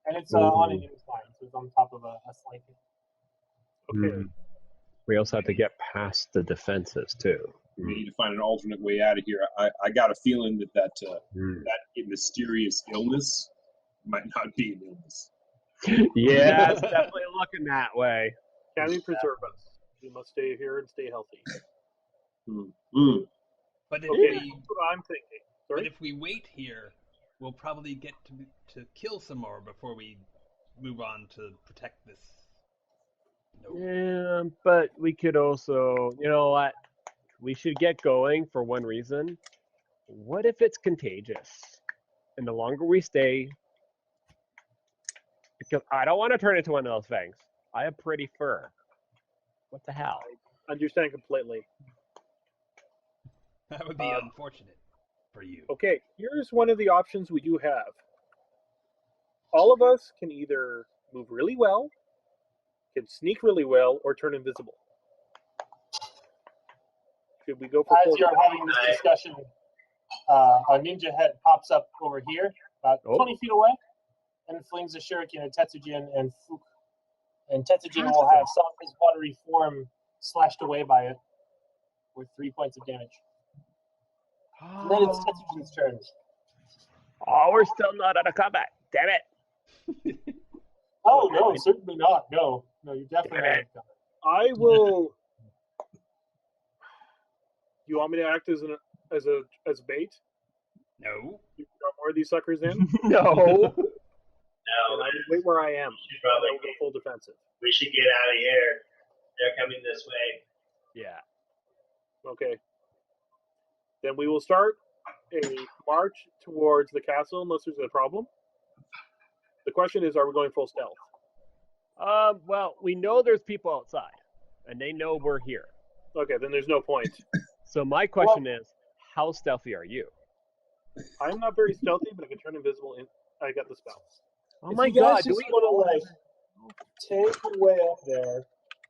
and it's on an incline, so it's on top of a slight hill. Okay. We also have to get past the defenses too. We need to find an alternate way out of here. I got a feeling that mysterious illness might not be an illness. Yeah, it's definitely looking that way. Can we preserve us? We must stay here and stay healthy. But if Okay, we that's what I'm thinking. but Sorry? if we wait here, we'll probably get to kill some more before we move on to protect this. Yeah, but we could also, you know what? We should get going for one reason. What if it's contagious? And the longer we stay, because I don't want to turn into one of those things. I have pretty fur. What the hell? Understand completely. That would be unfortunate for you. Okay, here's one of the options we do have. All of us can either move really well, can sneak really well, or turn invisible. Should we go for As full you're having this discussion, a ninja head pops up over here, about 20 feet away, and flings a shuriken at Tetsujin and Fuk. And Tetsujin will have some of his watery form slashed away by it, with 3 points of damage. And then it's Tetsujin's turn. Oh, we're still not out of combat. Damn it. Oh, no, certainly not. No, you're definitely not. I will. You want me to act as bait? No. You got more of these suckers in? No. No, And I wait where I am. should probably I will go full defensive. we should get out of here. They're coming this way. Yeah. Okay. Then we will start a march towards the castle unless there's a problem. The question is, are we going full stealth? Well, we know there's people outside, and they know we're here. Okay, then there's no point. So my question is, how stealthy are you? I'm not very stealthy, but I can turn invisible. I got the spell. Oh If my you guys god, just do we? want to tank your way up there,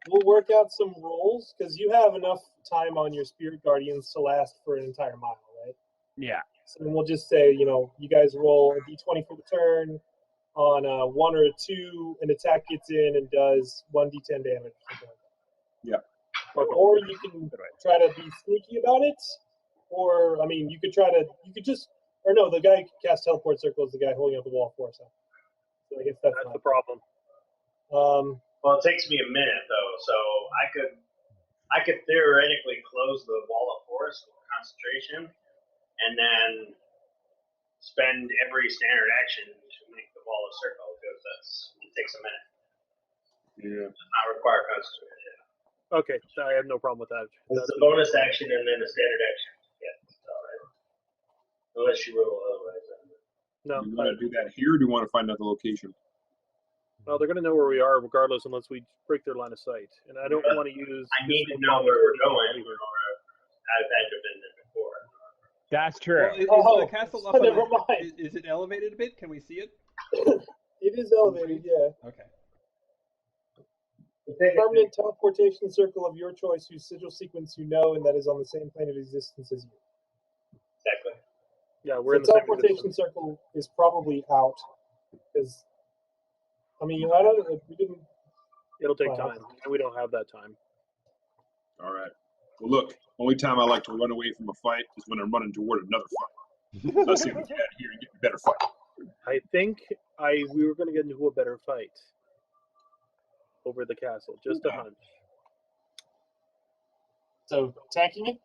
we'll work out some rolls because you have enough time on your spirit guardians to last for an entire mile, right? Yeah. So then we'll just say, you guys roll a d20 for the turn. On a 1 or a 2, an attack gets in and does 1d10 damage. Yeah. Or you can try to be sneaky about it. Or, you could the guy who casts teleport circle is the guy holding up the wall for us. So I guess that's the problem. Well, it takes me a minute though, so I could theoretically close the wall of force with concentration, and then spend every standard action to make the wall a circle because it takes a minute. Yeah. It does not require concentration. Okay, so I have no problem with that. It's a bonus action and then a standard action. Yeah, it's all right. Unless you roll otherwise. No, Do you want to do that here, or do you want to find another location? well, they're going to know where we are regardless unless we break their line of sight. And I don't want to use... I need to know where we're going, or I've had to been there before. That's true. Well, is the castle up never mind. Is it elevated a bit? Can we see it? It is elevated, yeah. Okay. A permanent teleportation circle of your choice whose sigil sequence you know and that is on the same plane of existence as you. Exactly. Yeah, we're in The the same teleportation position. circle is probably out because I don't. We didn't. It'll take time, and we don't have that time. All right. Well, look, only time I like to run away from a fight is when I'm running toward another fight. Let's see if we get out of here and get a better fight. I think we were going to get into a better fight over the castle. Just a hunch. So attacking it.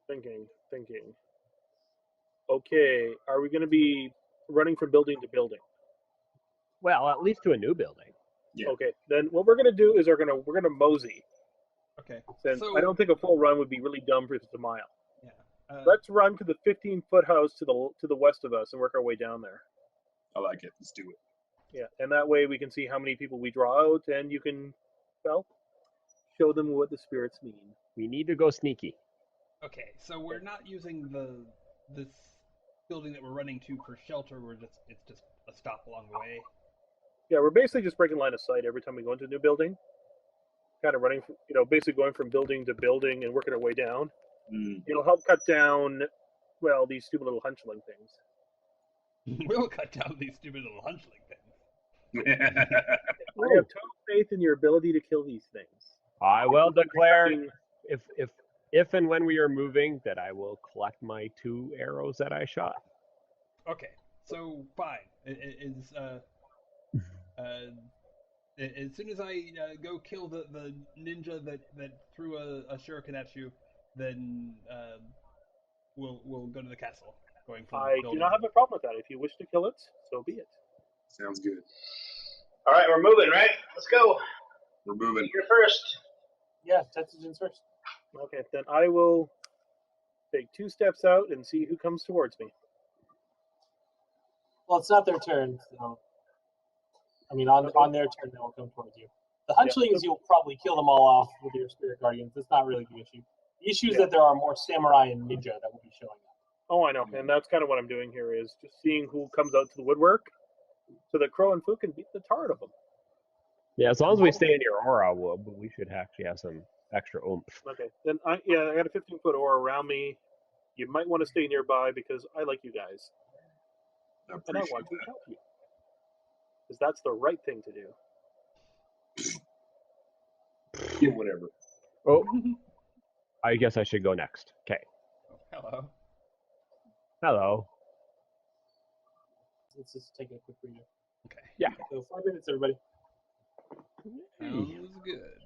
Thinking. Okay, are we going to be running from building to building? Well, at least to a new building. Yeah. Okay, then what we're going to do is we're going to mosey. Okay. Since So I don't think a full run would be really dumb for just a mile. yeah. Let's run to the 15-foot house to the west of us and work our way down there. I like it. Let's do it. Yeah, and that way we can see how many people we draw out, and you can, show them what the spirits mean. We need to go sneaky. Okay, so we're not using this building that we're running to for shelter. It's just a stop along the way. Yeah, we're basically just breaking line of sight every time we go into a new building. kind of running, basically going from building to building and working our way down. Mm. It'll help cut down, well, these stupid little hunchling things. We'll cut down these stupid little hunchling things. I have total faith in your ability to kill these things. I will declare, if and when we are moving, that I will collect my 2 arrows that I shot. Okay, so fine. As soon as I go kill the ninja that threw a shuriken at you, then we'll go to the castle. Going from I do not have a problem with that. If you wish to kill it, so be it. Sounds good. All right, we're moving, right? Let's go. We're moving. You're first. Yeah, Tetsugin's first. Okay, then I will take 2 steps out and see who comes towards me. Well, it's not their turn, so I mean, on their turn, they will come towards you. The hunchlings, you'll probably kill them all off with your spirit guardians. That's not really the issue. The issue is that there are more samurai and ninja that will be showing up. Oh, I know, and that's kind of what I'm doing here is just seeing who comes out to the woodwork, so that Crow and Fu can beat the tar out of them. Yeah, as long as we stay in your aura, we should actually have some extra oomph. Okay, then I got a 15-foot aura around me. You might want to stay nearby because I like you guys, I and I appreciate want to that. help you because that's the right thing to do. Yeah, whatever. Oh, I guess I should go next. Okay. Hello. Hello. Let's just take a quick reader. Okay. Yeah. So 5 minutes, everybody. Sounds good.